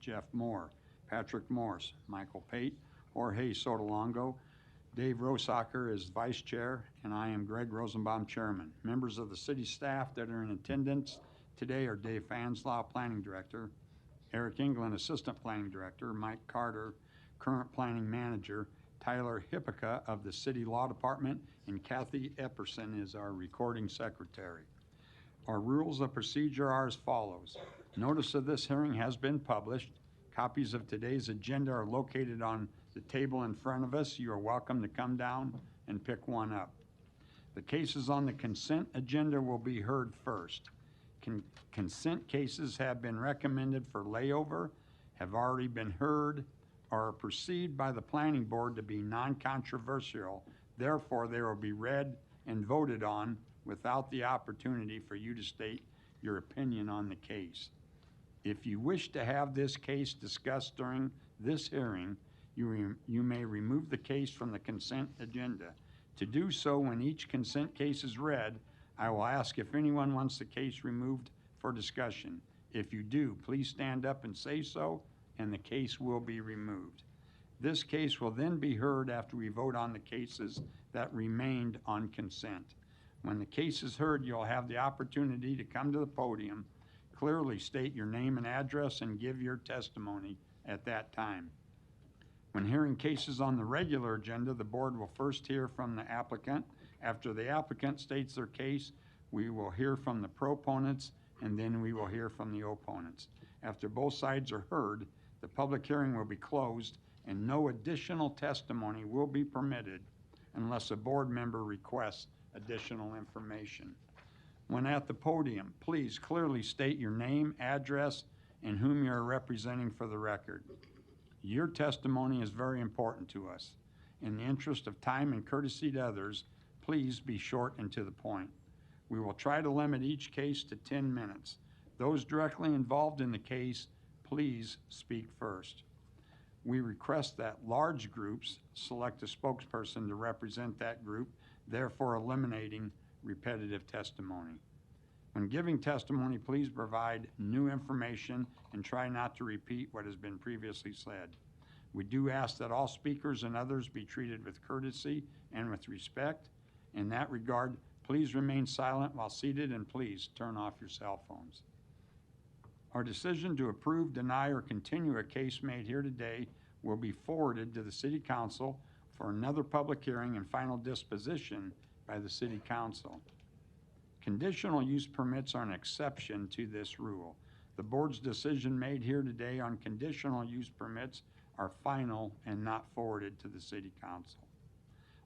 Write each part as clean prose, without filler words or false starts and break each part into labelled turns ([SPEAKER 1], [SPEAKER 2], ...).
[SPEAKER 1] Jeff Moore, Patrick Morse, Michael Pate, Jorge Sotolongo, Dave Rosacker is Vice Chair, and I am Greg Rosenbaum, Chairman. Members of the city staff that are in attendance today are Dave Fanslaw, Planning Director, Eric England, Assistant Planning Director, Mike Carter, Current Planning Manager, Tyler Hippica of the City Law Department, and Kathy Epperson is our Recording Secretary. Our rules of procedure are as follows. Notice of this hearing has been published. Copies of today's agenda are located on the table in front of us. You are welcome to come down and pick one up. The cases on the consent agenda will be heard first. Consent cases have been recommended for layover, have already been heard, or are perceived by the planning board to be non-controversial. Therefore, they will be read and voted on without the opportunity for you to state your opinion on the case. If you wish to have this case discussed during this hearing, you may remove the case from the consent agenda. To do so, when each consent case is read, I will ask if anyone wants the case removed for discussion. If you do, please stand up and say so, and the case will be removed. This case will then be heard after we vote on the cases that remained on consent. When the case is heard, you'll have the opportunity to come to the podium, clearly state your name and address, and give your testimony at that time. When hearing cases on the regular agenda, the board will first hear from the applicant. After the applicant states their case, we will hear from the proponents, and then we will hear from the opponents. After both sides are heard, the public hearing will be closed, and no additional testimony will be permitted unless a board member requests additional information. When at the podium, please clearly state your name, address, and whom you are representing for the record. Your testimony is very important to us. In the interest of time and courtesy to others, please be short and to the point. We will try to limit each case to 10 minutes. Those directly involved in the case, please speak first. We request that large groups select a spokesperson to represent that group, therefore eliminating repetitive testimony. When giving testimony, please provide new information and try not to repeat what has been previously said. We do ask that all speakers and others be treated with courtesy and with respect. In that regard, please remain silent while seated, and please turn off your cell phones. Our decision to approve, deny, or continue a case made here today will be forwarded to the City Council for another public hearing and final disposition by the City Council. Conditional use permits are an exception to this rule. The board's decision made here today on conditional use permits are final and not forwarded to the City Council.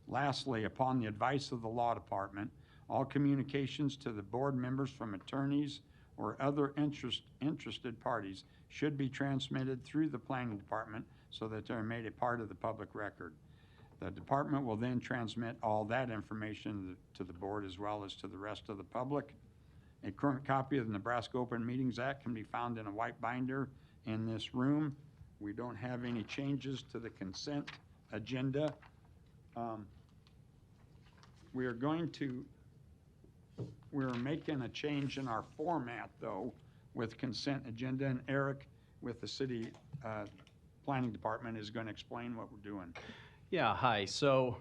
[SPEAKER 1] Lastly, upon the advice of the Law Department, all communications to the board members from attorneys or other interested parties should be transmitted through the Planning Department so that they're made a part of the public record. The department will then transmit all that information to the board as well as to the rest of the public. A current copy of the Nebraska Open Meetings Act can be found in a white binder in this room. We don't have any changes to the consent agenda. We're making a change in our format though with consent agenda, and Eric with the City Planning Department is going to explain what we're doing.
[SPEAKER 2] Yeah, hi. So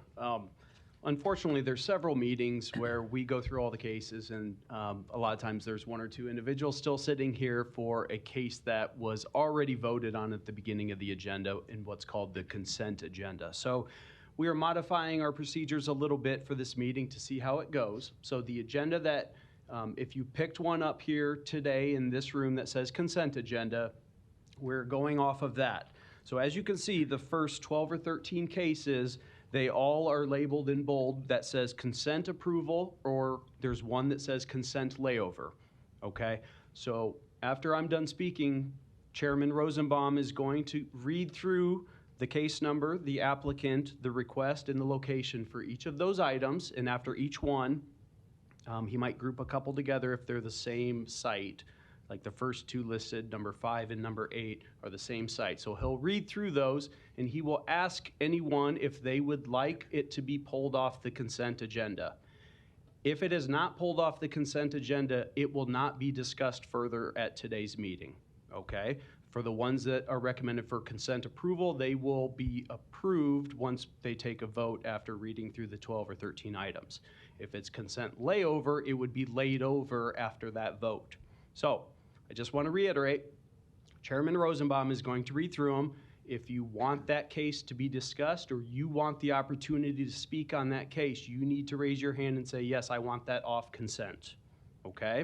[SPEAKER 2] unfortunately, there's several meetings where we go through all the cases, and a lot of times there's one or two individuals still sitting here for a case that was already voted on at the beginning of the agenda in what's called the consent agenda. So we are modifying our procedures a little bit for this meeting to see how it goes. So the agenda that, if you picked one up here today in this room that says consent agenda, we're going off of that. So as you can see, the first 12 or 13 cases, they all are labeled in bold that says consent approval, or there's one that says consent layover, okay? So after I'm done speaking, Chairman Rosenbaum is going to read through the case number, the applicant, the request, and the location for each of those items, and after each one, he might group a couple together if they're the same site. Like the first two listed, number 5 and number 8, are the same site. So he'll read through those, and he will ask anyone if they would like it to be pulled off the consent agenda. If it is not pulled off the consent agenda, it will not be discussed further at today's meeting, okay? For the ones that are recommended for consent approval, they will be approved once they take a vote after reading through the 12 or 13 items. If it's consent layover, it would be laid over after that vote. So I just want to reiterate, Chairman Rosenbaum is going to read through them. If you want that case to be discussed or you want the opportunity to speak on that case, you need to raise your hand and say, yes, I want that off consent, okay?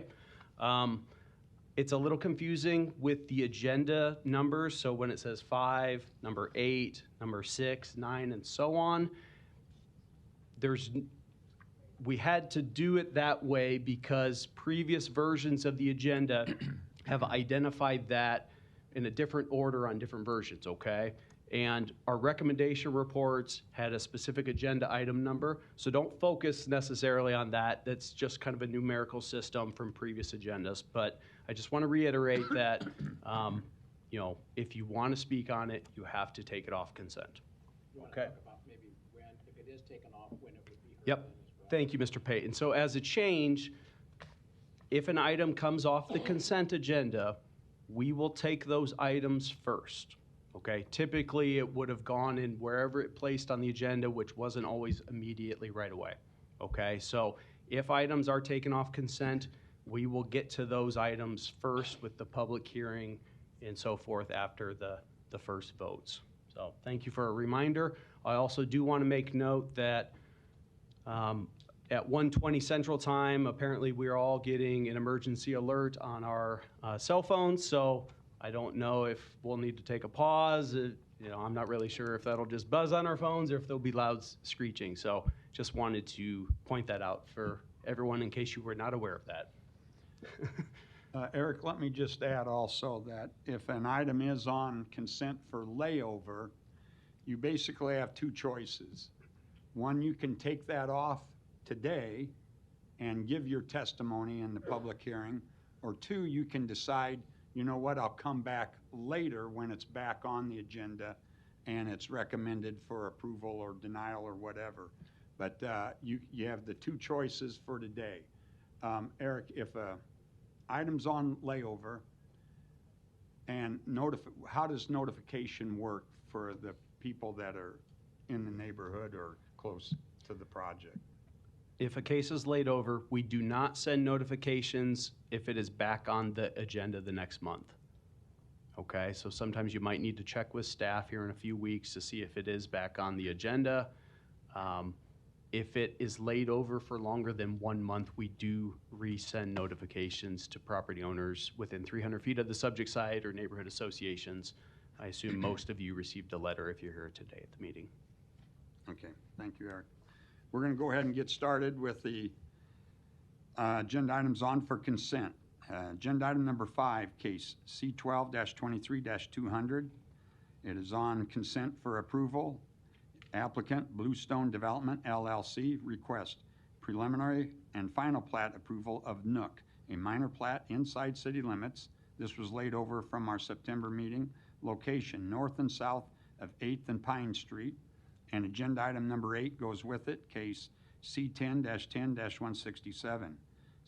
[SPEAKER 2] It's a little confusing with the agenda numbers. So when it says 5, number 8, number 6, 9, and so on, we had to do it that way because previous versions of the agenda have identified that in a different order on different versions, okay? And our recommendation reports had a specific agenda item number, so don't focus necessarily on that. That's just kind of a numerical system from previous agendas. But I just want to reiterate that, you know, if you want to speak on it, you have to take it off consent.
[SPEAKER 3] You want
[SPEAKER 2] Okay.
[SPEAKER 3] to talk about maybe when, if it is taken off, when it would be heard
[SPEAKER 2] Yep.
[SPEAKER 3] then as well?
[SPEAKER 2] Thank you, Mr. Payton. So as a change, if an item comes off the consent agenda, we will take those items first, okay? Typically, it would have gone in wherever it placed on the agenda, which wasn't always immediately right away, okay? So if items are taken off consent, we will get to those items first with the public hearing and so forth after the first votes. So thank you for a reminder. I also do want to make note that at 1:20 Central Time, apparently we're all getting an emergency alert on our cell phones, so I don't know if we'll need to take a pause. You know, I'm not really sure if that'll just buzz on our phones or if there'll be loud screeching. So just wanted to point that out for everyone in case you were not aware of that.
[SPEAKER 1] Eric, let me just add also that if an item is on consent for layover, you basically have two choices. One, you can take that off today and give your testimony in the public hearing, or two, you can decide, you know what, I'll come back later when it's back on the agenda and it's recommended for approval or denial or whatever. But you have the two choices for today. Eric, if a item's on layover, and how does notification work for the people that are in the neighborhood or close to the project?
[SPEAKER 2] If a case is laid over, we do not send notifications if it is back on the agenda the next month. Okay, so sometimes you might need to check with staff here in a few weeks to see if it is back on the agenda. If it is laid over for longer than 1 month, we do resend notifications to property owners within 300 feet of the subject site or neighborhood associations. I assume most of you received a letter if you're here today at the meeting.
[SPEAKER 1] Okay, thank you, Eric. We're going to go ahead and get started with the agenda items on for consent. Agenda item number 5, case C12-23-200. It is on consent for approval. Applicant Bluestone Development LLC request preliminary and final plat approval of Nook, a minor plat inside city limits. This was laid over from our September meeting. Location north and south of 8th and Pine Street. And agenda item number 8 goes with it, case C10-10-167,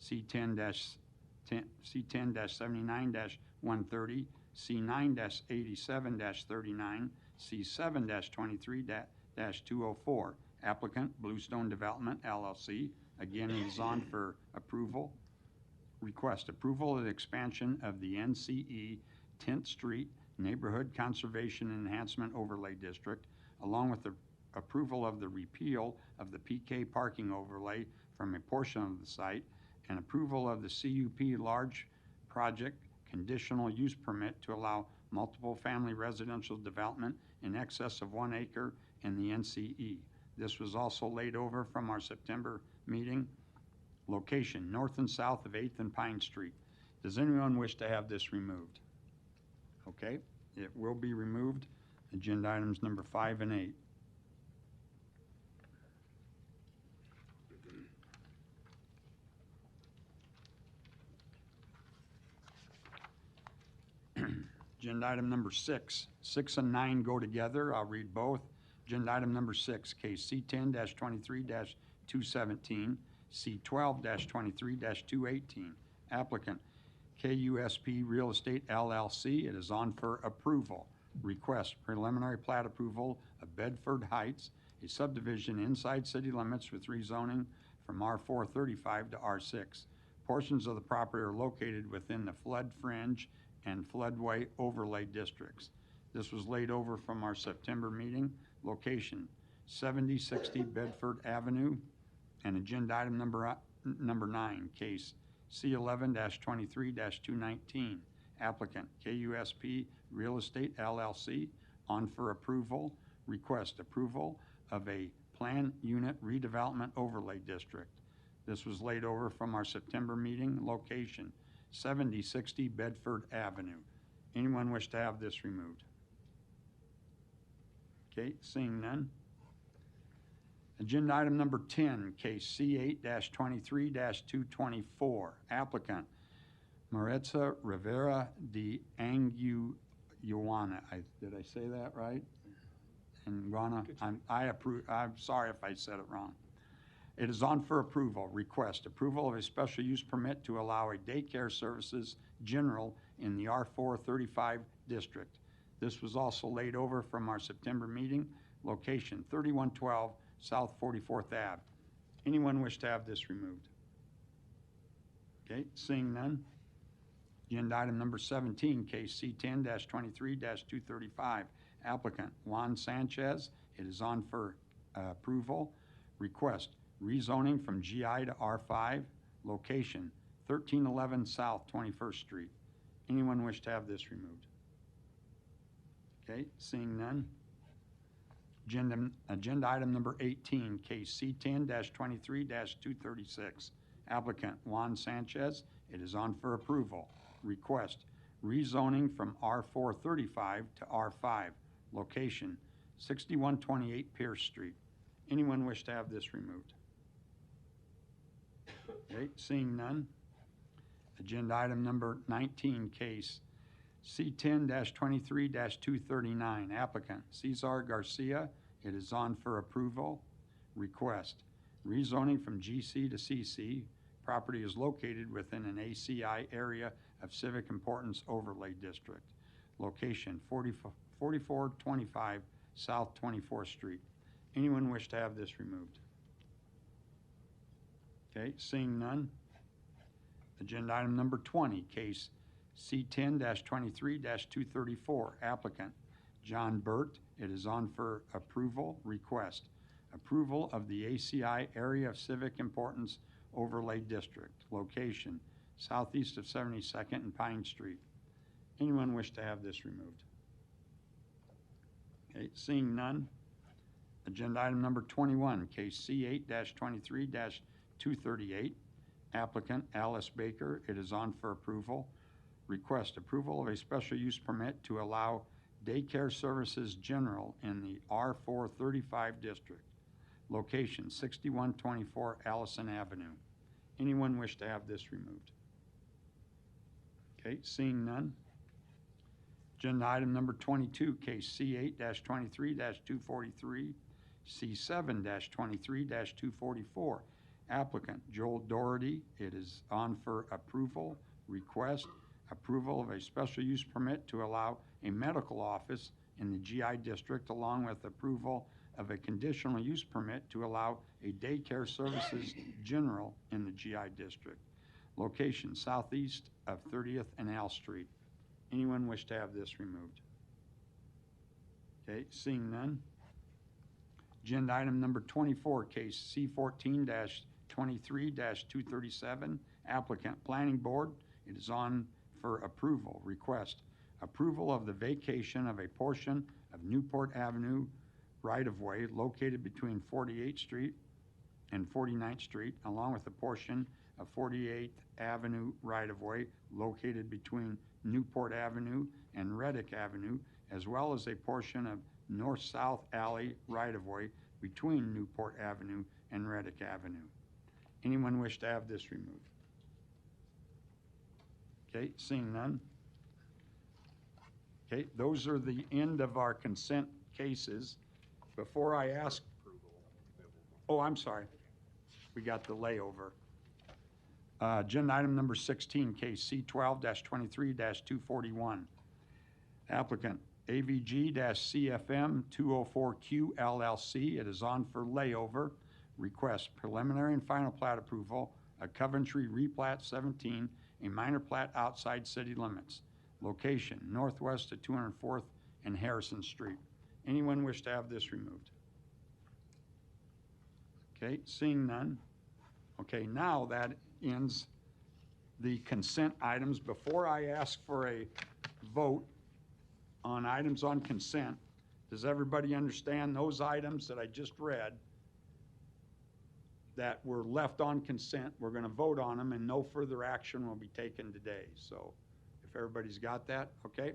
[SPEAKER 1] C10-79-130, C9-87-39, C7-23-204. Applicant Bluestone Development LLC. Again, it is on for approval. Request approval of the expansion of the NCE 10th Street Neighborhood Conservation Enhancement Overlay District, along with the approval of the repeal of the PK parking overlay from a portion of the site, and approval of the CUP large project conditional use permit to allow multiple family residential development in excess of 1 acre in the NCE. This was also laid over from our September meeting. Location north and south of 8th and Pine Street. Does anyone wish to have this removed? Okay, it will be removed. Agenda items number 5 and 8. Agenda item number 6. 6 and 9 go together. I'll read both. Agenda item number 6, case C10-23-217, C12-23-218. Applicant KUSP Real Estate LLC. It is on for approval. Request preliminary plat approval of Bedford Heights, a subdivision inside city limits with rezoning from R435 to R6. Portions of the property are located within the flood fringe and floodway overlay districts. This was laid over from our September meeting. Location 7060 Bedford Avenue. And agenda item number 9, case C11-23-219. Applicant KUSP Real Estate LLC, on for approval. Request approval of a plan unit redevelopment overlay district. This was laid over from our September meeting. Location 7060 Bedford Avenue. Anyone wish to have this removed? Okay, seeing none. Agenda item number 10, case C8-23-224. Applicant Maritza Rivera de Anguiana. Did I say that right? Anguiana. I'm sorry if I said it wrong. It is on for approval. Request approval of a special use permit to allow a daycare services general in the R435 district. This was also laid over from our September meeting. Location 3112 South 44th Ave. Anyone wish to have this removed? Okay, seeing none. Agenda item number 17, case C10-23-235. Applicant Juan Sanchez. It is on for approval. Request rezoning from GI to R5. Location 1311 South 21st Street. Anyone wish to have this removed? Okay, seeing none. Agenda item number 18, case C10-23-236. Applicant Juan Sanchez. It is on for approval. Request rezoning from R435 to R5. Location 6128 Pierce Street. Anyone wish to have this removed? Okay, seeing none. Agenda item number 19, case C10-23-239. Applicant Cesar Garcia. It is on for approval. Request rezoning from GC to CC. Property is located within an ACI area of civic importance overlay district. Location 4425 South 24th Street. Anyone wish to have this removed? Okay, seeing none. Agenda item number 20, case C10-23-234. Applicant John Burt. It is on for approval. Request approval of the ACI area of civic importance overlay district. Location southeast of 72nd and Pine Street. Anyone wish to have this removed? Okay, seeing none. Agenda item number 21, case C8-23-238. Applicant Alice Baker. It is on for approval. Request approval of a special use permit to allow daycare services general in the R435 district. Location 6124 Allison Avenue. Anyone wish to have this removed? Okay, seeing none. Agenda item number 22, case C8-23-243, C7-23-244. Applicant Joel Doherty. It is on for approval. Request approval of a special use permit to allow a medical office in the GI district, along with approval of a conditional use permit to allow a daycare services general in the GI district. Location southeast of 30th and Al Street. Anyone wish to have this removed? Okay, seeing none. Agenda item number 24, case C14-23-237. Applicant Planning Board. It is on for approval. Request approval of the vacation of a portion of Newport Avenue right-of-way located between 48th Street and 49th Street, along with a portion of 48th Avenue right-of-way located between Newport Avenue and Reddick Avenue, as well as a portion of north-south alley right-of-way between Newport Avenue and Reddick Avenue. Anyone wish to have this removed? Okay, seeing none. Okay, those are the end of our consent cases. Before I ask, oh, I'm sorry. We got the layover. Agenda item number 16, case C12-23-241. Applicant AVG-CFM 204Q LLC. It is on for layover. Request preliminary and final plat approval, a Coventry replat 17, a minor plat outside city limits. Location northwest of 204th and Harrison Street. Anyone wish to have this removed? Okay, seeing none. Okay, now that ends the consent items. Before I ask for a vote on items on consent, does everybody understand those items that I just read that were left on consent? We're going to vote on them and no further action will be taken today. So if everybody's got that, okay.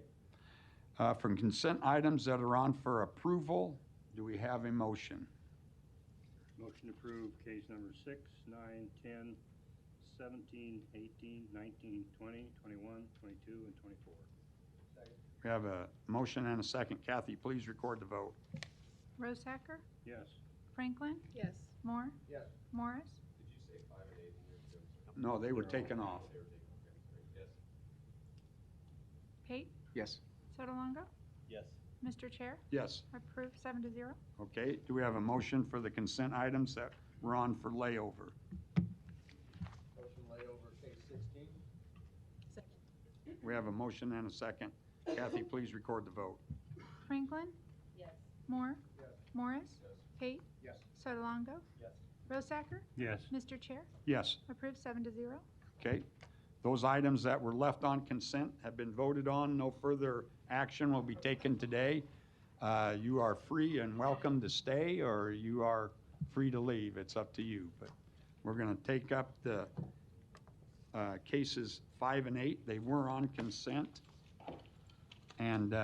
[SPEAKER 1] From consent items that are on for approval, do we have a motion?
[SPEAKER 4] Motion to approve case number 6, 9, 10, 17, 18, 19, 20, 21, 22, and 24.
[SPEAKER 1] We have a motion and a second. Kathy, please record the vote.
[SPEAKER 5] Rosacker,
[SPEAKER 4] Yes.
[SPEAKER 5] Franklin,
[SPEAKER 6] Yes.
[SPEAKER 5] Moore,
[SPEAKER 3] Yes.
[SPEAKER 5] Morris,
[SPEAKER 1] No, they were taken off.
[SPEAKER 5] Pate,
[SPEAKER 2] Yes.
[SPEAKER 5] Sotolongo.
[SPEAKER 3] Yes.
[SPEAKER 5] Mr. Chair,
[SPEAKER 1] Yes.
[SPEAKER 5] approved 7-0.
[SPEAKER 1] Okay, do we have a motion for the consent items that were on for layover?
[SPEAKER 3] Motion layover case 16?
[SPEAKER 1] We have a motion and a second. Kathy, please record the vote.
[SPEAKER 5] Franklin,
[SPEAKER 6] Yes.
[SPEAKER 5] Moore,
[SPEAKER 3] Yes.
[SPEAKER 5] Morris, Pate,
[SPEAKER 3] Yes.
[SPEAKER 5] Sotolongo,
[SPEAKER 3] Yes.
[SPEAKER 5] Rosacker,
[SPEAKER 4] Yes.
[SPEAKER 5] Mr. Chair,
[SPEAKER 1] Yes,
[SPEAKER 5] approved 7-0.
[SPEAKER 1] okay. Those items that were left on consent have been voted on. No further action will be taken today. You are free and welcome to stay, or you are free to leave. It's up to you. But we're going to take up the cases 5 and 8. They were on consent, and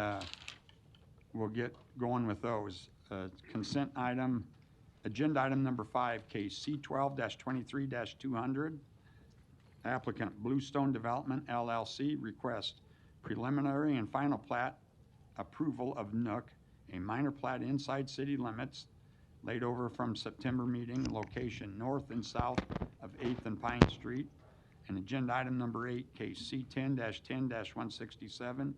[SPEAKER 1] we'll get going with those. Consent item, agenda item number 5, case C12-23-200. Applicant Bluestone Development LLC request preliminary and final plat approval of Nook, a minor plat inside city limits, laid over from September meeting, location north and south of 8th and Pine Street. And agenda item number 8, case C10-10-167,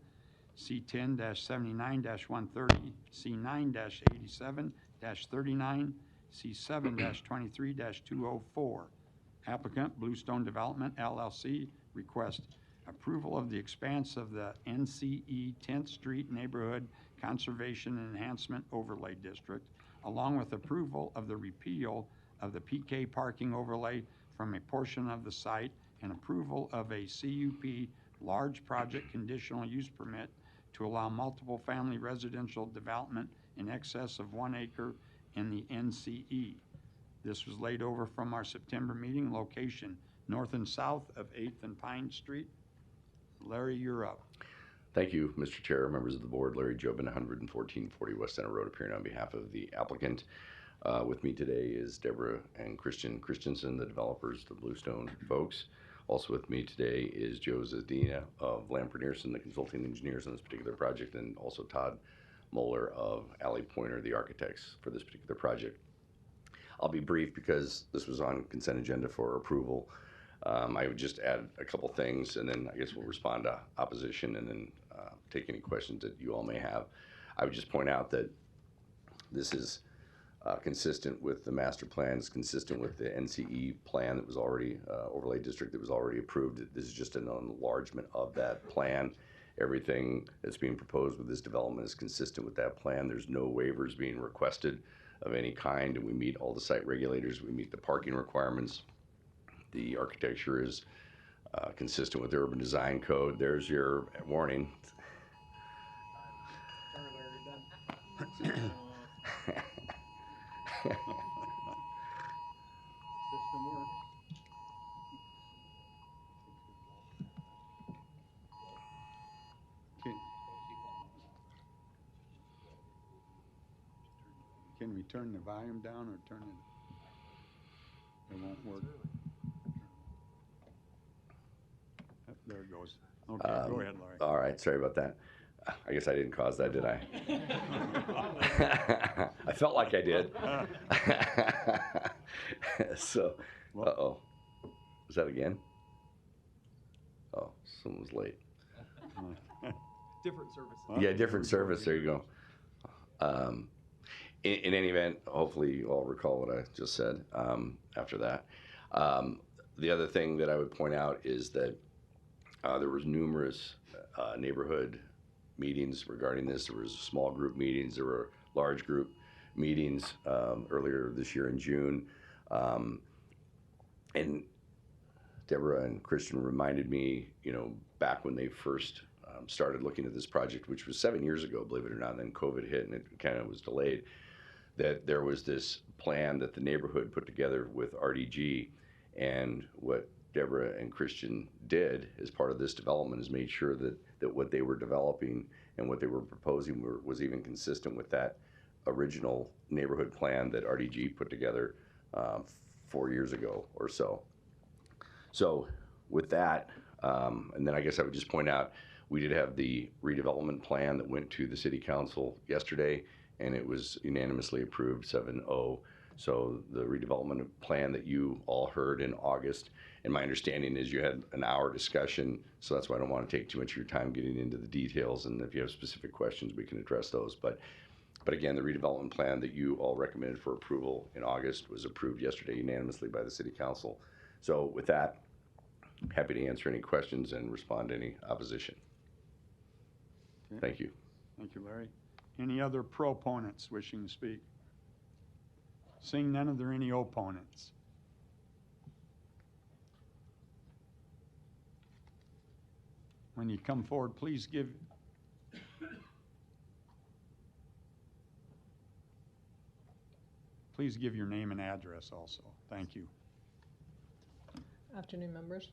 [SPEAKER 1] C10-79-130, C9-87-39, C7-23-204. Applicant Bluestone Development LLC request approval of the expanse of the NCE 10th Street Neighborhood Conservation and Enhancement Overlay District, along with approval of the repeal of the PK parking overlay from a portion of the site and approval of a CUP large project conditional use permit to allow multiple family residential development in excess of 1 acre in the NCE. This was laid over from our September meeting, location north and south of 8th and Pine Street. Larry, you're up.
[SPEAKER 7] Thank you, Mr. Chair, members of the board. Larry Jobin, 11440 West Center Road, appearing on behalf of the applicant. With me today is Deborah and Christian Christensen, the developers, the Bluestone folks. Also with me today is Joe Zadina of Lamper Nearson, the consulting engineers on this particular project, and also Todd Moeller of Alley Pointer, the architects for this particular project. I'll be brief because this was on consent agenda for approval. I would just add a couple things, and then I guess we'll respond to opposition and then take any questions that you all may have. I would just point out that this is consistent with the master plan, it's consistent with the NCE plan that was already, overlay district that was already approved. This is just an enlargement of that plan. Everything that's being proposed with this development is consistent with that plan. There's no waivers being requested of any kind, and we meet all the site regulators. We meet the parking requirements. The architecture is consistent with the urban design code. There's your warning.
[SPEAKER 3] Sorry, Larry, done.
[SPEAKER 4] System works.
[SPEAKER 1] Can we turn the volume down or turn it? It won't work. There it goes. Okay, go ahead, Larry.
[SPEAKER 7] All right, sorry about that. I guess I didn't cause that, did I? I felt like I did. So, uh-oh. Is that again? Oh, someone's late.
[SPEAKER 2] Different services.
[SPEAKER 7] Yeah, different service. There you go. In any event, hopefully you all recall what I just said after that. The other thing that I would point out is that there was numerous neighborhood meetings regarding this. There was small group meetings. There were large group meetings earlier this year in June. And Deborah and Christian reminded me, back when they first started looking at this project, which was 7 years ago, believe it or not, and then COVID hit and it kind of was delayed, that there was this plan that the neighborhood put together with RDG. And what Deborah and Christian did as part of this development is made sure that what they were developing and what they were proposing was even consistent with that original neighborhood plan that RDG put together 4 years ago or so. So with that, and then I guess I would just point out, we did have the redevelopment plan that went to the city council yesterday, and it was unanimously approved 7-0. So the redevelopment plan that you all heard in August, and my understanding is you had an hour discussion, so that's why I don't want to take too much of your time getting into the details, and if you have specific questions, we can address those. But again, the redevelopment plan that you all recommended for approval in August was approved yesterday unanimously by the city council. So with that, I'm happy to answer any questions and respond to any opposition.
[SPEAKER 1] Okay.
[SPEAKER 7] Thank you.
[SPEAKER 1] Thank you, Larry. Any other proponents wishing to speak? Seeing none, are there any opponents? When you come forward, please give your name and address also. Thank you.
[SPEAKER 6] Afternoon, members.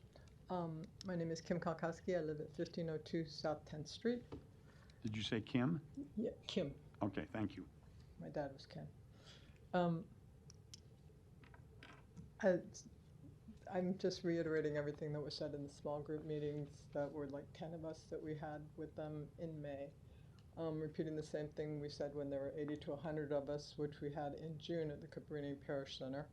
[SPEAKER 6] My name is Kim Kalkowski. I live at 1502 South 10th Street.
[SPEAKER 1] Did you say Kim?
[SPEAKER 6] Yeah, Kim.
[SPEAKER 1] Okay, thank you.
[SPEAKER 6] My dad was Ken. I'm just reiterating everything that was said in the small group meetings that were like 10 of us that we had with them in May. Repeating the same thing we said when there were 80 to 100 of us, which we had in June at the Cabrini Parish Center,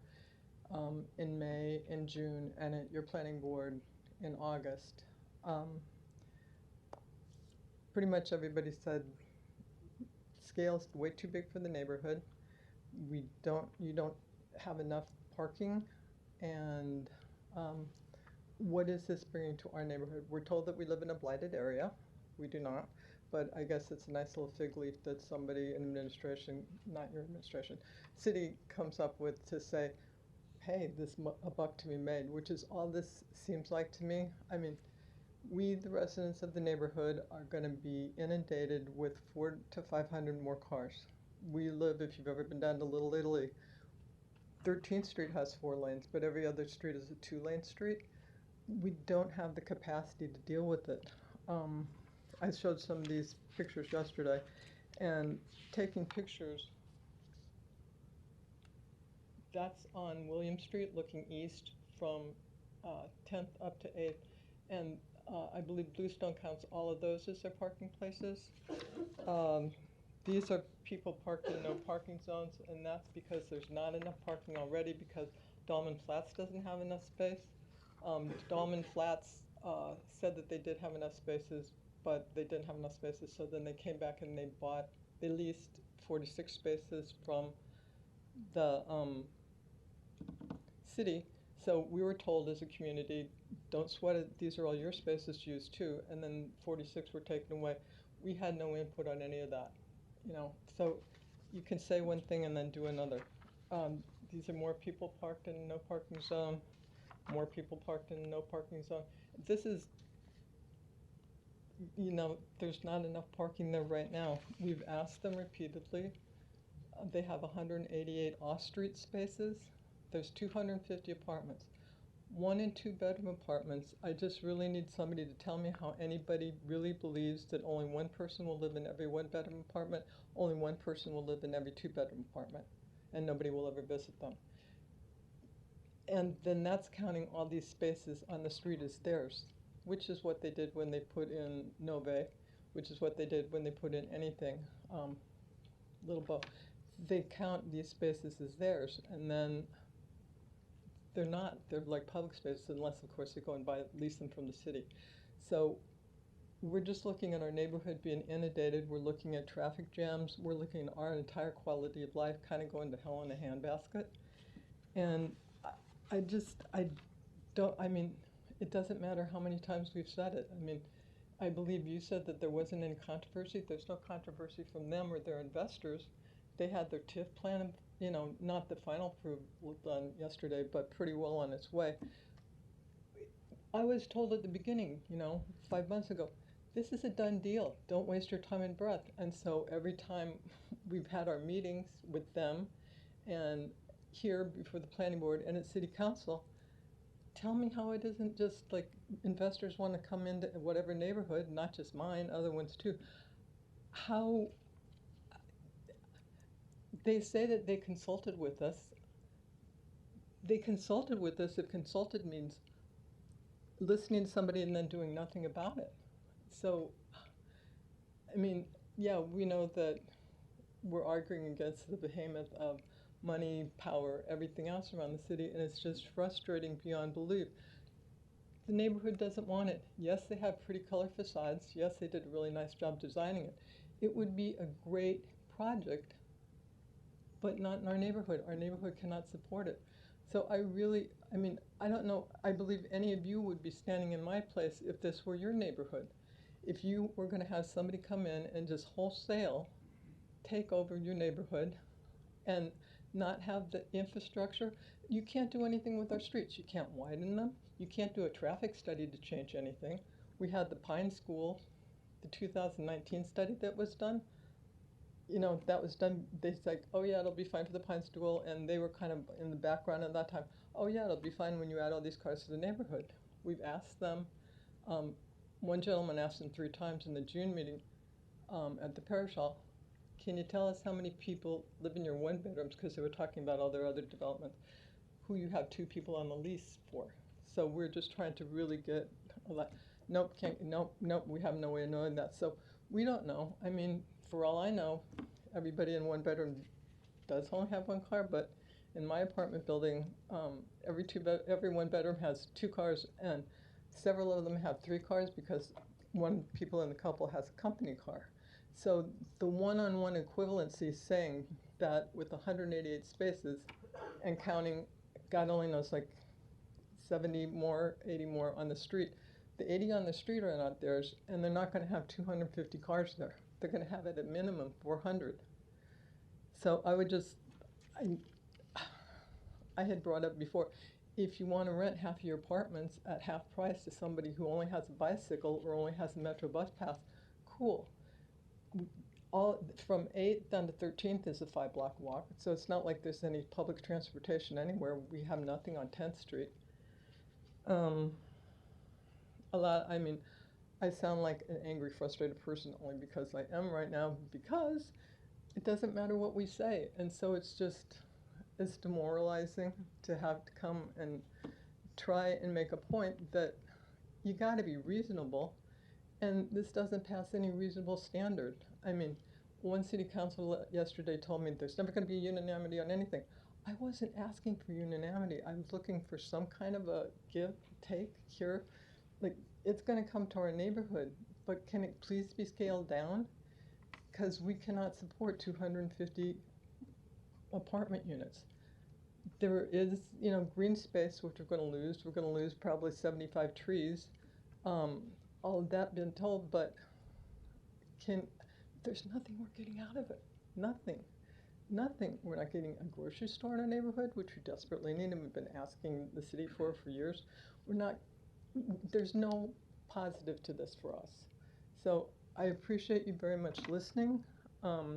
[SPEAKER 6] in May, in June, and at your planning board in August. Pretty much everybody said scale's way too big for the neighborhood. You don't have enough parking, and what is this bringing to our neighborhood? We're told that we live in a blighted area. We do not, but I guess it's a nice little fig leaf that somebody in administration, not your administration, city comes up with to say, hey, there's a buck to be made, which is all this seems like to me. I mean, we, the residents of the neighborhood, are going to be inundated with 400 to 500 more cars. We live, if you've ever been down to Little Italy, 13th Street has 4 lanes, but every other street is a 2-lane street. We don't have the capacity to deal with it. I showed some of these pictures yesterday, and taking pictures, that's on William Street looking east from 10th up to 8th, and I believe Bluestone counts all of those as their parking places. These are people parked in no parking zones, and that's because there's not enough parking already because Dahlman Flats doesn't have enough space. Dahlman Flats said that they did have enough spaces, but they didn't have enough spaces, so then they came back and they leased 46 spaces from the city. So we were told as a community, don't sweat it, these are all your spaces to use too, and then 46 were taken away. We had no input on any of that, so you can say one thing and then do another. These are more people parked in no parking zone, more people parked in no parking zone. This is, there's not enough parking there right now. We've asked them repeatedly. They have 188 off-street spaces. There's 250 apartments. 1 and 2 bedroom apartments. I just really need somebody to tell me how anybody really believes that only one person will live in every 1 bedroom apartment, only one person will live in every 2 bedroom apartment, and nobody will ever visit them. And then that's counting all these spaces on the street as theirs, which is what they did when they put in Nove, which is what they did when they put in anything, Little Bow. They count these spaces as theirs, and then they're not. They're like public spaces, unless, of course, they go and lease them from the city. So we're just looking at our neighborhood being inundated. We're looking at traffic jams. We're looking at our entire quality of life kind of going to hell in a handbasket. And I mean, it doesn't matter how many times we've said it. I mean, I believe you said that there wasn't any controversy. There's no controversy from them or their investors. They had their TIF plan, you know, not the final approval done yesterday, but pretty well on its way. I was told at the beginning, you know, 5 months ago, this is a done deal. Don't waste your time and breath. And so every time we've had our meetings with them and here before the planning board and at city council, tell me how it isn't just like investors want to come into whatever neighborhood, not just mine, other ones too. How they say that they consulted with us. They consulted with us if consulted means listening to somebody and then doing nothing about it. So, I mean, yeah, we know that we're arguing against the behemoth of money, power, everything else around the city, and it's just frustrating beyond belief. The neighborhood doesn't want it. Yes, they have pretty color facades. Yes, they did a really nice job designing it. It would be a great project, but not in our neighborhood. Our neighborhood cannot support it. So I mean, I don't know, I believe any of you would be standing in my place if this were your neighborhood. If you were going to have somebody come in and just wholesale take over your neighborhood and not have the infrastructure, you can't do anything with our streets. You can't widen them. You can't do a traffic study to change anything. We had the Pine School, the 2019 study that was done. You know, that was done, they said, oh yeah, it'll be fine for the Pine School, and they were kind of in the background at that time. Oh yeah, it'll be fine when you add all these cars to the neighborhood. We've asked them, one gentleman asked them 3 times in the June meeting at the parish hall, can you tell us how many people live in your 1 bedrooms, because they were talking about all their other developments, who you have 2 people on the lease for. So we're just trying to really get a lot, nope, we have no way of knowing that. So we don't know. I mean, for all I know, everybody in 1 bedroom does only have 1 car, but in my apartment building, every 1 bedroom has 2 cars, and several of them have 3 cars because one people in the couple has a company car. So the one-on-one equivalency is saying that with 188 spaces and counting, God only knows, like 70 more, 80 more on the street. The 80 on the street are not theirs, and they're not going to have 250 cars there. They're going to have at a minimum 400. So I would just, I had brought up before, if you want to rent half of your apartments at half price to somebody who only has a bicycle or only has a Metro bus pass, cool. All from 8th down to 13th is a 5-block walk, so it's not like there's any public transportation anywhere. We have nothing on 10th Street. I mean, I sound like an angry, frustrated person only because I am right now, because it doesn't matter what we say. And so it's demoralizing to have to come and try and make a point that you gotta be reasonable, and this doesn't pass any reasonable standard. I mean, one city council yesterday told me there's never gonna be unanimity on anything. I wasn't asking for unanimity. I was looking for some kind of a give, take here. Like, it's going to come to our neighborhood, but can it please be scaled down? Because we cannot support 250 apartment units. There is, you know, green space, which we're going to lose. We're going to lose probably 75 trees. All of that been told, but there's nothing we're getting out of it. Nothing. Nothing. We're not getting a grocery store in our neighborhood, which we desperately need, and we've been asking the city for years. There's no positive to this for us. So I appreciate you very much listening. I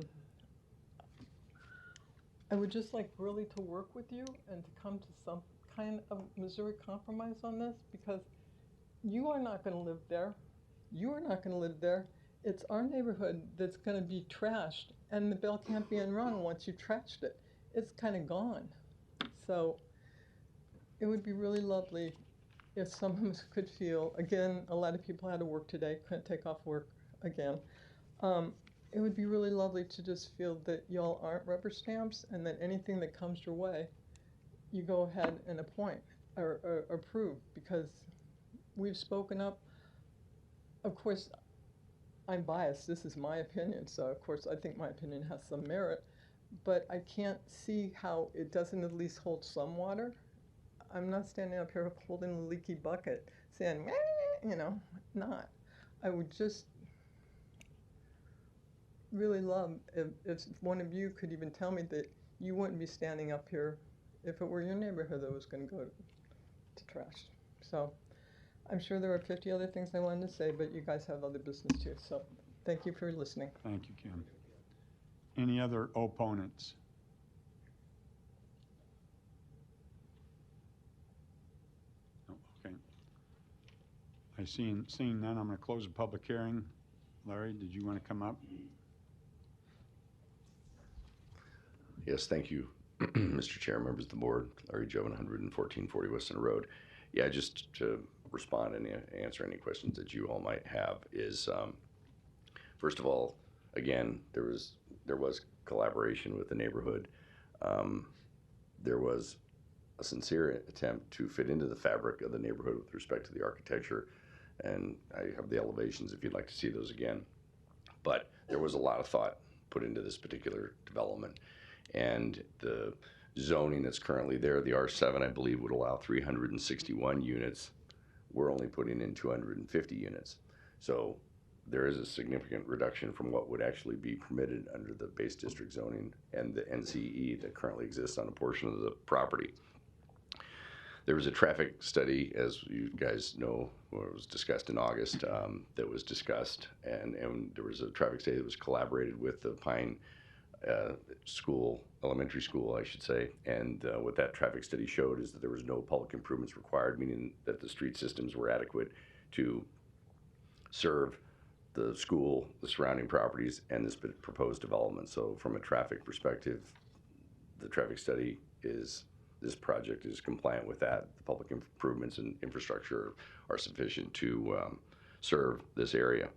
[SPEAKER 6] would just like really to work with you and to come to some kind of Missouri compromise on this, because you are not going to live there. You are not going to live there. It's our neighborhood that's going to be trashed, and the bell can't be unrung once you've trashed it. It's kind of gone. So it would be really lovely if some of us could feel, again, a lot of people had to work today, couldn't take off work again. It would be really lovely to just feel that y'all aren't rubber stamps, and that anything that comes your way, you go ahead and appoint or approve, because we've spoken up. of course, I'm biased. This is my opinion, so of course I think my opinion has some merit, but I can't see how it doesn't at least hold some water. I'm not standing up here holding a leaky bucket saying, "Meh," not. I would just really love if one of you could even tell me that you wouldn't be standing up here if it were your neighborhood that was going to go to trash. So I'm sure there are 50 other things I wanted to say, but you guys have other business too. So thank you for listening.
[SPEAKER 1] Thank you, Kim. Any other opponents? No, okay. Seeing none, I'm going to close the public hearing. Larry, did you want to come up?
[SPEAKER 7] Yes, thank you, Mr. Chair, members of the board. Larry Jobin, 11440 West Center Road. Yeah, just to respond and answer any questions that you all might have is, first of all, again, there was collaboration with the neighborhood. There was a sincere attempt to fit into the fabric of the neighborhood with respect to the architecture, and I have the elevations if you'd like to see those again. But there was a lot of thought put into this particular development, and the zoning that's currently there, the R7, I believe, would allow 361 units. We're only putting in 250 units. So there is a significant reduction from what would actually be permitted under the base district zoning and the NCE that currently exists on a portion of the property. There was a traffic study, as you guys know, it was discussed in August, that was discussed, and there was a traffic study that was collaborated with the Pine elementary school, I should say, and what that traffic study showed is that there was no public improvements required, meaning that the street systems were adequate to serve the school, the surrounding properties, and this proposed development. So from a traffic perspective, the traffic study is, this project is compliant with that. The public improvements and infrastructure are sufficient to serve this area.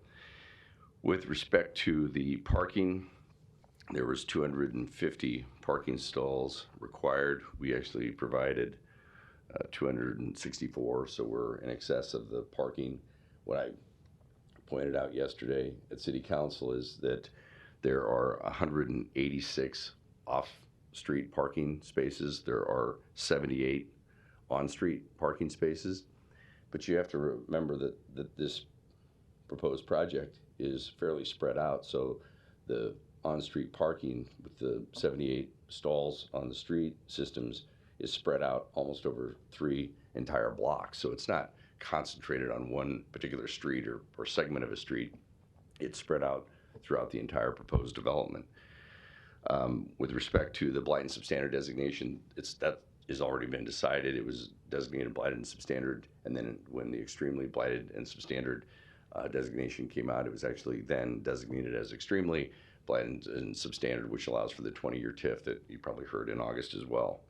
[SPEAKER 7] With respect to the parking, there was 250 parking stalls required. We actually provided 264, so we're in excess of the parking. What I pointed out yesterday at City Council is that there are 186 off-street parking spaces. There are 78 on-street parking spaces. But you have to remember that this proposed project is fairly spread out. So the on-street parking with the 78 stalls on the street systems is spread out almost over 3 entire blocks. So it's not concentrated on one particular street or segment of a street. It's spread out throughout the entire proposed development. With respect to the blight and substandard designation, that has already been decided. It was designated blighted and substandard, and then when the extremely blighted and substandard designation came out, it was actually then designated as extremely blighted and substandard, which allows for the 20-year TIF that you probably heard in August as well.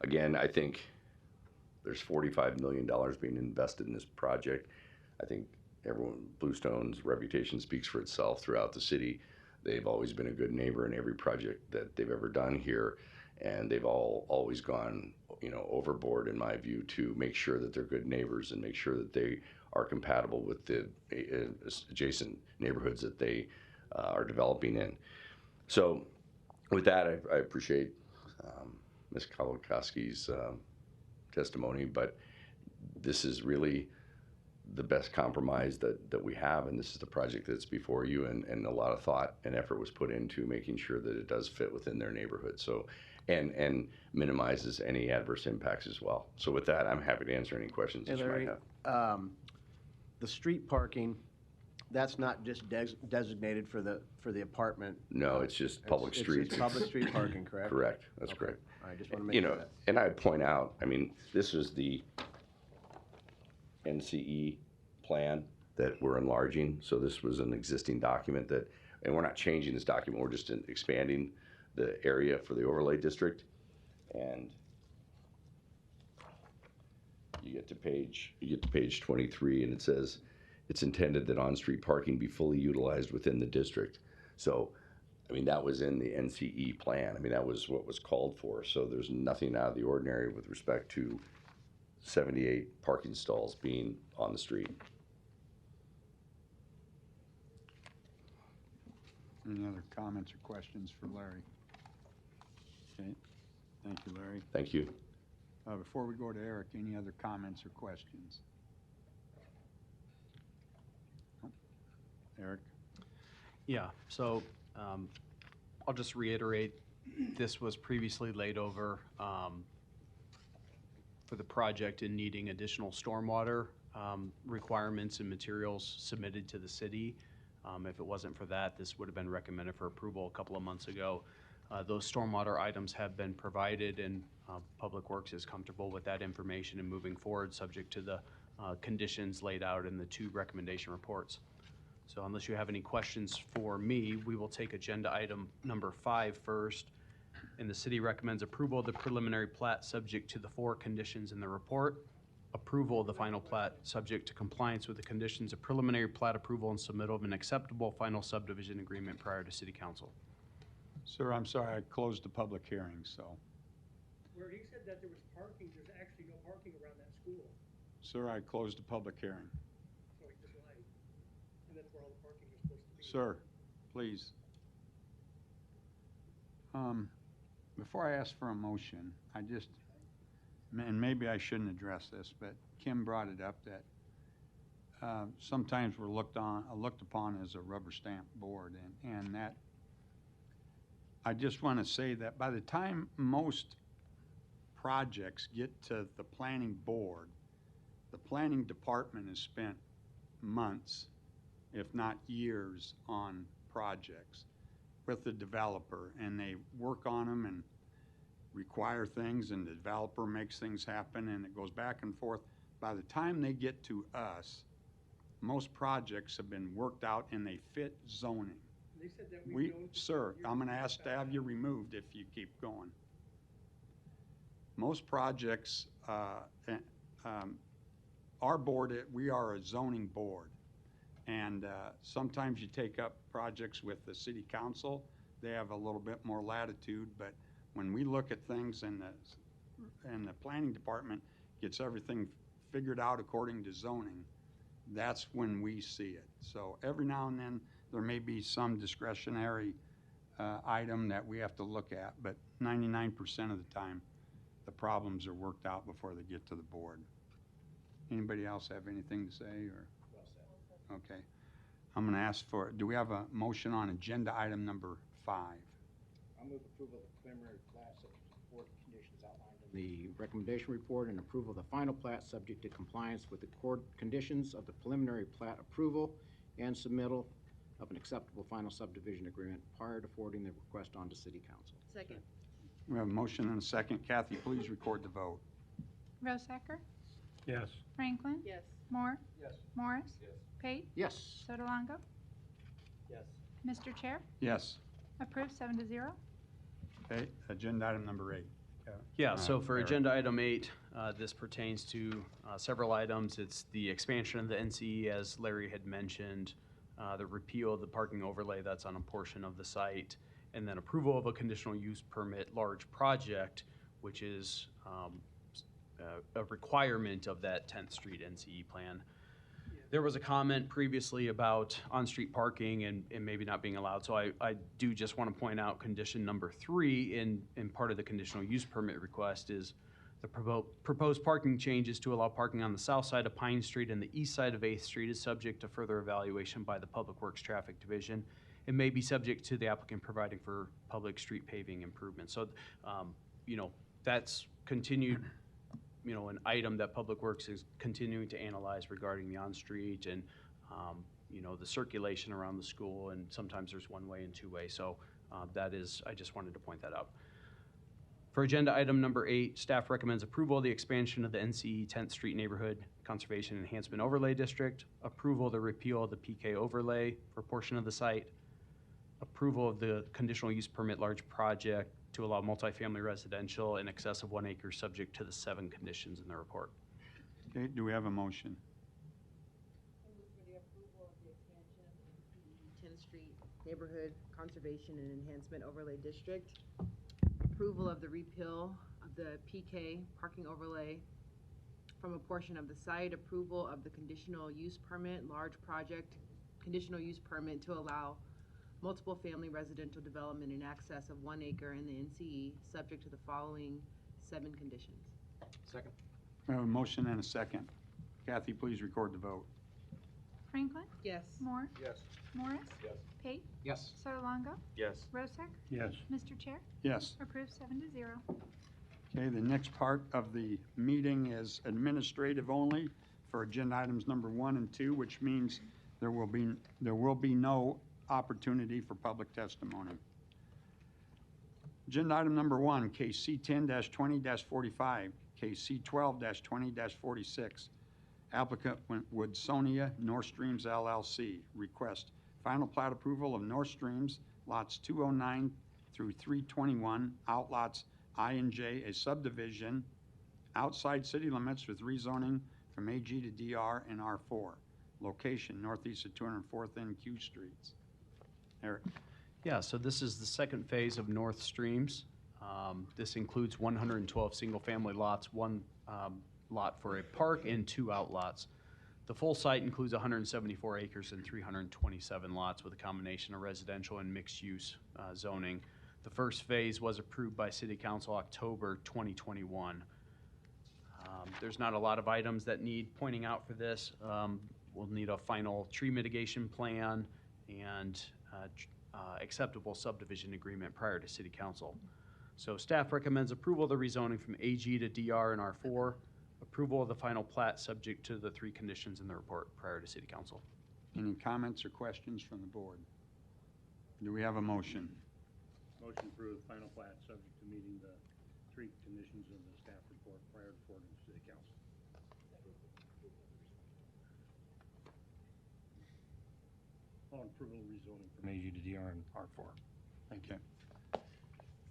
[SPEAKER 7] Again, I think there's $45 million being invested in this project. I think Bluestone's reputation speaks for itself throughout the city. They've always been a good neighbor in every project that they've ever done here, and they've always gone, overboard in my view to make sure that they're good neighbors and make sure that they are compatible with the adjacent neighborhoods that they are developing in. So with that, I appreciate Ms. Kowalkowski's testimony, but this is really the best compromise that we have, and this is the project that's before you, and a lot of thought and effort was put into making sure that it does fit within their neighborhood, so and minimizes any adverse impacts as well. So with that, I'm happy to answer any questions that you might have.
[SPEAKER 3] The street parking, that's not just designated for the apartment.
[SPEAKER 7] No, it's just public
[SPEAKER 3] It's
[SPEAKER 7] streets.
[SPEAKER 3] just public street parking, correct?
[SPEAKER 7] Correct, that's
[SPEAKER 3] Okay.
[SPEAKER 7] correct.
[SPEAKER 3] All right, just want to make sure that.
[SPEAKER 7] And I'd point out, this is the NCE plan that we're enlarging. So this was an existing document and we're not changing this document, we're just expanding the area for the overlay district. And you get to page 23, and it says, it's intended that on-street parking be fully utilized within the district. So, that was in the NCE plan. That was what was called for. So there's nothing out of the ordinary with respect to 78 parking stalls being on the street.
[SPEAKER 1] Any other comments or questions for Larry? Okay, thank you, Larry.
[SPEAKER 7] Thank you.
[SPEAKER 1] Before we go to Eric, any other comments or questions? Nope. Eric?
[SPEAKER 2] Yeah, so I'll just reiterate, this was previously laid over for the project in needing additional stormwater requirements and materials submitted to the city. If it wasn't for that, this would have been recommended for approval a couple of months ago. Those stormwater items have been provided, and Public Works is comfortable with that information and moving forward, subject to the conditions laid out in the 2 recommendation reports. So unless you have any questions for me, we will take agenda item number 5 first. And the city recommends approval of the preliminary plat subject to the 4 conditions in the report. Approval of the final plat subject to compliance with the conditions of preliminary plat approval and submittal of an acceptable final subdivision agreement prior to city council.
[SPEAKER 1] Sir, I'm sorry, I closed the public hearing, so.
[SPEAKER 8] Where he said that there was parking, there's actually no parking around that school,
[SPEAKER 1] Sir, I closed the public hearing.
[SPEAKER 8] so he just lied. And that's where all the parking is supposed to be.
[SPEAKER 1] Sir, please. Before I ask for a motion, I just, and maybe I shouldn't address this, but Kim brought it up that sometimes we're looked upon as a rubber stamp board, and that, I just want to say that by the time most projects get to the planning board, the planning department has spent months, if not years, on projects with the developer, and they work on them and require things, and the developer makes things happen, and it goes back and forth. By the time they get to us, most projects have been worked out and they fit zoning.
[SPEAKER 8] They said that we've known for
[SPEAKER 1] Sir,
[SPEAKER 8] 12 years
[SPEAKER 1] I'm gonna
[SPEAKER 8] about
[SPEAKER 1] ask to have
[SPEAKER 8] that.
[SPEAKER 1] you removed if you keep going. Most projects, our board, we are a zoning board. And sometimes you take up projects with the city council, they have a little bit more latitude, but when we look at things and the planning department gets everything figured out according to zoning, that's when we see it. So every now and then, there may be some discretionary item that we have to look at, but 99% of the time, the problems are worked out before they get to the board. Anybody else have anything to say, or? Okay. I'm gonna ask for, do we have a motion on agenda item number 5?
[SPEAKER 9] I'll move approval of the preliminary plat subject to the 4 conditions outlined in the recommendation report, and approval of the final plat subject to compliance with the core conditions of the preliminary plat approval and submittal of an acceptable final subdivision agreement prior to forwarding the request on to city council.
[SPEAKER 10] Second.
[SPEAKER 1] We have a motion and a second. Kathy, please record the vote.
[SPEAKER 5] Rosacker?
[SPEAKER 4] Yes.
[SPEAKER 5] Franklin?
[SPEAKER 10] Yes.
[SPEAKER 5] Moore?
[SPEAKER 9] Yes.
[SPEAKER 5] Morris? Pate?
[SPEAKER 3] Yes.
[SPEAKER 5] Sotolongo?
[SPEAKER 9] Yes.
[SPEAKER 5] Mr. Chair?
[SPEAKER 1] Yes.
[SPEAKER 5] Approved 7-0.
[SPEAKER 1] Okay, agenda item number 8.
[SPEAKER 2] Yeah, so for
[SPEAKER 1] Eric.
[SPEAKER 2] agenda item 8, this pertains to several items. It's the expansion of the NCE, as Larry had mentioned, the repeal of the parking overlay that's on a portion of the site, and then approval of a conditional use permit large project, which is a requirement of that 10th Street NCE plan. There was a comment previously about on-street parking and maybe not being allowed, so I do just want to point out condition number 3 in part of the conditional use permit request is the proposed parking changes to allow parking on the south side of Pine Street and the east side of 8th Street is subject to further evaluation by the Public Works Traffic Division. It may be subject to the applicant providing for public street paving improvements. So, that's continued, an item that Public Works is continuing to analyze regarding the on-street and, the circulation around the school, and sometimes there's one-way and two-way. So I just wanted to point that out. For agenda item number 8, staff recommends approval of the expansion of the NCE 10th Street Neighborhood Conservation Enhancement Overlay District, approval of the repeal of the PK overlay for a portion of the site, approval of the conditional use permit large project to allow multifamily residential in excess of 1 acre subject to the 7 conditions in the report.
[SPEAKER 1] Okay, do we have a motion?
[SPEAKER 10] I move for the approval of the expansion of the 10th Street Neighborhood Conservation and Enhancement Overlay District. Approval of the repeal of the PK parking overlay from a portion of the site. Approval of the conditional use permit large project conditional use permit to allow multiple family residential development in excess of 1 acre in the NCE, subject to the following 7 conditions.
[SPEAKER 9] Second.
[SPEAKER 1] We have a motion and a second. Kathy, please record the vote.
[SPEAKER 5] Franklin.
[SPEAKER 10] Yes.
[SPEAKER 5] Moore.
[SPEAKER 9] Yes.
[SPEAKER 5] Morris.
[SPEAKER 9] Yes.
[SPEAKER 5] Pate.
[SPEAKER 9] Yes.
[SPEAKER 5] Sotolongo.
[SPEAKER 9] Yes.
[SPEAKER 5] Rosacker.
[SPEAKER 4] Yes.
[SPEAKER 5] Mr. Chair,
[SPEAKER 1] Yes.
[SPEAKER 5] approved 7-0.
[SPEAKER 1] Okay, the next part of the meeting is administrative only for agenda items number 1 and 2, which means there will be no opportunity for public testimony. Agenda item number 1, case C10-20-45, case C12-20-46. Applicant Woodsonia North Streams LLC. Request final plat approval of North Streams, lots 209 through 321, outlots I and J, a subdivision outside city limits with rezoning from AG to DR and R4. Location, northeast of 204th and Q Streets. Eric.
[SPEAKER 2] Yeah, so this is the second phase of North Streams. This includes 112 single-family lots, 1 lot for a park, and 2 outlots. The full site includes 174 acres and 327 lots with a combination of residential and mixed-use zoning. The first phase was approved by City Council October 2021. There's not a lot of items that need pointing out for this. We'll need a final tree mitigation plan and acceptable subdivision agreement prior to City Council. So staff recommends approval of the rezoning from AG to DR and R4, approval of the final plat subject to the 3 conditions in the report prior to City Council.
[SPEAKER 1] Any comments or questions from the board? Do we have a motion?
[SPEAKER 4] Motion to approve final plat, subject to meeting the 3 conditions of the staff report prior to forwarding to City Council. On approval of rezoning from AG to DR and R4.
[SPEAKER 1] Thank you.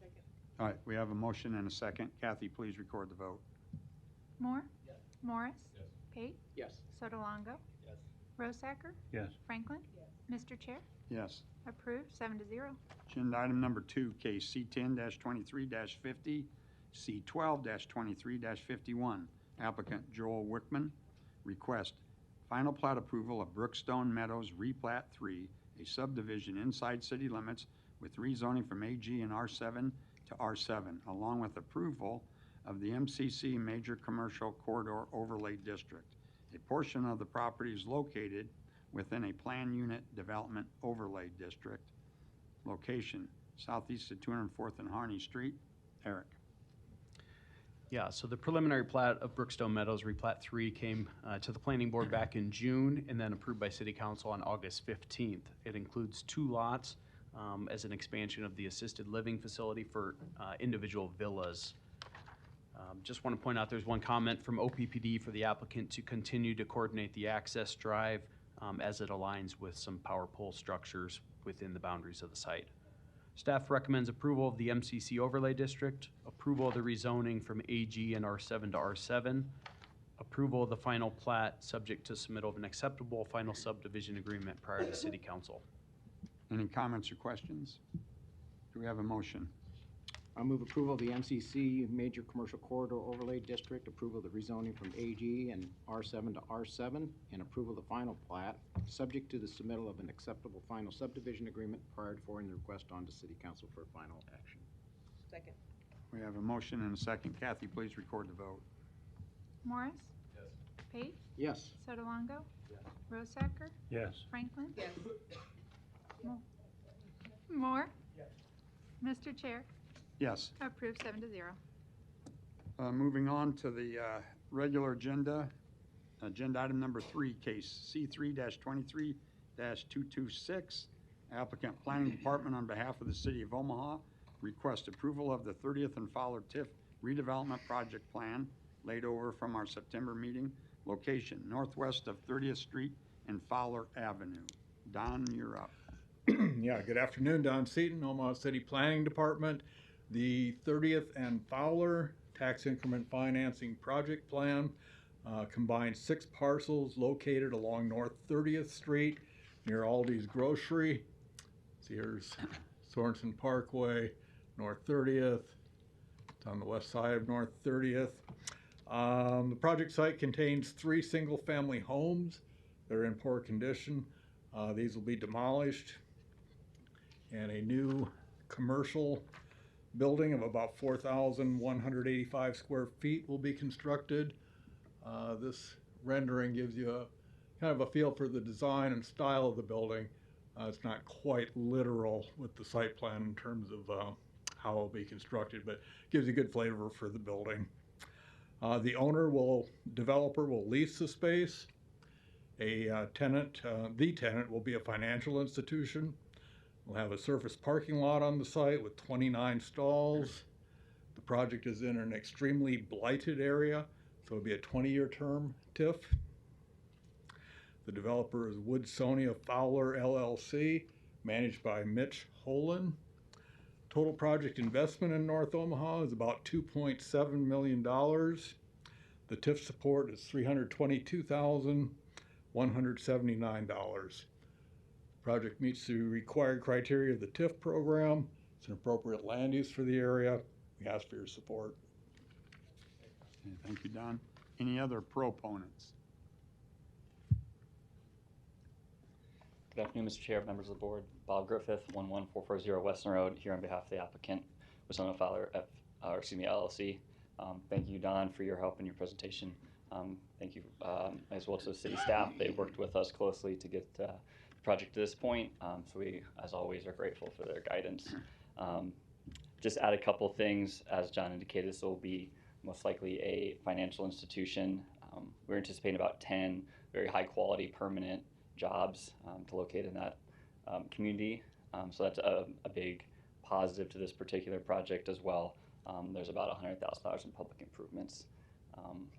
[SPEAKER 10] Second.
[SPEAKER 1] All right, we have a motion and a second. Kathy, please record the vote.
[SPEAKER 5] Moore. Yes. Morris.
[SPEAKER 9] Yes.
[SPEAKER 5] Pate.
[SPEAKER 9] Yes.
[SPEAKER 5] Sotolongo.
[SPEAKER 9] Yes.
[SPEAKER 5] Rosacker.
[SPEAKER 4] Yes.
[SPEAKER 5] Franklin.
[SPEAKER 10] Yes.
[SPEAKER 5] Mr. Chair,
[SPEAKER 1] Yes.
[SPEAKER 5] approved 7-0.
[SPEAKER 1] Agenda item number 2, case C10-23-50, C12-23-51. Applicant Joel Wickman. Request final plat approval of Brookstone Meadows Replat 3, a subdivision inside city limits with rezoning from AG and R7 to R7, along with approval of the MCC Major Commercial Corridor Overlay District. A portion of the property is located within a planned unit development overlay district. Location, southeast of 204th and Harney Street. Eric.
[SPEAKER 2] Yeah, so the preliminary plat of Brookstone Meadows, replat 3, came to the planning board back in June and then approved by City Council on August 15th. It includes 2 lots as an expansion of the assisted living facility for individual villas. Just want to point out there's one comment from OPPD for the applicant to continue to coordinate the access drive as it aligns with some power pole structures within the boundaries of the site. Staff recommends approval of the MCC overlay district, approval of the rezoning from AG and R7 to R7, approval of the final plat subject to submittal of an acceptable final subdivision agreement prior to City Council.
[SPEAKER 1] Any comments or questions? Do we have a motion?
[SPEAKER 9] I move approval of the MCC Major Commercial Corridor Overlay District, approval of the rezoning from AG and R7 to R7, and approval of the final plat, subject to the submittal of an acceptable final subdivision agreement prior to forwarding the request on to City Council for final action.
[SPEAKER 10] Second.
[SPEAKER 1] We have a motion and a second. Kathy, please record the vote.
[SPEAKER 5] Morris.
[SPEAKER 9] Yes.
[SPEAKER 5] Pate.
[SPEAKER 9] Yes.
[SPEAKER 5] Sotolongo.
[SPEAKER 9] Yes.
[SPEAKER 5] Rosacker.
[SPEAKER 4] Yes.
[SPEAKER 5] Franklin.
[SPEAKER 10] Yes.
[SPEAKER 5] Moore.
[SPEAKER 8] Yes.
[SPEAKER 5] Mr. Chair,
[SPEAKER 1] Yes.
[SPEAKER 5] approved 7-0.
[SPEAKER 1] Moving on to the regular agenda. Agenda item number 3, case C3-23-226. Applicant Planning Department on behalf of the City of Omaha request approval of the 30th and Fowler TIF redevelopment project plan laid over from our September meeting. Location, northwest of 30th Street and Fowler Avenue. Don, you're up.
[SPEAKER 11] Yeah, good afternoon, Don Seaton, Omaha City Planning Department. The 30th and Fowler Tax Increment Financing Project Plan combines 6 parcels located along North 30th Street near Aldi's Grocery. So here's Sorensen Parkway, North 30th. It's on the west side of North 30th. The project site contains 3 single-family homes that are in poor condition. These will be demolished. and a new commercial building of about 4,185 square feet will be constructed. This rendering gives you a kind of a feel for the design and style of the building. It's not quite literal with the site plan in terms of how it will be constructed, but gives you a good flavor for the building. The developer will lease the space. The tenant will be a financial institution. We'll have a surface parking lot on the site with 29 stalls. The project is in an extremely blighted area, so it'll be a 20-year term TIF. The developer is Woodsonia Fowler LLC, managed by Mitch Holen. Total project investment in North Omaha is about $2.7 million. The TIF support is $322,179. Project meets the required criteria of the TIF program. It's an appropriate land use for the area. We ask for your support.
[SPEAKER 1] Okay, thank you, Don. Any other proponents?
[SPEAKER 12] Good afternoon, Mr. Chair, members of the board. Bob Griffith, 11440 Weston Road, here on behalf of the applicant, Woodsonia Fowler LLC. Thank you, Don, for your help in your presentation. Thank you as well to the city staff. They worked with us closely to get the project to this point. So we, as always, are grateful for their guidance. Just add a couple things. As John indicated, this will be most likely a financial institution. We're anticipating about 10 very high quality permanent jobs to locate in that community. So that's a big positive to this particular project as well. There's about $100,000 in public improvements.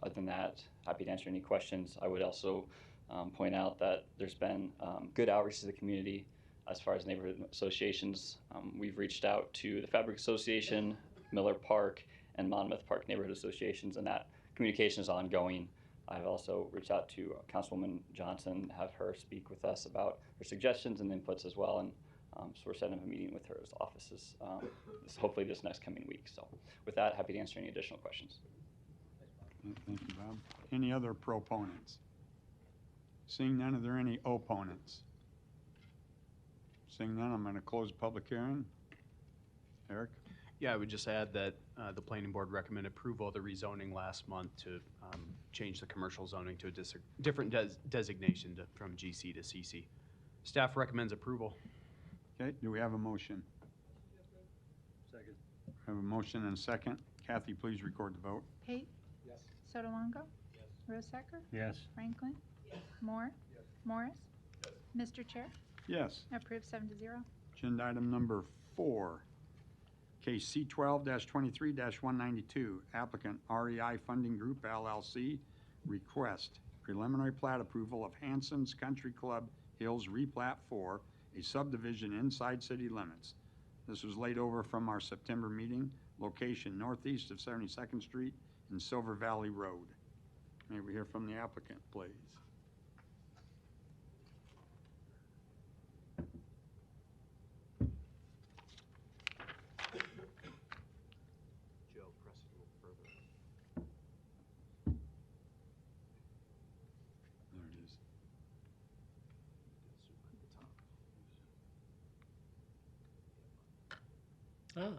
[SPEAKER 12] Other than that, happy to answer any questions. I would also point out that there's been good outreach to the community as far as neighborhood associations. We've reached out to the Fabric Association, Miller Park, and Monmouth Park neighborhood associations, and that communication is ongoing. I've also reached out to Councilwoman Johnson, have her speak with us about her suggestions and inputs as well, and so we're setting up a meeting with her offices hopefully this next coming week. So with that, happy to answer any additional questions.
[SPEAKER 1] Thank you, Bob. Any other proponents? Seeing none, are there any opponents? Seeing none, I'm going to close the public hearing. Eric?
[SPEAKER 2] Yeah, I would just add that the planning board recommended approval of the rezoning last month to change the commercial zoning to a different designation from GC to CC. Staff recommends approval.
[SPEAKER 1] Okay, do we have a motion?
[SPEAKER 4] Second.
[SPEAKER 1] I have a motion and a second. Kathy, please record the vote.
[SPEAKER 5] Pate?
[SPEAKER 9] Yes.
[SPEAKER 5] Sotolongo? Rosacker?
[SPEAKER 4] Yes.
[SPEAKER 5] Franklin? Moore? Morris? Mr. Chair?
[SPEAKER 1] Yes.
[SPEAKER 5] Approved 7-0.
[SPEAKER 1] Agenda item number 4. Case C12-23-192, applicant REI Funding Group LLC, request preliminary plat approval of Hanson's Country Club Hills replat 4, a subdivision inside city limits. This was laid over from our September meeting, location northeast of 72nd Street and Silver Valley Road. May we hear from the applicant, please?
[SPEAKER 2] Joe, press it a little further.
[SPEAKER 1] There it is.
[SPEAKER 13] Okay.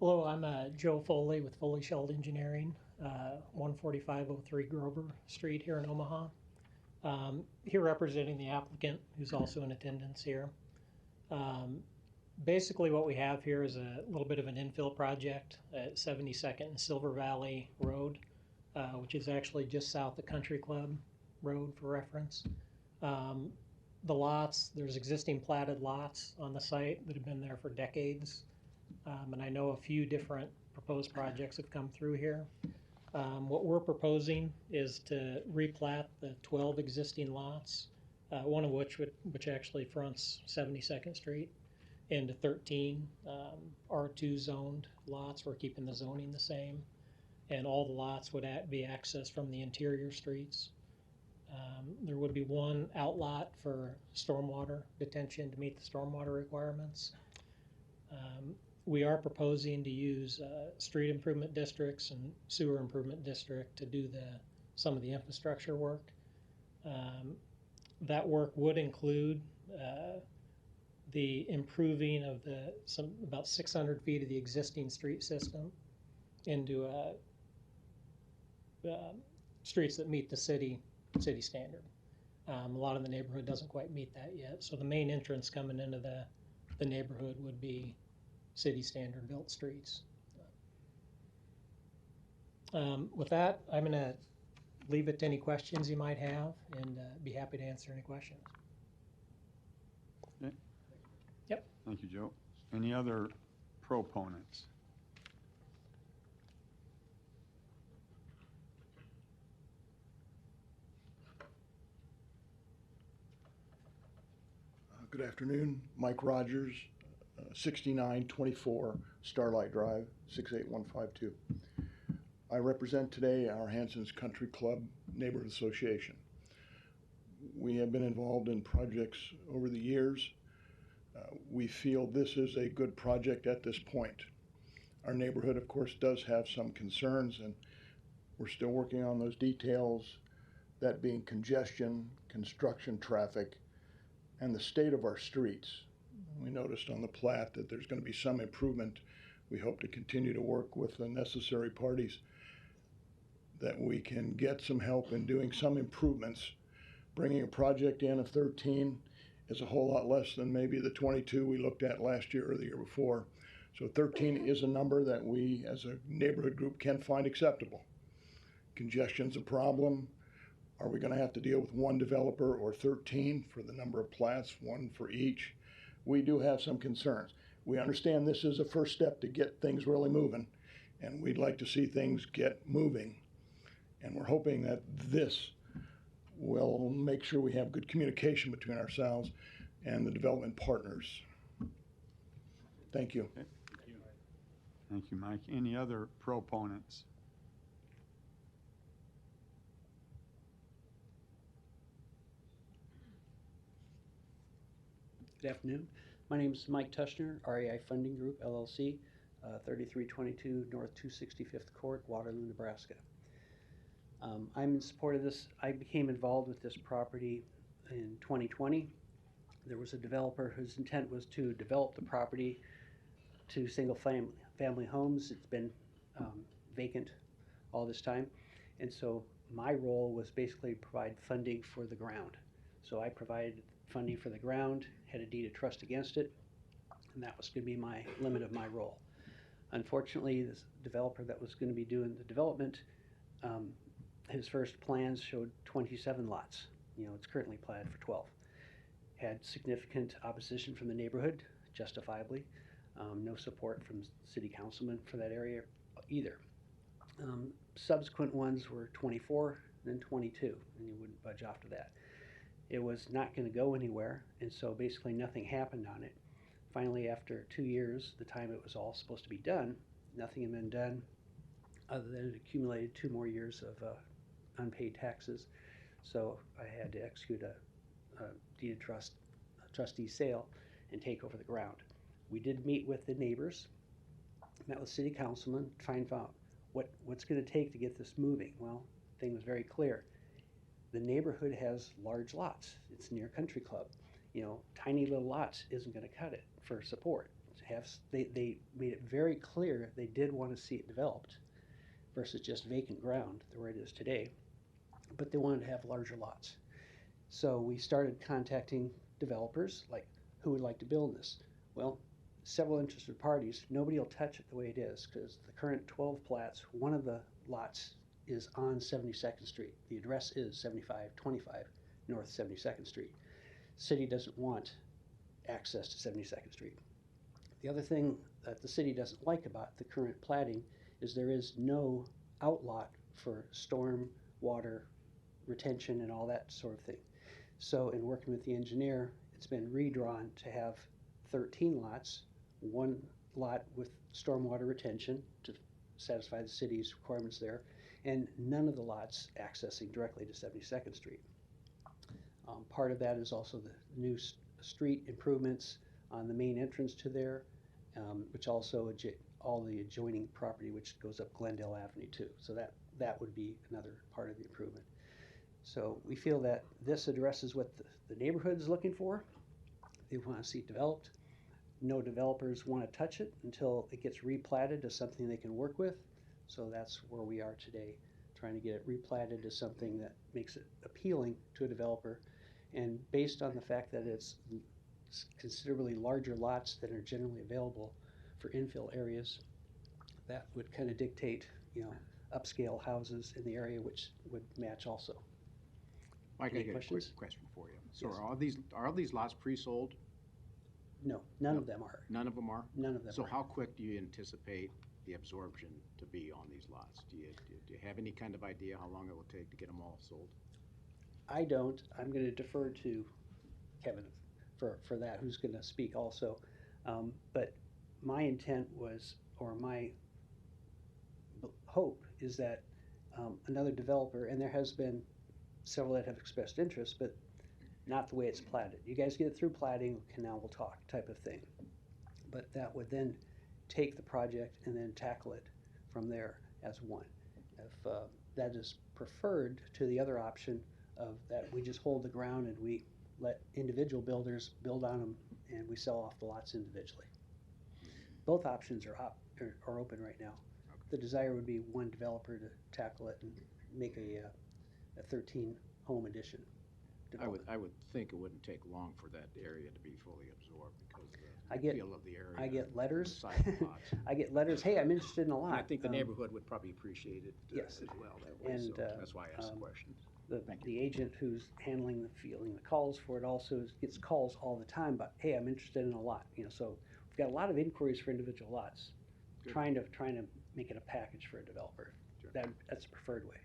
[SPEAKER 13] Hello, I'm Joe Foley with Foley Sheld Engineering, 14503 Grover Street here in Omaha. Here representing the applicant, who's also in attendance here. Basically what we have here is a little bit of an infill project at 72nd and Silver Valley Road, which is actually just south of Country Club Road for reference. The lots, there's existing platted lots on the site that have been there for decades. And I know a few different proposed projects have come through here. What we're proposing is to replat the 12 existing lots, one of which actually fronts 72nd Street, into 13 R2 zoned lots. We're keeping the zoning the same. And all the lots would be accessed from the interior streets. There would be one outlot for stormwater detention to meet the stormwater requirements. We are proposing to use street improvement districts and sewer improvement district to do some of the infrastructure work. That work would include the improving of about 600 feet of the existing street system into streets that meet the city standard. A lot of the neighborhood doesn't quite meet that yet. So the main entrance coming into the neighborhood would be city standard built streets. With that, I'm going to leave it to any questions you might have and be happy to answer any questions.
[SPEAKER 1] Okay.
[SPEAKER 13] Yep.
[SPEAKER 1] Thank you, Joe. Any other proponents?
[SPEAKER 14] Good afternoon, Mike Rogers, 6924 Starlight Drive, 68152. I represent today our Hanson's Country Club Neighborhood Association. We have been involved in projects over the years. We feel this is a good project at this point. Our neighborhood, of course, does have some concerns, and we're still working on those details, that being congestion, construction traffic, and the state of our streets. We noticed on the plat that there's going to be some improvement. We hope to continue to work with the necessary parties that we can get some help in doing some improvements. Bringing a project in of 13 is a whole lot less than maybe the 22 we looked at last year or the year before. So 13 is a number that we as a neighborhood group can find acceptable. Congestion's a problem. Are we going to have to deal with one developer or 13 for the number of plats, one for each? We do have some concerns. We understand this is a first step to get things really moving, and we'd like to see things get moving. And we're hoping that this will make sure we have good communication between ourselves and the development partners. Thank you.
[SPEAKER 1] Okay. Thank you, Mike. Any other proponents?
[SPEAKER 15] Good afternoon. My name is Mike Tushner, REI Funding Group, LLC, 3322 North 265th Court, Waterloo, Nebraska. I'm in support of this. I became involved with this property in 2020. There was a developer whose intent was to develop the property to single family homes. It's been vacant all this time. And so my role was basically provide funding for the ground. So I provided funding for the ground, had a deed of trust against it, and that was going to be my limit of my role. Unfortunately, this developer that was going to be doing the development, his first plans showed 27 lots. You know, it's currently platted for 12. Had significant opposition from the neighborhood, justifiably. No support from city councilmen for that area either. Subsequent ones were 24, then 22, and you wouldn't budge after that. It was not going to go anywhere, and so basically nothing happened on it. Finally, after 2 years, the time it was all supposed to be done, nothing had been done other than it accumulated 2 more years of unpaid taxes. So I had to execute a deed of trust, a trustee sale, and take over the ground. We did meet with the neighbors, met with city councilmen, to find out what's going to take to get this moving. Well, the thing was very clear. The neighborhood has large lots. It's near Country Club. You know, tiny little lots isn't going to cut it for support. They made it very clear they did want to see it developed versus just vacant ground where it is today, but they wanted to have larger lots. So we started contacting developers, like who would like to build this. Well, several interested parties. Nobody will touch it the way it is because the current 12 plats, one of the lots is on 72nd Street. The address is 7525 North 72nd Street. City doesn't want access to 72nd Street. The other thing that the city doesn't like about the current platting is there is no outlot for storm water retention and all that sort of thing. So in working with the engineer, it's been redrawn to have 13 lots, one lot with stormwater retention to satisfy the city's requirements there, and none of the lots accessing directly to 72nd Street. Part of that is also the new street improvements on the main entrance to there, which also all the adjoining property which goes up Glendale Avenue too. So that would be another part of the improvement. So we feel that this addresses what the neighborhood is looking for. they want to see developed. No developers want to touch it until it gets replatted as something they can work with. So that's where we are today, trying to get it replatted as something that makes it appealing to a developer. And based on the fact that it's considerably larger lots than are generally available for infill areas, that would kind of dictate, upscale houses in the area, which would match also.
[SPEAKER 9] Mike,
[SPEAKER 15] Any
[SPEAKER 9] I got a
[SPEAKER 15] questions?
[SPEAKER 9] quick question for you. So
[SPEAKER 15] Yes.
[SPEAKER 9] are all these lots pre-sold?
[SPEAKER 15] No, none of them are.
[SPEAKER 9] None of them are?
[SPEAKER 15] None of them
[SPEAKER 9] So
[SPEAKER 15] are.
[SPEAKER 9] how quick do you anticipate the absorption to be on these lots? Do you have any kind of idea how long it will take to get them all sold?
[SPEAKER 15] I don't. I'm going to defer to Kevin for that, who's going to speak also. But my intent was, or my hope is that another developer, and there has been several that have expressed interest, but not the way it's platted. You guys get it through platting, okay, now we'll talk type of thing. But that would then take the project and then tackle it from there as one. If that is preferred to the other option of that we just hold the ground and we let individual builders build on them and we sell off the lots individually. Both options are open right now. The desire would be one developer to tackle it and make a 13 home addition.
[SPEAKER 9] I would think it wouldn't take long for that area to be fully absorbed because
[SPEAKER 15] I
[SPEAKER 9] the
[SPEAKER 15] get-
[SPEAKER 9] feel of the area.
[SPEAKER 15] I get
[SPEAKER 9] and
[SPEAKER 15] letters.
[SPEAKER 9] the size of the lots.
[SPEAKER 15] I get letters, hey, I'm interested in a lot.
[SPEAKER 9] And I think the neighborhood would probably appreciate it
[SPEAKER 15] Yes.
[SPEAKER 9] as well that way,
[SPEAKER 15] And,
[SPEAKER 9] so that's why I asked the question.
[SPEAKER 15] The agent who's handling fielding the calls for it also gets calls all the time about, hey, I'm interested in a lot. So we've got a lot of inquiries for individual lots.
[SPEAKER 9] Good.
[SPEAKER 15] Trying to make it a package for a developer.
[SPEAKER 9] Sure.
[SPEAKER 15] That's the preferred way.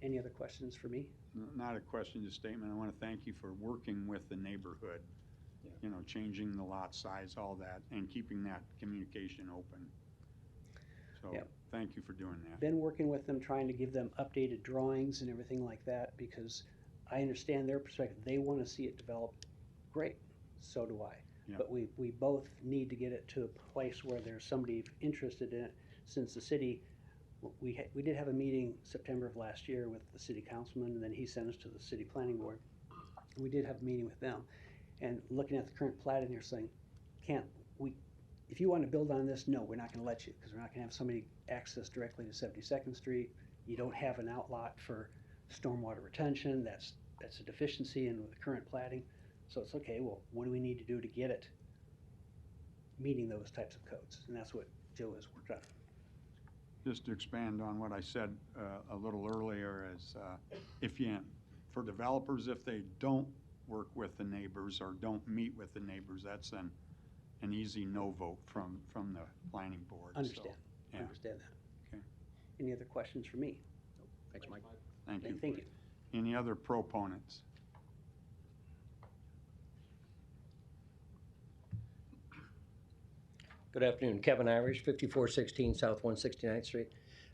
[SPEAKER 15] Any other questions for me?
[SPEAKER 1] Not a question, just a statement. I want to thank you for working with the neighborhood, changing the lot size, all that, and keeping that communication open. So,
[SPEAKER 15] Yep.
[SPEAKER 1] thank you for doing that.
[SPEAKER 15] Been working with them, trying to give them updated drawings and everything like that, because I understand their perspective. They want to see it develop. Great, so do I.
[SPEAKER 1] Yeah.
[SPEAKER 15] But we both need to get it to a place where there's somebody interested in it, since the city, we did have a meeting September of last year with the city councilman, and then he sent us to the city planning board. We did have a meeting with them, and looking at the current plat in here saying, if you want to build on this, no, we're not going to let you, because we're not going to have somebody access directly to 72nd Street. You don't have an outlot for stormwater retention. That's a deficiency in the current platting. So it's okay, well, what do we need to do to get it meeting those types of codes? And that's what Joe has worked on.
[SPEAKER 1] Just to expand on what I said a little earlier is for developers, if they don't work with the neighbors or don't meet with the neighbors, that's an easy no vote from the planning board. So,
[SPEAKER 15] Understand that.
[SPEAKER 1] Okay.
[SPEAKER 15] Any other questions for me?
[SPEAKER 9] Thanks, Mike.
[SPEAKER 1] Thank you.
[SPEAKER 15] Thank you.
[SPEAKER 1] Any other proponents?
[SPEAKER 16] Good afternoon, Kevin Irish, 5416 South 169th Street.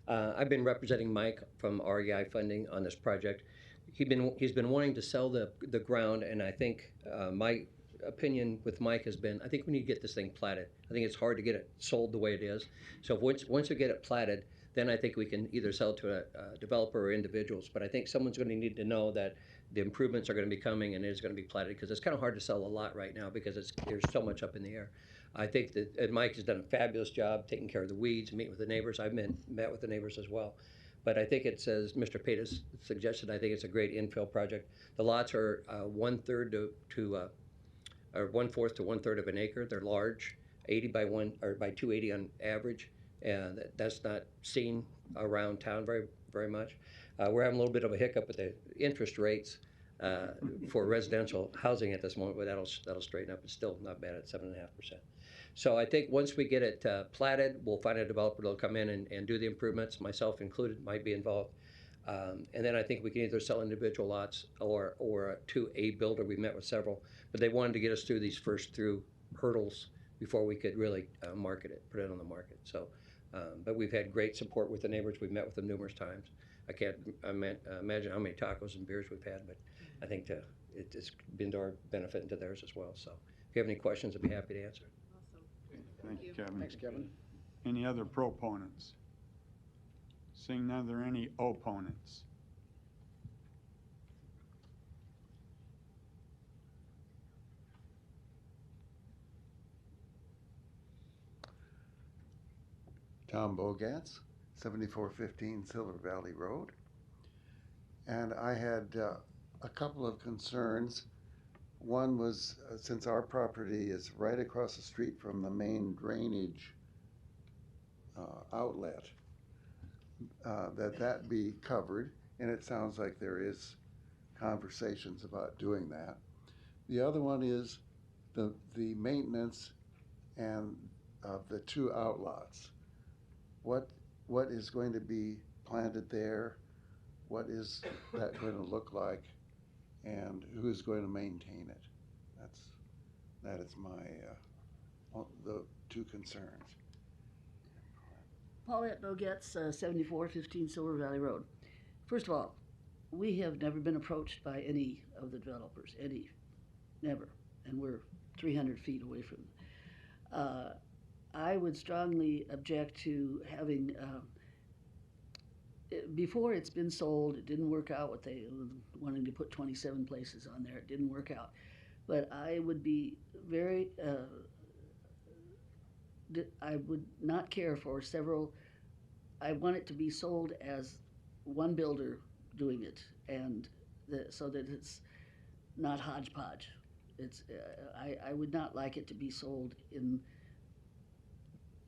[SPEAKER 16] I've been representing Mike from REI Funding on this project. He's been wanting to sell the ground, and I think my opinion with Mike has been, I think we need to get this thing platted. I think it's hard to get it sold the way it is. So once we get it platted, then I think we can either sell to a developer or individuals. But I think someone's going to need to know that the improvements are going to be coming and it is going to be platted, because it's kind of hard to sell a lot right now because there's so much up in the air. I think that Mike has done a fabulous job taking care of the weeds, meeting with the neighbors. I've met with the neighbors as well. But I think it's, as Mr. Pate has suggested, I think it's a great infill project. The lots are 1/4 to 1/3 of an acre. They're large, 80 by 280 on average, and that's not seen around town very much. We're having a little bit of a hiccup with the interest rates for residential housing at this moment, but that'll straighten up. It's still not bad at 7.5%. So I think once we get it platted, we'll find a developer that'll come in and do the improvements, myself included, might be involved. And then I think we can either sell individual lots or to a builder. We met with several, but they wanted to get us through these first hurdles before we could really market it, put it on the market. So, but we've had great support with the neighbors. We've met with them numerous times. I can't imagine how many tacos and beers we've had, but I think it's been to our benefit and to theirs as well. So if you have any questions, I'd be happy to answer.
[SPEAKER 1] Thank you, Kevin.
[SPEAKER 9] Thanks, Kevin.
[SPEAKER 1] Any other proponents? Seeing none, are there any opponents?
[SPEAKER 17] Tom Bogatz, 7415 Silver Valley Road. And I had a couple of concerns. One was since our property is right across the street from the main drainage outlet, that be covered, and it sounds like there is conversations about doing that. The other one is the maintenance and of the two outlots. What is going to be planted there? What is that going to look like? And who is going to maintain it? That is my the two concerns.
[SPEAKER 18] Paulette Bogetz, 7415 Silver Valley Road. First of all, we have never been approached by any of the developers, never, and we're 300 feet away from them. I would strongly object to having, before it's been sold, it didn't work out what they wanting to put 27 places on there. It didn't work out. But I would be very, I would not care for several, I want it to be sold as one builder doing it, and so that it's not hodgepodge. It's, I would not like it to be sold in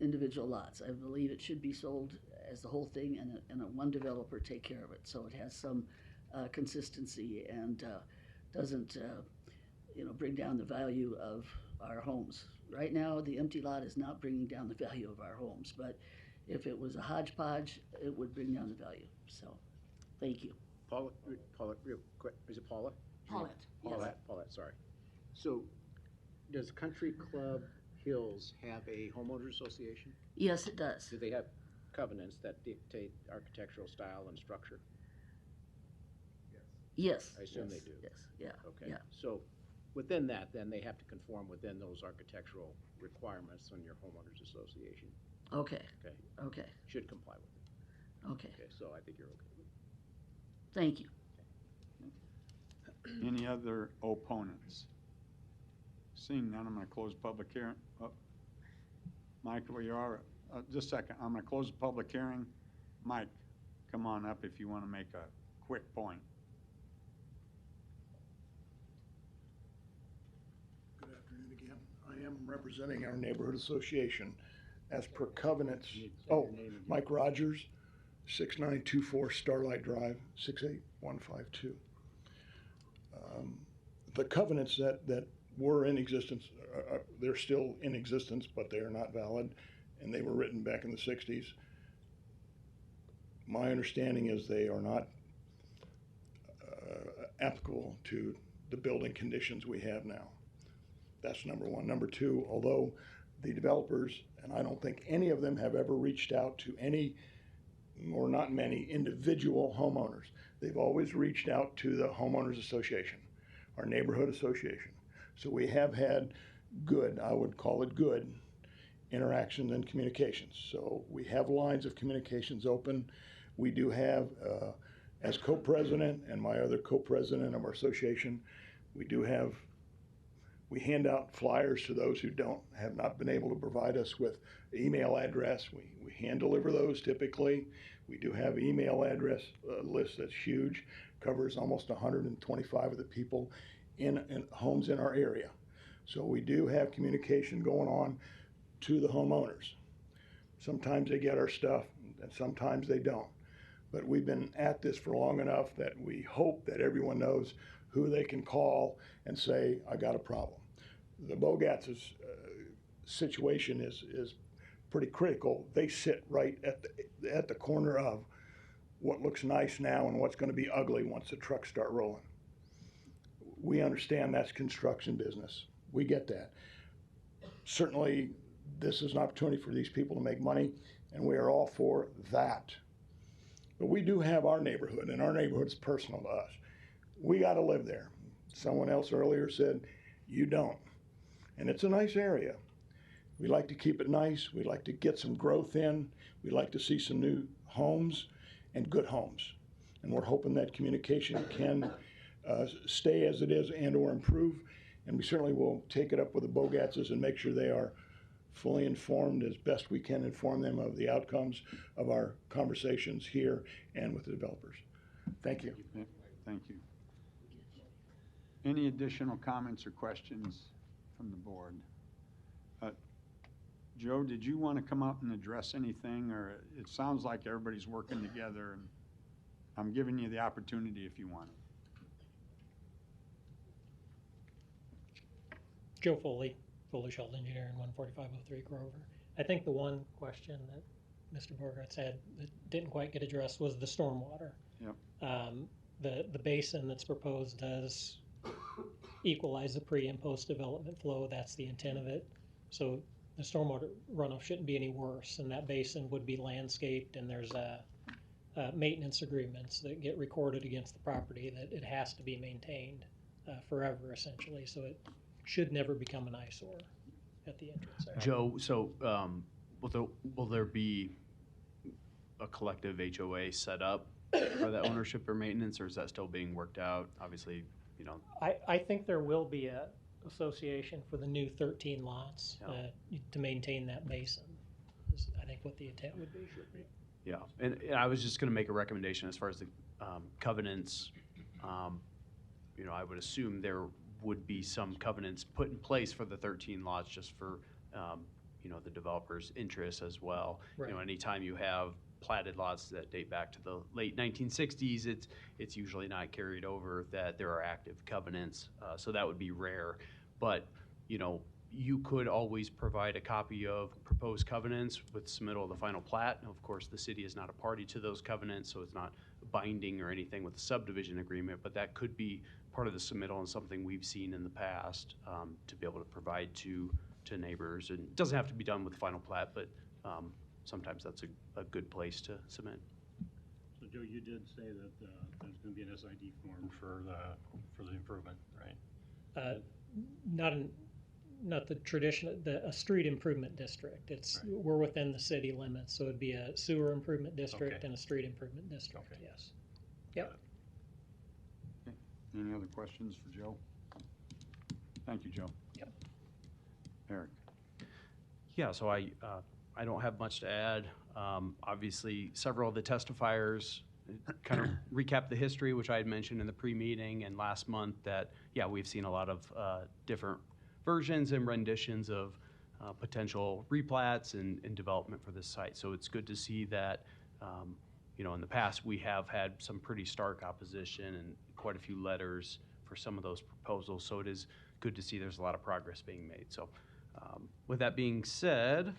[SPEAKER 18] individual lots. I believe it should be sold as the whole thing, and a one developer take care of it, so it has some consistency and doesn't bring down the value of our homes. Right now, the empty lot is not bringing down the value of our homes, but if it was a hodgepodge, it would bring down the value. So, thank you.
[SPEAKER 9] Paula, real quick, is it Paula?
[SPEAKER 18] Paulette, yes.
[SPEAKER 9] Paulette, sorry. So, does Country Club Hills have a homeowners association?
[SPEAKER 18] Yes, it does.
[SPEAKER 9] Do they have covenants that dictate architectural style and structure?
[SPEAKER 18] Yes.
[SPEAKER 9] I assume
[SPEAKER 18] yes,
[SPEAKER 9] they do.
[SPEAKER 18] Yes, yeah.
[SPEAKER 9] Okay.
[SPEAKER 18] Yeah.
[SPEAKER 9] So within that, then they have to conform within those architectural requirements on your homeowners association.
[SPEAKER 18] Okay.
[SPEAKER 9] Okay.
[SPEAKER 18] Okay.
[SPEAKER 9] Should comply with it.
[SPEAKER 18] Okay.
[SPEAKER 9] Okay, so I think you're okay.
[SPEAKER 18] Thank you.
[SPEAKER 1] Any other opponents? Seeing none, I'm going to close public hearing. Oh, Mike, where you are, just a second. I'm going to close the public hearing. Mike, come on up if you want to make a quick point.
[SPEAKER 14] Good afternoon again. I am representing our neighborhood association as per covenants. Oh, Mike Rogers, 6924 Starlight Drive, 68152. The covenants that were in existence, they're still in existence, but they are not valid, and they were written back in the 60s. My understanding is they are not applicable to the building conditions we have now. That's number one. Number two, although the developers, and I don't think any of them have ever reached out to any, or not many, individual homeowners. They've always reached out to the homeowners association, our neighborhood association. So we have had good, I would call it good, interactions and communications. So we have lines of communications open. We do have, as co-president and my other co-president of our association, we hand out flyers to those who have not been able to provide us with email address. We hand deliver those typically. We do have email address list that's huge, covers almost 125 of the people in homes in our area. So we do have communication going on to the homeowners. Sometimes they get our stuff and sometimes they don't. But we've been at this for long enough that we hope that everyone knows who they can call and say, I got a problem. The Bogatz's situation is pretty critical. They sit right at the corner of what looks nice now and what's going to be ugly once the trucks start rolling. We understand that's construction business. We get that. Certainly, this is an opportunity for these people to make money, and we are all for that. But we do have our neighborhood, and our neighborhood is personal to us. We got to live there. Someone else earlier said, you don't. And it's a nice area. We like to keep it nice. We like to get some growth in. We like to see some new homes and good homes. And we're hoping that communication can stay as it is and or improve. And we certainly will take it up with the Bogatzes and make sure they are fully informed as best we can inform them of the outcomes of our conversations here and with the developers. Thank you.
[SPEAKER 1] Thank you. Any additional comments or questions from the board? Joe, did you want to come up and address anything, or it sounds like everybody's working together, and I'm giving you the opportunity if you want.
[SPEAKER 13] Joe Foley, Shell Engineering, 14503 Grover. I think the one question that Mr. Borgert said that didn't quite get addressed was the stormwater.
[SPEAKER 1] Yep.
[SPEAKER 13] The basin that's proposed does equalize the pre and post development flow. That's the intent of it. So the stormwater runoff shouldn't be any worse, and that basin would be landscaped, and there's maintenance agreements that get recorded against the property that it has to be maintained forever, essentially. So it should never become an eyesore at the entrance there.
[SPEAKER 2] Joe, so will there be a collective HOA set up for that ownership or maintenance, or is that still being worked out? Obviously, you know.
[SPEAKER 13] I think there will be a association for the new 13 lots to maintain that basin, is I think what the intent would be.
[SPEAKER 2] Yeah, and I was just going to make a recommendation as far as the covenants. You know, I would assume there would be some covenants put in place for the 13 lots just for, you know, the developer's interest as well.
[SPEAKER 13] Right.
[SPEAKER 2] You know, anytime you have platted lots that date back to the late 1960s, it's usually not carried over that there are active covenants. So that would be rare. But, you know, you could always provide a copy of proposed covenants with submittal of the final plat. And of course, the city is not a party to those covenants, so it's not binding or anything with the subdivision agreement, but that could be part of the submittal and something we've seen in the past to be able to provide to neighbors. And it doesn't have to be done with the final plat, but sometimes that's a good place to submit.
[SPEAKER 4] So Joe, you did say that there's going to be an SID form for the improvement, right?
[SPEAKER 13] Not the traditional, a street improvement district. It's right. We're within the city limits, so it'd be a sewer improvement district and a street improvement district. Okay. Yes. Yep.
[SPEAKER 1] Okay. Any other questions for Joe? Thank you, Joe.
[SPEAKER 13] Yep.
[SPEAKER 1] Eric.
[SPEAKER 2] Yeah. So I don't have much to add. Obviously, several of the testifiers kind of recap the history, which I had mentioned in the pre-meeting and last month, that, yeah, we've seen a lot of different versions and renditions of potential replats and development for this site. So it's good to see that, you know, in the past we have had some pretty stark opposition and quite a few letters for some of those proposals. So it is good to see there's a lot of progress being made. So with that being said,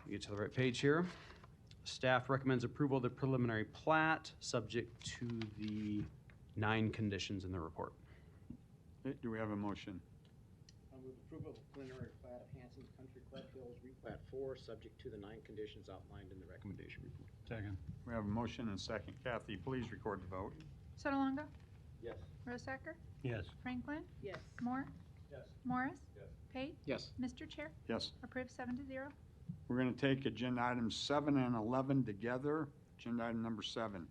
[SPEAKER 2] we get to the right page here. Staff recommends approval of the preliminary plat subject to the 9 conditions in the report.
[SPEAKER 1] Do we have a motion?
[SPEAKER 9] I'll move approval of the preliminary plat of Hanson's Country Club Hills Replat 4, subject to the 9 conditions outlined in the recommendation report.
[SPEAKER 1] Second. We have a motion and a second. Kathy, please record the vote.
[SPEAKER 5] Sotolongo?
[SPEAKER 9] Yes.
[SPEAKER 5] Rosacker?
[SPEAKER 4] Yes.
[SPEAKER 5] Franklin?
[SPEAKER 10] Yes.
[SPEAKER 5] Moore?
[SPEAKER 9] Yes.
[SPEAKER 5] Morris?
[SPEAKER 9] Yes.
[SPEAKER 5] Pate?
[SPEAKER 9] Yes.
[SPEAKER 5] Mr. Chair?
[SPEAKER 1] Yes.
[SPEAKER 5] Approved 7-0.
[SPEAKER 1] We're going to take agenda items 7 and 11 together. Agenda item number 7.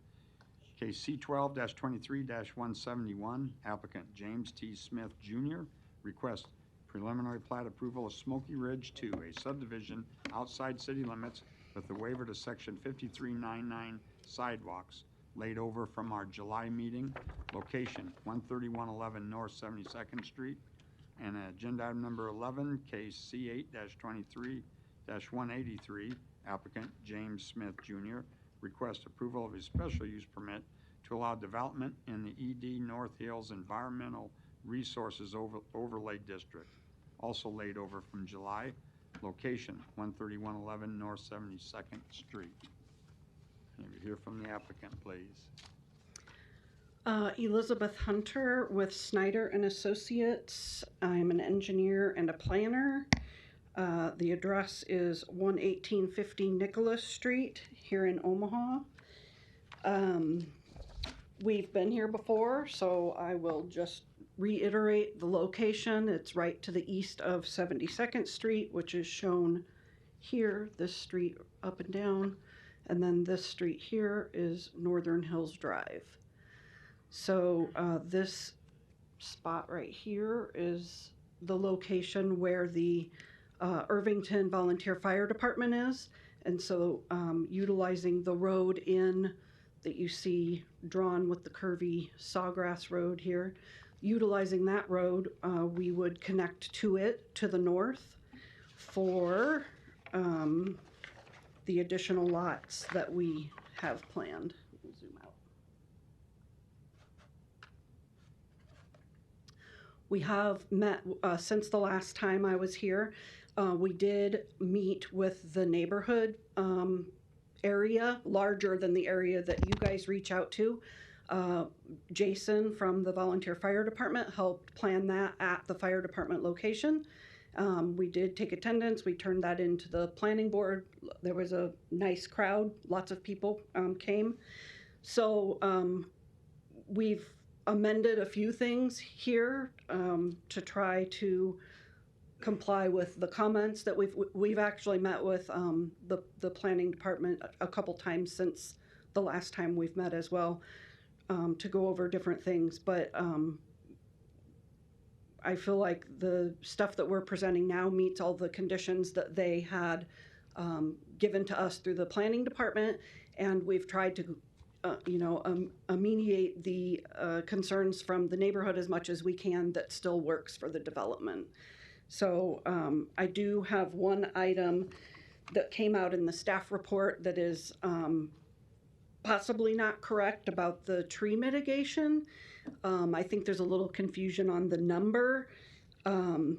[SPEAKER 1] Case C12-23-171, applicant James T. Smith Jr. requests preliminary plat approval of Smoky Ridge 2, a subdivision outside city limits with the waiver to section 5399 sidewalks laid over from our July meeting. Location 13111 North 72nd Street. And agenda item number 11, case C8-23-183, applicant James Smith Jr. requests approval of a special use permit to allow development in the ED North Hills Environmental Resources Overlay District, also laid over from July. Location 13111 North 72nd Street. Can we hear from the applicant, please?
[SPEAKER 19] Elizabeth Hunter with Snyder and Associates. I'm an engineer and a planner. The address is 11850 Nicholas Street here in Omaha. We've been here before, so I will just reiterate the location. It's right to the east of 72nd Street, which is shown here, this street up and down, and then this street here is Northern Hills Drive. So this spot right here is the location where the Irvington Volunteer Fire Department is. And so utilizing the road in that you see drawn with the curvy sawgrass road here, utilizing that road, we would connect to it to the north for the additional lots that we have planned. We'll zoom out. We have met since the last time I was here. We did meet with the neighborhood area, larger than the area that you guys reach out to. Jason from the Volunteer Fire Department helped plan that at the fire department location. We did take attendance. We turned that into the planning board. There was a nice crowd. Lots of people came. So we've amended a few things here to try to comply with the comments that we've actually met with the planning department a couple times since the last time we've met as well, to go over different things. But I feel like the stuff that we're presenting now meets all the conditions that they had given to us through the planning department, and we've tried to ameliorate the concerns from the neighborhood as much as we can that still works for the development. So I do have one item that came out in the staff report that is possibly not correct about the tree mitigation. I think there's a little confusion on the number. In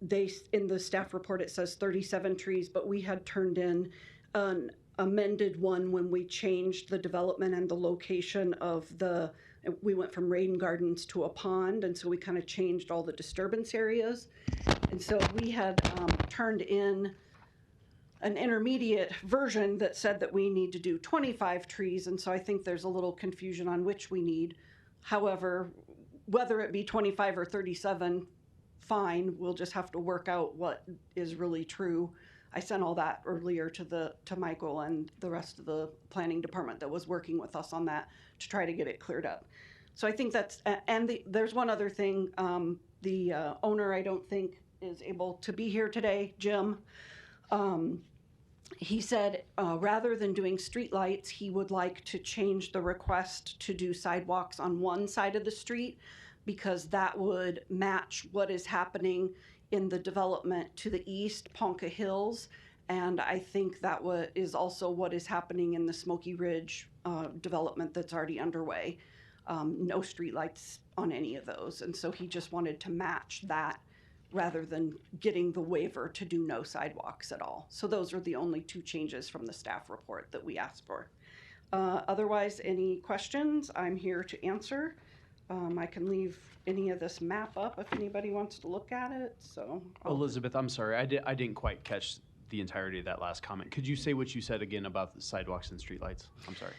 [SPEAKER 19] the staff report it says 37 trees, but we had turned in an amended one when we changed the development and the location of we went from rain gardens to a pond, and so we kind of changed all the disturbance areas. And so we had turned in an intermediate version that said that we need to do 25 trees, and so I think there's a little confusion on which we need. However, whether it be 25 or 37, fine, we'll just have to work out what is really true. I sent all that earlier to Michael and the rest of the planning department that was working with us on that to try to get it cleared up. So I think that's, and there's one other thing. The owner, I don't think, is able to be here today, Jim. He said rather than doing streetlights, he would like to change the request to do sidewalks on one side of the street, because that would match what is happening in the development to the east, Ponca Hills, and I think that is also what is happening in the Smoky Ridge development that's already underway. No streetlights on any of those, and so he just wanted to match that rather than getting the waiver to do no sidewalks at all. So those are the only two changes from the staff report that we asked for. Otherwise, any questions, I'm here to answer. I can leave any of this map up if anybody wants to look at it. So
[SPEAKER 2] Elizabeth, I'm sorry, I didn't quite catch the entirety of that last comment. Could you say what you said again about the sidewalks and streetlights? I'm sorry.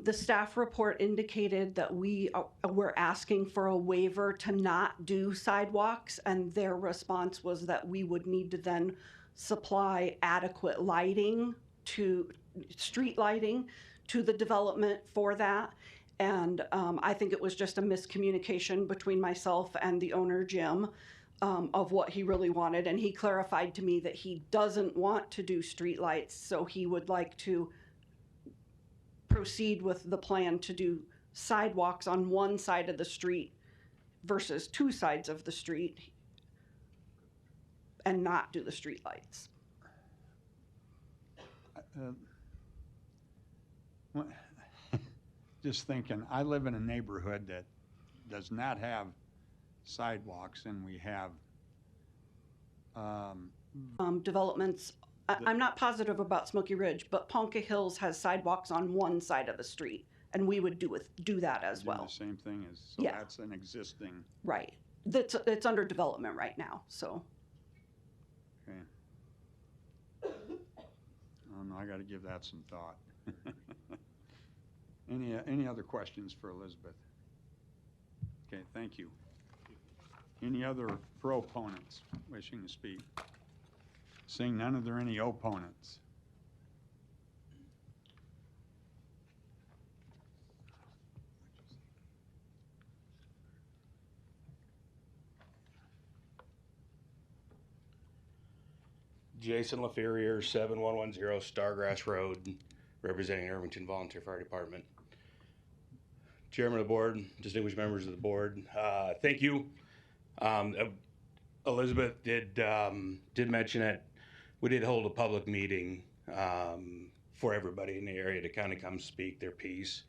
[SPEAKER 19] The staff report indicated that we were asking for a waiver to not do sidewalks, and their response was that we would need to then supply adequate lighting street lighting to the development for that. And I think it was just a miscommunication between myself and the owner, Jim, of what he really wanted. And he clarified to me that he doesn't want to do streetlights, so he would like to proceed with the plan to do sidewalks on one side of the street versus two sides of the street and not do the streetlights.
[SPEAKER 1] Just thinking, I live in a neighborhood that does not have sidewalks, and we have
[SPEAKER 19] developments. I'm not positive about Smoky Ridge, but Ponca Hills has sidewalks on one side of the street, and we would do that as well.
[SPEAKER 1] The same thing as, so
[SPEAKER 19] Yeah.
[SPEAKER 1] that's an existing.
[SPEAKER 19] Right. It's under development right now, so.
[SPEAKER 1] Okay. I don't know, I gotta give that some thought. Any other questions for Elizabeth? Okay, thank you. Any other proponents wishing to speak? Seeing none, are there any opponents?
[SPEAKER 20] Jason LaFerrier, 7110 Stargrass Road, representing Irvington Volunteer Fire Department. Chairman of the board, distinguished members of the board, thank you. Elizabeth did mention that we did hold a public meeting for everybody in the area to kind of come speak their piece.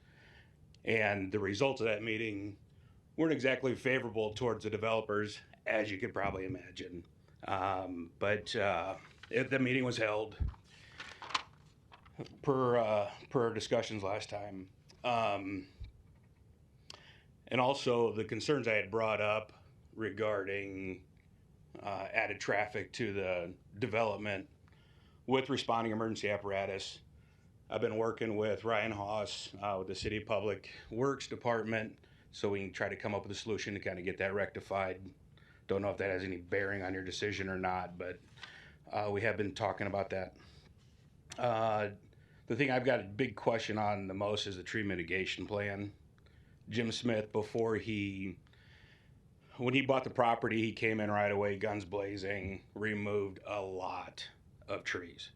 [SPEAKER 20] And the results of that meeting weren't exactly favorable towards the developers, as you could probably imagine. But the meeting was held per our discussions last time. And also the concerns I had brought up regarding added traffic to the development with responding emergency apparatus. I've been working with Ryan Haas with the City Public Works Department so we can try to come up with a solution to kind of get that rectified. Don't know if that has any bearing on your decision or not, but we have been talking about that. The thing I've got a big question on the most is the tree mitigation plan. Jim Smith, when he bought the property, he came in right away, guns blazing, removed a lot of trees.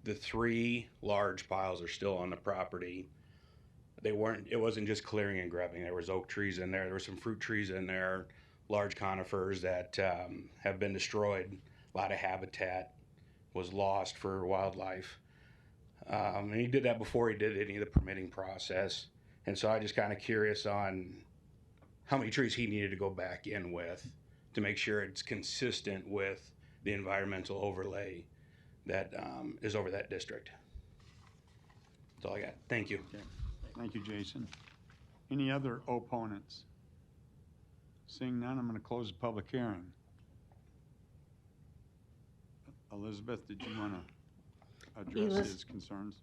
[SPEAKER 20] The 3 large piles are still on the property. It wasn't just clearing and grubbing. There was oak trees in there. There were some fruit trees in there, large conifers that have been destroyed. A lot of habitat was lost for wildlife. And he did that before he did any of the permitting process. And so I'm just kind of curious on how many trees he needed to go back in with to make sure it's consistent with the environmental overlay that is over that district. That's all I got. Thank you.
[SPEAKER 1] Okay. Thank you, Jason. Any other opponents? Seeing none, I'm going to close the public hearing. Elizabeth, did you want to address his concerns?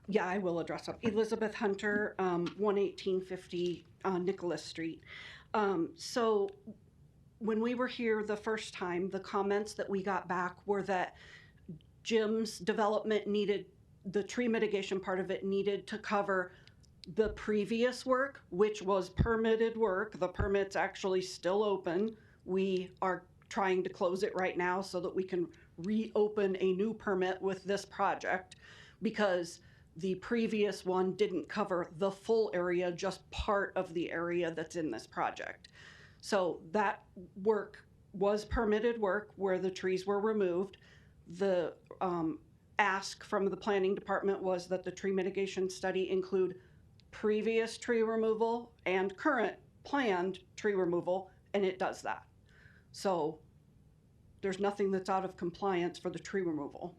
[SPEAKER 19] Yeah, I will address them. Elizabeth Hunter, 11850 Nicholas Street. So when we were here the first time, the comments that we got back were that Jim's development needed, the tree mitigation part of it needed to cover the previous work, which was permitted work. The permit's actually still open. We are trying to close it right now so that we can reopen a new permit with this project, because the previous one didn't cover the full area, just part of the area that's in this project. So that work was permitted work where the trees were removed. The ask from the planning department was that the tree mitigation study include previous tree removal and current planned tree removal, and it does that. So there's nothing that's out of compliance for the tree removal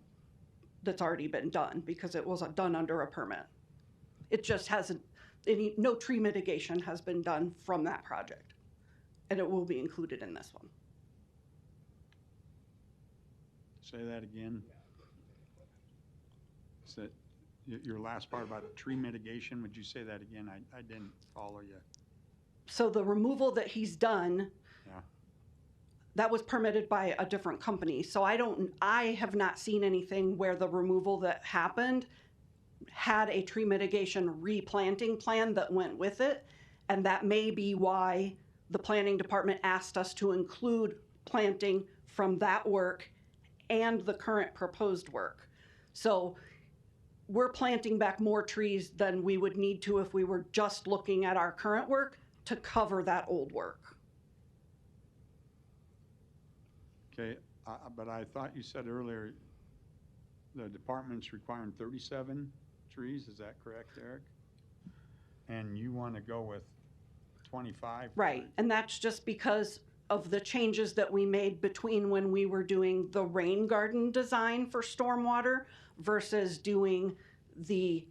[SPEAKER 19] that's already been done, because it was done under a permit. It just hasn't, no tree mitigation has been done from that project, and it will be included in this one.
[SPEAKER 1] Say that again. So your last part about tree mitigation, would you say that again? I didn't follow you.
[SPEAKER 19] So the removal that he's done,
[SPEAKER 1] Yeah.
[SPEAKER 19] that was permitted by a different company. So I have not seen anything where the removal that happened had a tree mitigation replanting plan that went with it. And that may be why the planning department asked us to include planting from that work and the current proposed work. So we're planting back more trees than we would need to if we were just looking at our current work to cover that old work.
[SPEAKER 1] Okay, but I thought you said earlier the department's requiring 37 trees. Is that correct, Eric? And you want to go with 25?
[SPEAKER 19] Right, and that's just because of the changes that we made between when we were doing the rain garden design for stormwater versus doing the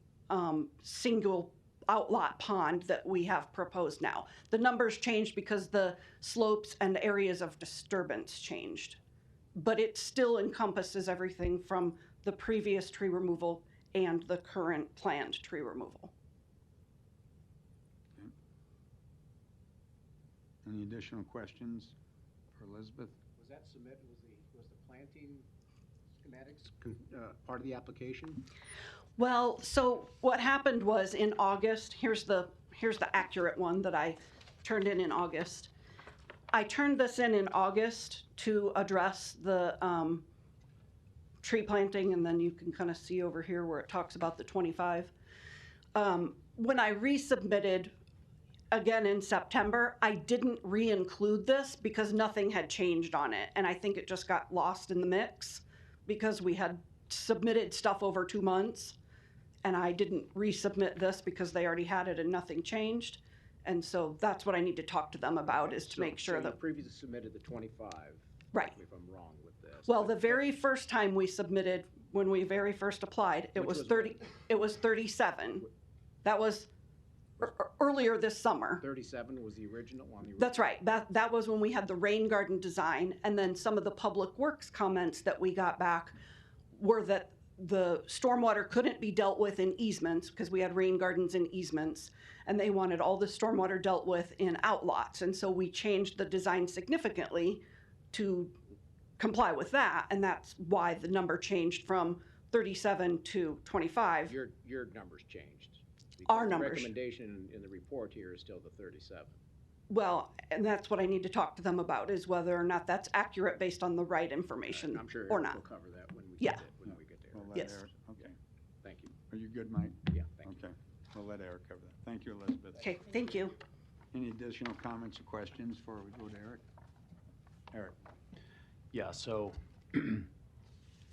[SPEAKER 19] single outlot pond that we have proposed now. The numbers changed because the slopes and areas of disturbance changed, but it still encompasses everything from the previous tree removal and the current planned tree removal.
[SPEAKER 1] Okay. Any additional questions for Elizabeth?
[SPEAKER 9] Was that submitted, was the planting schematics part of the application?
[SPEAKER 19] Well, so what happened was in August, here's the accurate one that I turned in August. I turned this in August to address the tree planting, and then you can kind of see over here where it talks about the 25. When I resubmitted again in September, I didn't re-include this because nothing had changed on it. And I think it just got lost in the mix because we had submitted stuff over 2 months. And I didn't resubmit this because they already had it and nothing changed. And so that's what I need to talk to them about, is to make sure
[SPEAKER 9] So
[SPEAKER 19] that.
[SPEAKER 9] you previously submitted the 25.
[SPEAKER 19] Right.
[SPEAKER 9] Correct me if I'm wrong with this.
[SPEAKER 19] Well, the very first time we submitted, when we very first applied, it
[SPEAKER 9] Which
[SPEAKER 19] was
[SPEAKER 9] was
[SPEAKER 19] 30, it was 37. That was earlier this summer.
[SPEAKER 9] 37 was the original one.
[SPEAKER 19] That's right. That was when we had the rain garden design, and then some of the public works comments that we got back were that the stormwater couldn't be dealt with in easements because we had rain gardens in easements, and they wanted all the stormwater dealt with in outlots. And so we changed the design significantly to comply with that, and that's why the number changed from 37 to 25.
[SPEAKER 9] Your numbers changed.
[SPEAKER 19] Our
[SPEAKER 9] The
[SPEAKER 19] numbers.
[SPEAKER 9] recommendation in the report here is still the 37.
[SPEAKER 19] Well, and that's what I need to talk to them about, is whether or not that's accurate based on the right information
[SPEAKER 9] I'm sure
[SPEAKER 19] or
[SPEAKER 9] Eric
[SPEAKER 19] not.
[SPEAKER 9] will cover that when we
[SPEAKER 19] Yeah.
[SPEAKER 9] get there.
[SPEAKER 1] We'll let
[SPEAKER 19] Yes.
[SPEAKER 1] Eric- Okay.
[SPEAKER 9] Thank you.
[SPEAKER 1] Are you good, Mike?
[SPEAKER 9] Yeah, thank you.
[SPEAKER 1] Okay. We'll let Eric cover that. Thank you, Elizabeth.
[SPEAKER 19] Okay, thank you.
[SPEAKER 1] Any additional comments or questions before we go to Eric? Eric?
[SPEAKER 2] Yeah, so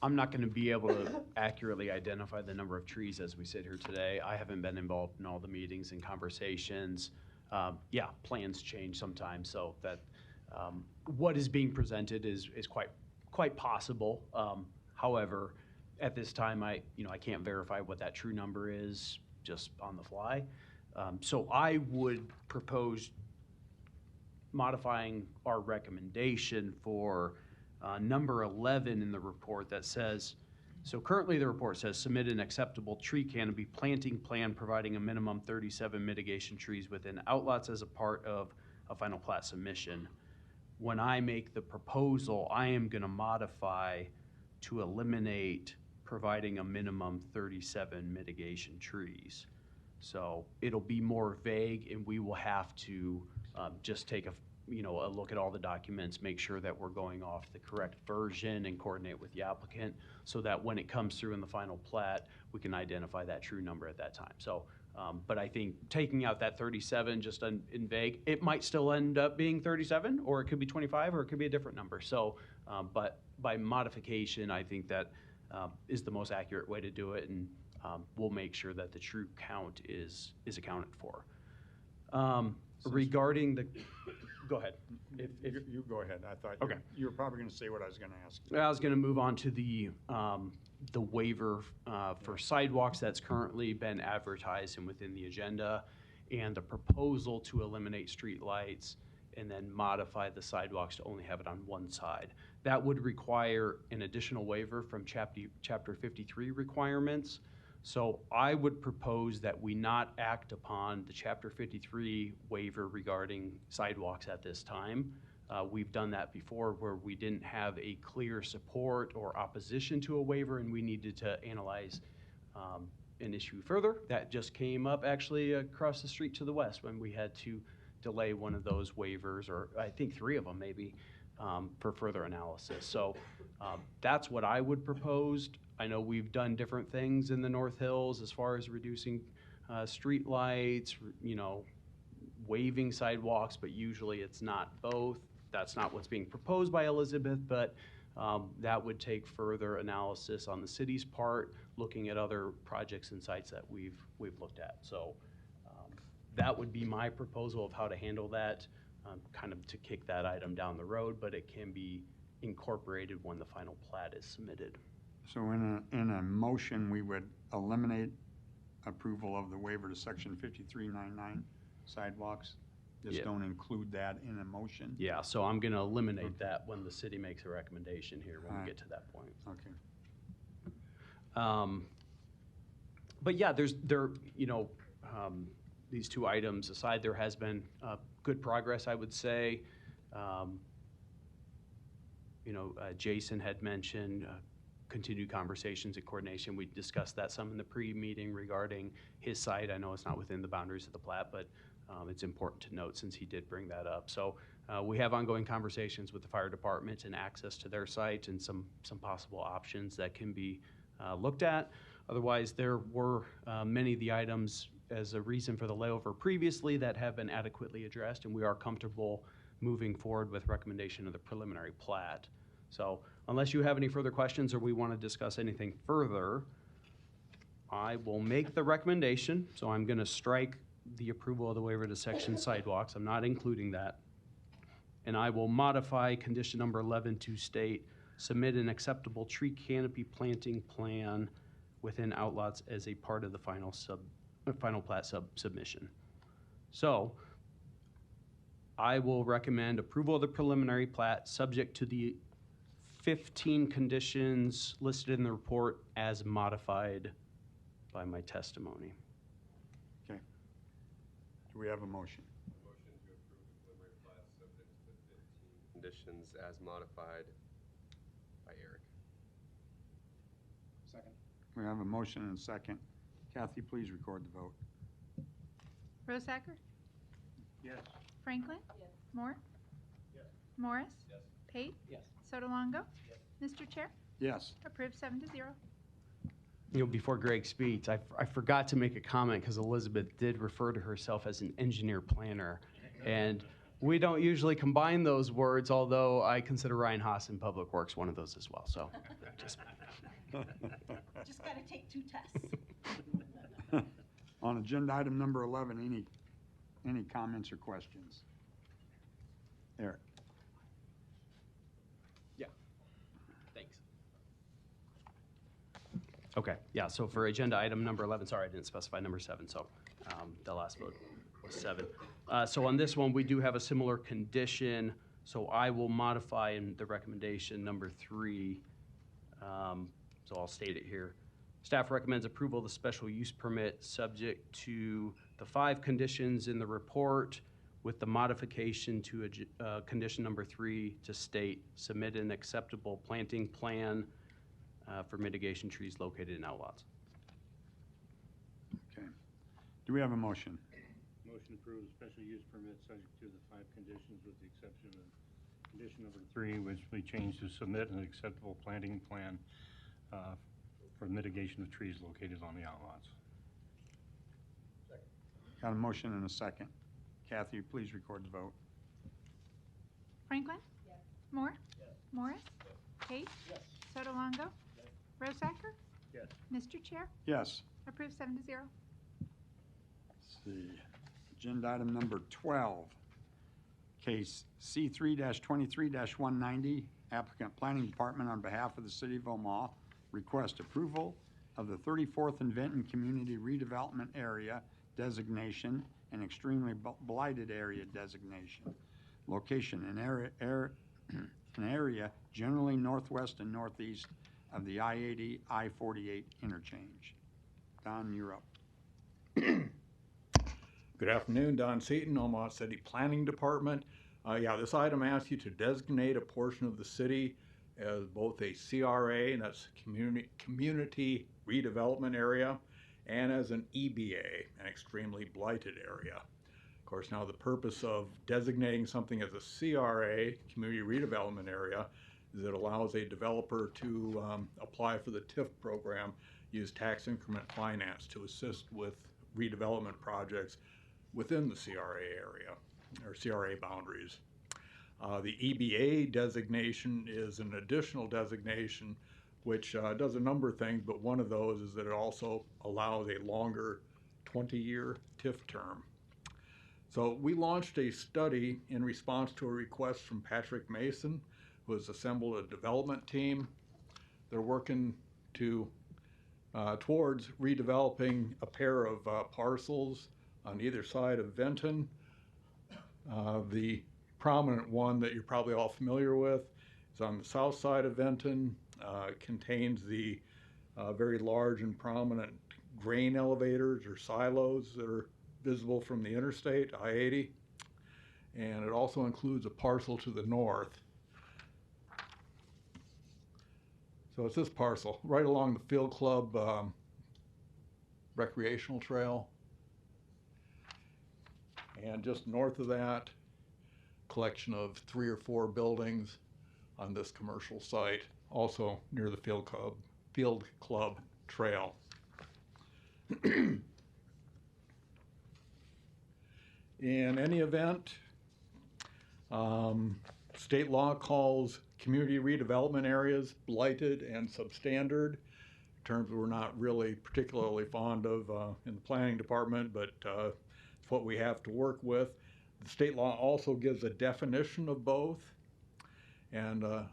[SPEAKER 2] I'm not going to be able to accurately identify the number of trees as we sit here today. I haven't been involved in all the meetings and conversations. Yeah, plans change sometimes, so that what is being presented is quite possible. However, at this time, I can't verify what that true number is just on the fly. So I would propose modifying our recommendation for number 11 in the report that says, so currently the report says submit an acceptable tree canopy planting plan providing a minimum 37 mitigation trees within outlots as a part of a final plat submission. When I make the proposal, I am going to modify to eliminate providing a minimum 37 mitigation trees. So it'll be more vague, and we will have to just take a look at all the documents, make sure that we're going off the correct version and coordinate with the applicant so that when it comes through in the final plat, we can identify that true number at that time. So, but I think taking out that 37 just in vague, it might still end up being 37, or it could be 25, or it could be a different number. So, but by modification, I think that is the most accurate way to do it, and we'll make sure that the true count is accounted for. Regarding the, go ahead.
[SPEAKER 1] You go ahead. I thought
[SPEAKER 2] Okay.
[SPEAKER 1] you were probably going to say what I was going to ask you.
[SPEAKER 2] I was going to move on to the waiver for sidewalks that's currently been advertised and within the agenda, and the proposal to eliminate street lights and then modify the sidewalks to only have it on one side. That would require an additional waiver from Chapter 53 requirements. So I would propose that we not act upon the Chapter 53 waiver regarding sidewalks at this time. We've done that before where we didn't have a clear support or opposition to a waiver, and we needed to analyze an issue further. That just came up actually across the street to the west when we had to delay one of those waivers, or I think 3 of them maybe, for further analysis. So that's what I would propose. I know we've done different things in the North Hills as far as reducing street lights, waving sidewalks, but usually it's not both. That's not what's being proposed by Elizabeth, but that would take further analysis on the city's part, looking at other projects and sites that we've looked at. So that would be my proposal of how to handle that, kind of to kick that item down the road, but it can be incorporated when the final plat is submitted.
[SPEAKER 1] So in a motion, we would eliminate approval of the waiver to section 5399 sidewalks. Just
[SPEAKER 2] Yeah.
[SPEAKER 1] don't include that in a motion.
[SPEAKER 2] Yeah, so I'm going to eliminate that when the city makes a recommendation here when we get to that point.
[SPEAKER 1] Okay.
[SPEAKER 2] But yeah, these 2 items aside, there has been good progress, I would say. Jason had mentioned continued conversations and coordination. We discussed that some in the pre-meeting regarding his site. I know it's not within the boundaries of the plat, but it's important to note since he did bring that up. So We have ongoing conversations with the fire department and access to their site and some possible options that can be looked at. Otherwise, there were many of the items as a reason for the layover previously that have been adequately addressed, and we are comfortable moving forward with recommendation of the preliminary plat. So unless you have any further questions or we want to discuss anything further, I will make the recommendation. So I'm going to strike the approval of the waiver to section sidewalks. I'm not including that. And I will modify condition number 11 to state, submit an acceptable tree canopy planting plan within outlots as a part of the final plat submission. So I will recommend approval of the preliminary plat subject to the 15 conditions listed in the report as modified by my testimony.
[SPEAKER 1] Okay. Do we have a motion?
[SPEAKER 21] Motion to approve the preliminary plat subject to the 15 conditions as modified by Eric.
[SPEAKER 9] Second.
[SPEAKER 1] We have a motion and a second. Kathy, please record the vote.
[SPEAKER 5] Rosacker?
[SPEAKER 4] Yes.
[SPEAKER 5] Franklin? Yes. Moore? Yes. Morris?
[SPEAKER 9] Yes.
[SPEAKER 5] Pate?
[SPEAKER 9] Yes.
[SPEAKER 5] Sotolongo? Yes. Mr. Chair?
[SPEAKER 1] Yes.
[SPEAKER 5] Approved 7-0.
[SPEAKER 2] You know, before Greg speaks, I forgot to make a comment because Elizabeth did refer to herself as an engineer planner. And we don't usually combine those words, although I consider Ryan Haas in Public Works one of those as well. So just
[SPEAKER 19] got to take 2 tests.
[SPEAKER 1] On agenda item number 11, any comments or questions? Eric?
[SPEAKER 2] Yeah. Thanks. Okay, yeah, so for agenda item number 11, sorry, I didn't specify number 7, so the last vote was 7. So on this one, we do have a similar condition, so I will modify in the recommendation number 3. So I'll state it here. Staff recommends approval of the special use permit subject to the 5 conditions in the report with the modification to condition number 3 to state, submit an acceptable planting plan for mitigation trees located in outlots.
[SPEAKER 1] Okay. Do we have a motion?
[SPEAKER 4] Motion approved special use permit subject to the 5 conditions with the exception of condition number 3, which we changed to submit an acceptable planting plan for mitigation of trees located on the outlots.
[SPEAKER 1] Got a motion and a second. Kathy, please record the vote.
[SPEAKER 5] Franklin? Yes. Moore? Yes. Morris? Yes. Pate?
[SPEAKER 9] Yes.
[SPEAKER 5] Sotolongo? Yes. Rosacker?
[SPEAKER 4] Yes.
[SPEAKER 5] Mr. Chair?
[SPEAKER 1] Yes.
[SPEAKER 5] Approved 7-0.
[SPEAKER 1] Let's see. Agenda item number 12, case C3-23-190, applicant Planning Department on behalf of the City of Omaha request approval of the 34th and Vinton Community Redevelopment Area designation and extremely blighted area designation. Location, an area generally northwest and northeast of the I-80, I-48 interchange. Don, you're up.
[SPEAKER 11] Good afternoon, Don Seaton, Omaha City Planning Department. Yeah, this item asks you to designate a portion of the city as both a CRA, and that's community redevelopment area, and as an EBA, an extremely blighted area. Of course, now the purpose of designating something as a CRA, community redevelopment area, is it allows a developer to apply for the TIF program, use tax increment finance to assist with redevelopment projects within the CRA area, or CRA boundaries. The EBA designation is an additional designation which does a number of things, but one of those is that it also allows a longer 20-year TIF term. So we launched a study in response to a request from Patrick Mason, who has assembled a development team. They're working towards redeveloping a pair of parcels on either side of Vinton. The prominent one that you're probably all familiar with is on the south side of Vinton. It contains the very large and prominent grain elevators or silos that are visible from the interstate, I-80. And it also includes a parcel to the north. So it's this parcel right along the Field Club recreational trail. And just north of that, collection of 3 or 4 buildings on this commercial site, also near the Field Club Trail. In any event, state law calls community redevelopment areas blighted and substandard, terms we're not really particularly fond of in the planning department, but it's what we have to work with. The state law also gives a definition of both, and a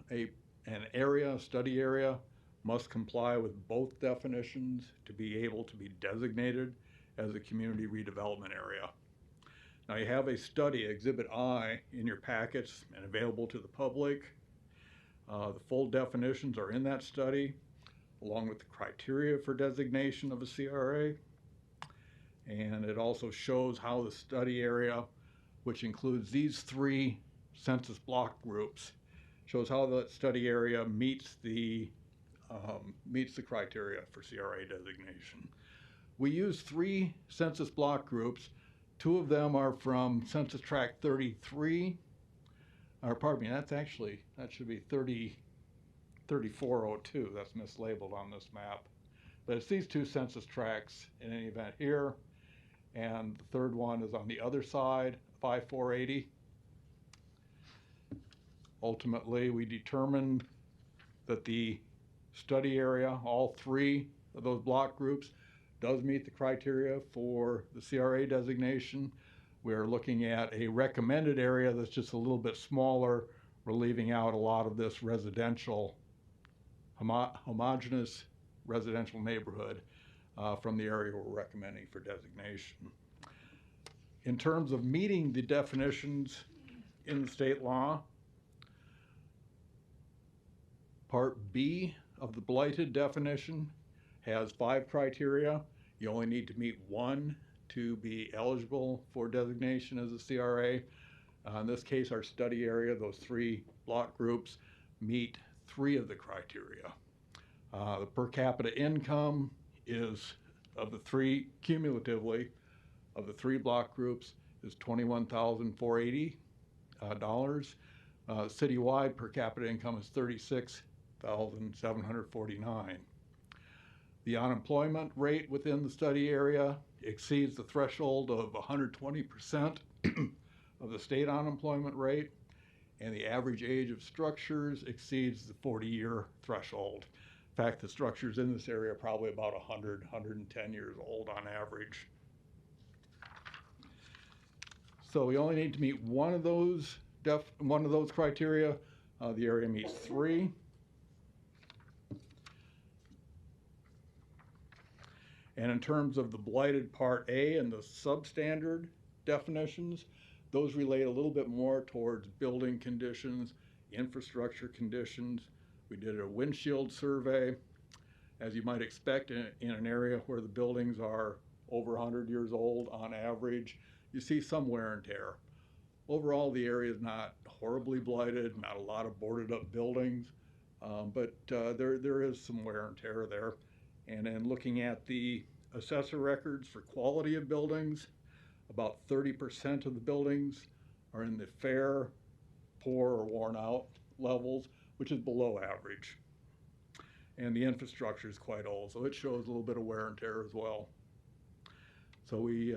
[SPEAKER 11] study area must comply with both definitions to be able to be designated as a community redevelopment area. Now you have a study, Exhibit I, in your packets and available to the public. The full definitions are in that study, along with the criteria for designation of a CRA. And it also shows how the study area, which includes these 3 census block groups, shows how the study area meets the criteria for CRA designation. We use 3 census block groups. 2 of them are from Census Tract 33, or pardon me, that should be 3402, that's mislabeled on this map. But it's these 2 census tracts in any event here, and the third one is on the other side, 5480. Ultimately, we determined that the study area, all 3 of those block groups, does meet the criteria for the CRA designation. We're looking at a recommended area that's just a little bit smaller. We're leaving out a lot of this residential, homogeneous residential neighborhood from the area we're recommending for designation. In terms of meeting the definitions in the state law, Part B of the blighted definition has 5 criteria. You only need to meet 1 to be eligible for designation as a CRA. In this case, our study area, those 3 block groups, meet 3 of the criteria. The per capita income is, of the 3 cumulatively, of the 3 block groups, is $21,480. Citywide per capita income is $36,749. The unemployment rate within the study area exceeds the threshold of 120% of the state unemployment rate, and the average age of structures exceeds the 40-year threshold. In fact, the structures in this area are probably about 110 years old on average. So we only need to meet one of those criteria. The area meets 3. And in terms of the blighted Part A and the substandard definitions, those relate a little bit more towards building conditions, infrastructure conditions. We did a windshield survey. As you might expect in an area where the buildings are over 100 years old on average, you see some wear and tear. Overall, the area is not horribly blighted, not a lot of boarded up buildings, but there is some wear and tear there. And then looking at the assessor records for quality of buildings, about 30% of the buildings are in the fair, poor, or worn out levels, which is below average. And the infrastructure is quite old, so it shows a little bit of wear and tear as well. So we,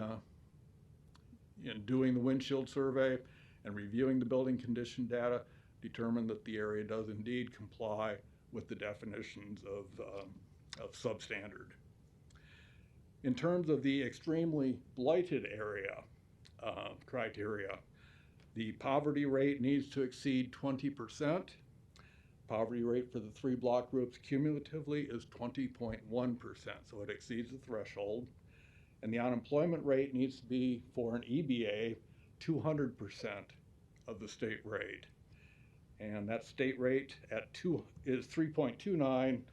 [SPEAKER 11] in doing the windshield survey and reviewing the building condition data, determined that the area does indeed comply with the definitions of substandard. In terms of the extremely blighted area criteria, the poverty rate needs to exceed 20%. Poverty rate for the 3 block groups cumulatively is 20.1%, so it exceeds the threshold. And the unemployment rate needs to be, for an EBA, 200% of the state rate. And that state rate at is 3.29.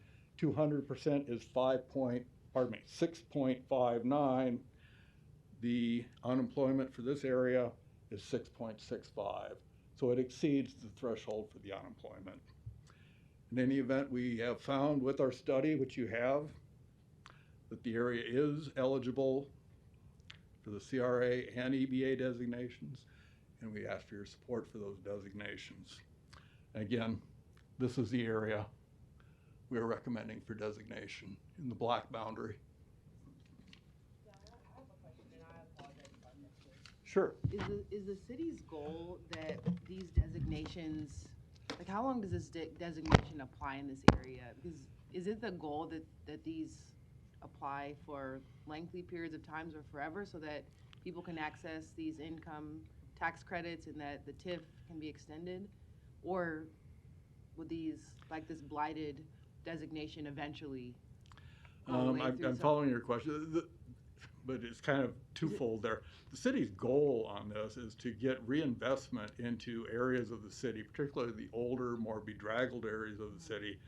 [SPEAKER 11] 200% is 6.59. The unemployment for this area is 6.65. So it exceeds the threshold for the unemployment. In any event, we have found with our study, which you have, that the area is eligible for the CRA and EBA designations. and we ask for your support for those designations. Again, this is the area we are recommending for designation in the black boundary. Sure.
[SPEAKER 10] Is the city's goal that these designations, like how long does this designation apply in this area? Because is it the goal that these apply for lengthy periods of times or forever so that people can access these income tax credits and that the TIF can be extended? Or would these, like this blighted designation eventually go away
[SPEAKER 11] I'm
[SPEAKER 10] through some-
[SPEAKER 11] following your question, but it's kind of twofold there. The city's goal on this is to get reinvestment into areas of the city, particularly the older, more bedraggled areas of the city,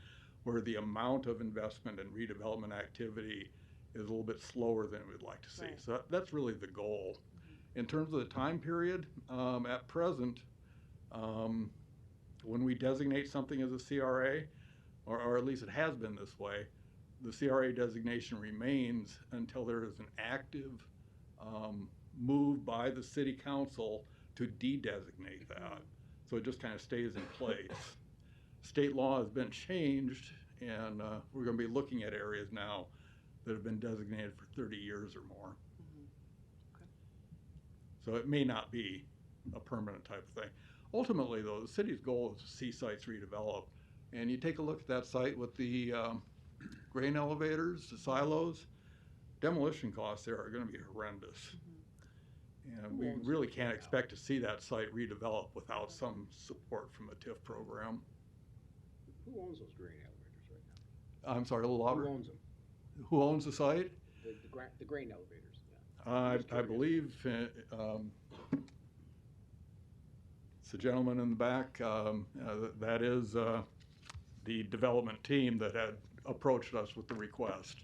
[SPEAKER 11] where the amount of investment and redevelopment activity is a little bit slower than we'd like to see.
[SPEAKER 10] Right.
[SPEAKER 11] So that's really the goal. In terms of the time period, at present, when we designate something as a CRA, or at least it has been this way, the CRA designation remains until there is an active move by the city council to de-designate that. So it just kind of stays in place. State law has been changed, and we're going to be looking at areas now that have been designated for 30 years or more. So it may not be a permanent type of thing. Ultimately, though, the city's goal is to see sites redeveloped. And you take a look at that site with the grain elevators, the silos, demolition costs there are going to be horrendous. And we really can't expect to see that site redeveloped without some support from a TIF program.
[SPEAKER 9] Who owns those grain elevators right now?
[SPEAKER 11] I'm sorry, a little louder.
[SPEAKER 9] Who owns them?
[SPEAKER 11] Who owns the site?
[SPEAKER 9] The grain elevators,
[SPEAKER 11] I believe it's the gentleman in the back. That is the development team that had approached us with the request.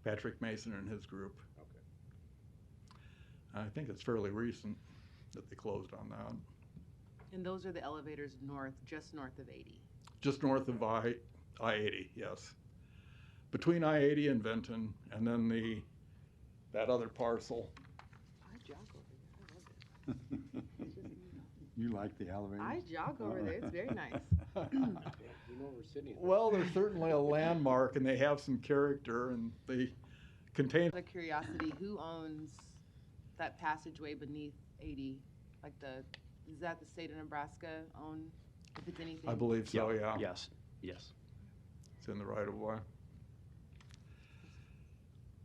[SPEAKER 11] Patrick Mason and his group.
[SPEAKER 9] Okay.
[SPEAKER 11] I think it's fairly recent that they closed on that.
[SPEAKER 10] And those are the elevators north, just north of 80.
[SPEAKER 11] Just north of I-80, yes. Between I-80 and Benton, and then that other parcel.
[SPEAKER 10] I jog over there. I love it.
[SPEAKER 1] You like the elevators?
[SPEAKER 10] I jog over there. It's very nice.
[SPEAKER 9] You know where Sydney is.
[SPEAKER 11] Well, they're certainly a landmark, and they have some character, and they contain.
[SPEAKER 10] Out of curiosity, who owns that passageway beneath 80? Like is that the state of Nebraska own? If it's anything.
[SPEAKER 11] I believe so, yeah.
[SPEAKER 2] Yes, yes.
[SPEAKER 11] It's in the right of way.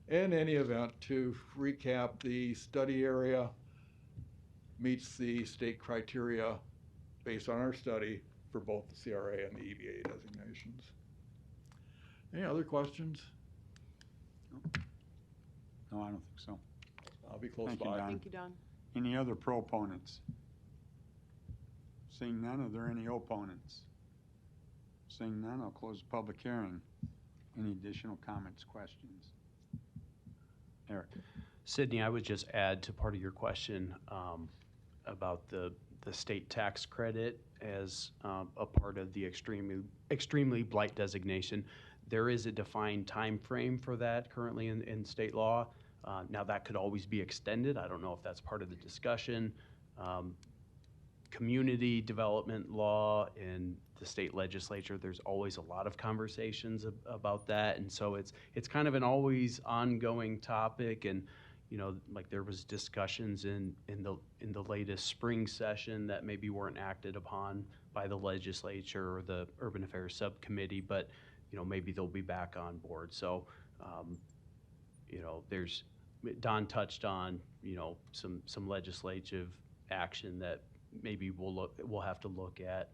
[SPEAKER 11] In any event, to recap, the study area meets the state criteria based on our study for both the CRA and the EVA designations. Any other questions?
[SPEAKER 1] No, I don't think so.
[SPEAKER 11] I'll be close
[SPEAKER 1] Thank you,
[SPEAKER 11] by.
[SPEAKER 1] Don.
[SPEAKER 10] Thank you, Don.
[SPEAKER 1] Any other proponents? Seeing none, are there any opponents? Seeing none, I'll close the public hearing. Any additional comments, questions? Eric?
[SPEAKER 2] Sydney, I would just add to part of your question about the state tax credit as a part of the extremely blight designation. There is a defined time frame for that currently in state law. Now that could always be extended. I don't know if that's part of the discussion. Community development law in the state legislature, there's always a lot of conversations about that, and so it's kind of an always ongoing topic. And like there was discussions in the latest spring session that maybe weren't acted upon by the legislature or the Urban Affairs Subcommittee, but maybe they'll be back on board. So there's Don touched on some legislative action that maybe we'll have to look at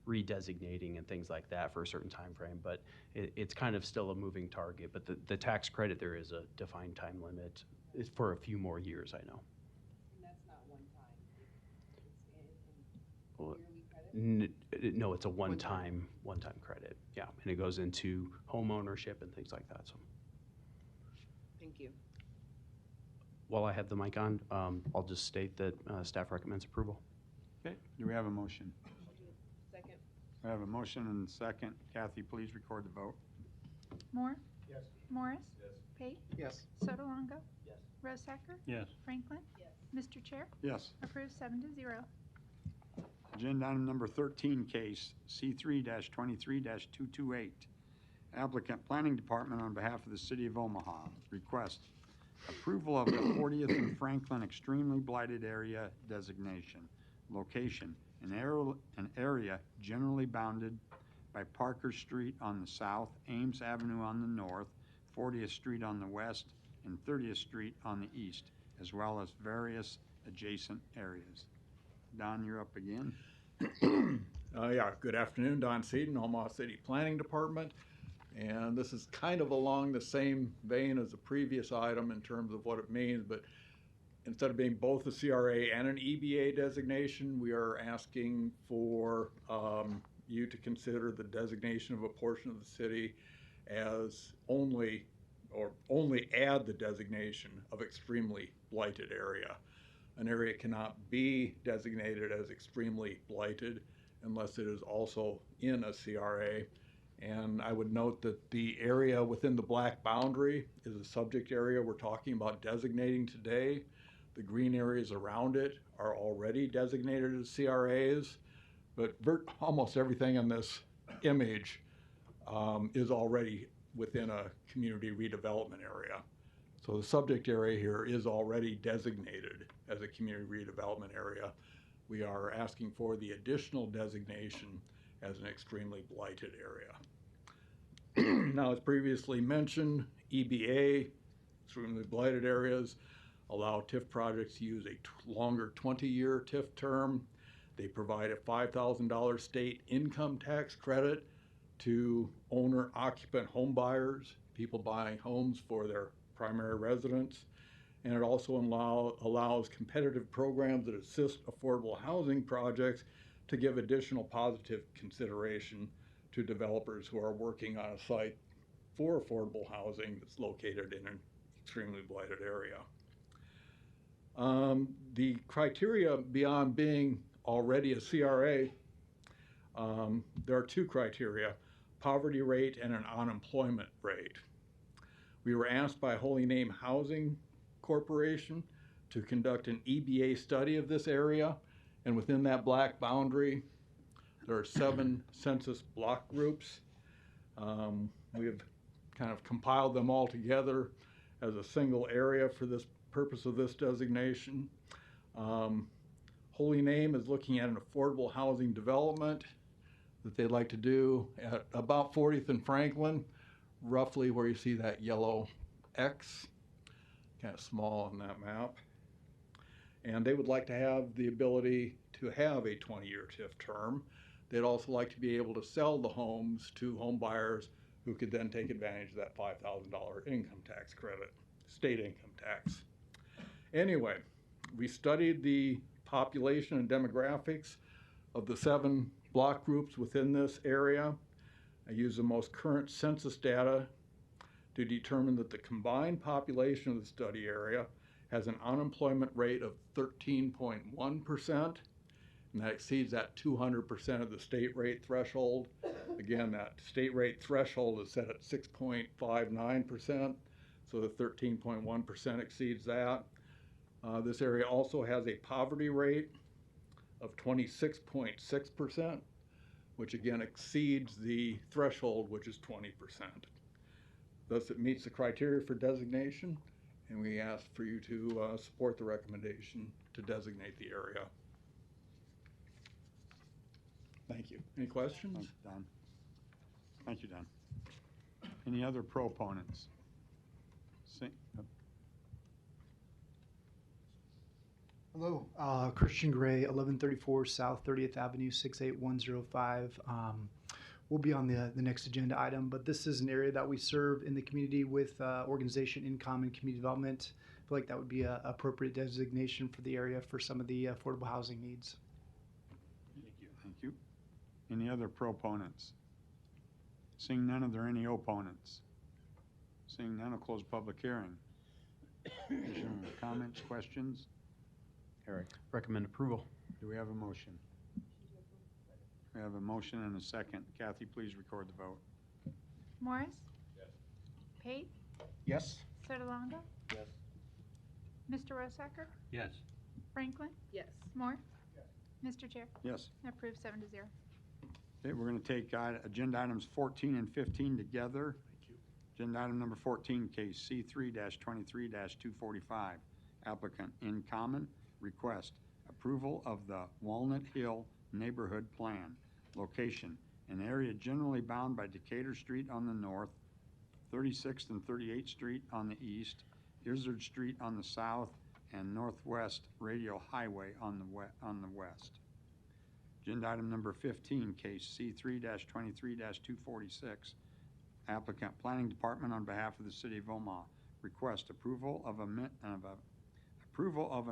[SPEAKER 2] redesignating and things like that for a certain time frame, but it's kind of still a moving target. But the tax credit, there is a defined time limit. It's for a few more years, I know.
[SPEAKER 10] And that's not one time. It's yearly credit?
[SPEAKER 2] No, it's a one-time credit. Yeah, and it goes into home ownership and things like that. So
[SPEAKER 10] Thank you.
[SPEAKER 2] while I have the mic on, I'll just state that staff recommends approval.
[SPEAKER 1] Okay, do we have a motion?
[SPEAKER 10] Second.
[SPEAKER 1] We have a motion and a second. Kathy, please record the vote.
[SPEAKER 5] Moore?
[SPEAKER 9] Yes.
[SPEAKER 5] Morris?
[SPEAKER 21] Yes.
[SPEAKER 5] Pate?
[SPEAKER 9] Yes.
[SPEAKER 5] Sotolongo?
[SPEAKER 9] Yes.
[SPEAKER 5] Rosacker?
[SPEAKER 4] Yes.
[SPEAKER 5] Franklin? Mr. Chair?
[SPEAKER 1] Yes.
[SPEAKER 5] Approved 7-0.
[SPEAKER 1] Agenda item number 13, case C3-23-228. Applicant Planning Department on behalf of the City of Omaha. Request approval of the 40th and Franklin Extremely Blighted Area designation. Location, an area generally bounded by Parker Street on the south, Ames Avenue on the north, 40th Street on the west, and 30th Street on the east, as well as various adjacent areas. Don, you're up again.
[SPEAKER 11] Yeah, good afternoon, Don Seaton, Omaha City Planning Department. And this is kind of along the same vein as the previous item in terms of what it means, but instead of being both a CRA and an EBA designation, we are asking for you to consider the designation of a portion of the city as only add the designation of extremely blighted area. An area cannot be designated as extremely blighted unless it is also in a CRA. And I would note that the area within the black boundary is a subject area we're talking about designating today. The green areas around it are already designated as CRAs, but almost everything in this image is already within a community redevelopment area. So the subject area here is already designated as a community redevelopment area. We are asking for the additional designation as an extremely blighted area. Now, as previously mentioned, EBA, extremely blighted areas, allow TIF projects to use a longer 20-year TIF term. They provide a $5,000 state income tax credit to owner-occupant home buyers, people buying homes for their primary residence. And it also allows competitive programs that assist affordable housing projects to give additional positive consideration to developers who are working on a site for affordable housing that's located in an extremely blighted area. The criteria beyond being already a CRA, there are two criteria: poverty rate and an unemployment rate. We were asked by Holy Name Housing Corporation to conduct an EBA study of this area, and within that black boundary there are 7 census block groups. We have kind of compiled them all together as a single area for this purpose of this designation. Holy Name is looking at an affordable housing development that they'd like to do at about 40th and Franklin, roughly where you see that yellow X, kind of small on that map. And they would like to have the ability to have a 20-year TIF term. They'd also like to be able to sell the homes to home buyers who could then take advantage of that $5,000 income tax credit, state income tax. Anyway, we studied the population and demographics of the 7 block groups within this area. I used the most current census data to determine that the combined population of the study area has an unemployment rate of 13.1%, and that exceeds that 200% of the state rate threshold. Again, that state rate threshold is set at 6.59%, so the 13.1% exceeds that. This area also has a poverty rate of 26.6%, which again exceeds the threshold, which is 20%. Thus, it meets the criteria for designation, and we ask for you to support the recommendation to designate the area. Thank you. Any questions?
[SPEAKER 1] Thank you, Don. Thank you, Don. Any other proponents?
[SPEAKER 6] Hello, Christian Gray, 1134 South 30th Avenue, 68105. We'll be on the next agenda item, but this is an area that we serve in the community with organization Income and Community Development. I feel like that would be an appropriate designation for the area for some of the affordable housing needs.
[SPEAKER 1] Thank you. Thank you. Any other proponents? Seeing none, are there any opponents? Seeing none, I'll close public hearing. Additional comments, questions? Eric.
[SPEAKER 2] Recommend approval.
[SPEAKER 1] Do we have a motion? We have a motion and a second. Kathy, please record the vote.
[SPEAKER 5] Morris? Yes. Pate?
[SPEAKER 9] Yes.
[SPEAKER 5] Sotolongo?
[SPEAKER 9] Yes.
[SPEAKER 5] Mr. Rosacker?
[SPEAKER 4] Yes.
[SPEAKER 5] Franklin?
[SPEAKER 10] Yes.
[SPEAKER 5] Moore? Mr. Chair?
[SPEAKER 1] Yes.
[SPEAKER 5] Approved 7-0.
[SPEAKER 1] Okay, we're going to take agenda items 14 and 15 together. Agenda item number 14, case C3-23-245. Applicant in common, request approval of the Walnut Hill Neighborhood Plan. Location, an area generally bound by Decatur Street on the north, 36th and 38th Street on the east, Izzard Street on the south, and Northwest Radio Highway on the west. Agenda item number 15, case C3-23-246. Applicant Planning Department on behalf of the City of Omaha request approval of an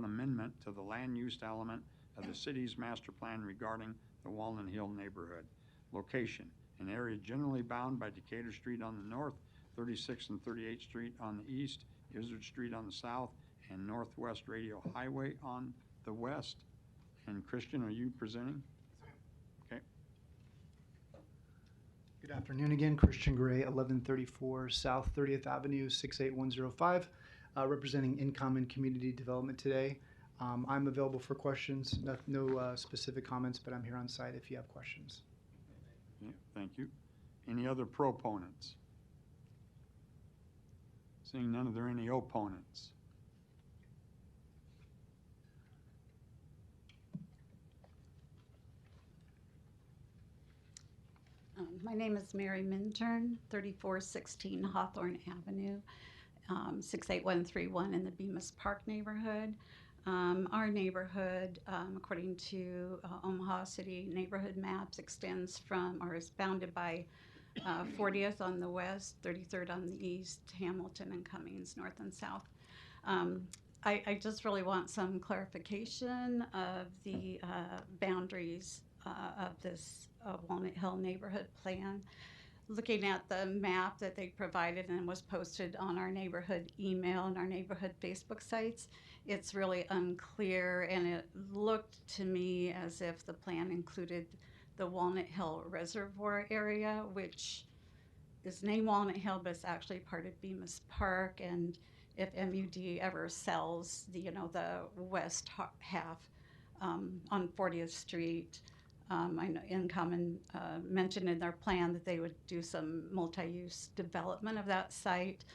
[SPEAKER 1] amendment to the land use element of the city's master plan regarding the Walnut Hill neighborhood. Location, an area generally bound by Decatur Street on the north, 36th and 38th Street on the east, Izzard Street on the south, and Northwest Radio Highway on the west. And Christian, are you presenting? Okay.
[SPEAKER 6] Good afternoon again, Christian Gray, 1134 South 30th Avenue, 68105, representing Income and Community Development today. I'm available for questions, no specific comments, but I'm here on site if you have questions.
[SPEAKER 1] Okay, thank you. Any other proponents? Seeing none, are there any opponents?
[SPEAKER 7] My name is Mary Minturn, 3416 Hawthorne Avenue, 68131 in the Bemis Park neighborhood. Our neighborhood, according to Omaha City neighborhood maps, extends from or is bounded by 40th on the west, 33rd on the east, Hamilton and Cummings north and south. I just really want some clarification of the boundaries of this Walnut Hill neighborhood plan. Looking at the map that they provided and was posted on our neighborhood email and our neighborhood Facebook sites, it's really unclear, and it looked to me as if the plan included the Walnut Hill Reservoir area, which is named Walnut Hill, but it's actually part of Bemis Park. And if MUD ever sells the west half on 40th Street, I know Income mentioned in their plan that they would do some multi-use development of that site.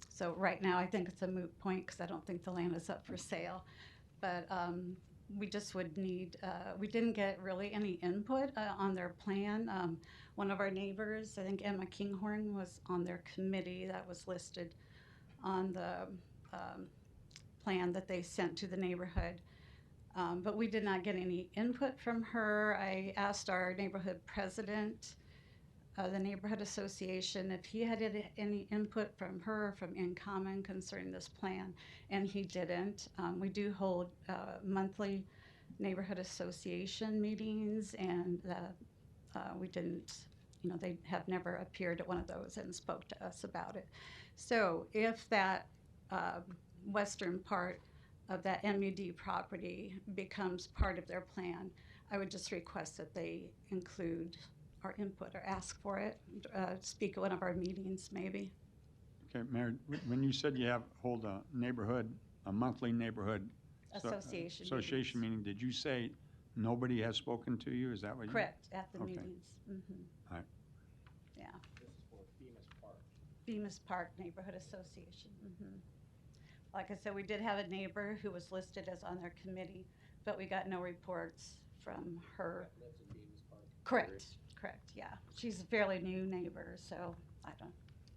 [SPEAKER 7] So right now I think it's a moot point because I don't think the land is up for sale. But we just would need, we didn't get really any input on their plan. One of our neighbors, I think Emma Kinghorn, was on their committee that was listed on the plan that they sent to the neighborhood. But we did not get any input from her. I asked our neighborhood president, the neighborhood association, if he had any input from her, from In Common, concerning this plan, and he didn't. We do hold monthly neighborhood association meetings, and we didn't, they have never appeared at one of those and spoke to us about it. So if that western part of that MUD property becomes part of their plan, I would just request that they include our input or ask for it, speak at one of our meetings maybe.
[SPEAKER 1] Okay, Mary, when you said you hold a monthly neighborhood association meeting, did you say nobody has spoken to you? Is that what you?
[SPEAKER 7] Correct, at the
[SPEAKER 1] okay.
[SPEAKER 7] meetings. Mm-hmm.
[SPEAKER 1] All right.
[SPEAKER 7] Yeah.
[SPEAKER 9] This is for Bemis Park.
[SPEAKER 7] Bemis Park Neighborhood Association. Mm-hmm. Like I said, we did have a neighbor who was listed as on their committee, but we got no reports from her.
[SPEAKER 9] That lives in Bemis Park.
[SPEAKER 7] Correct, yeah. She's a fairly new neighbor, so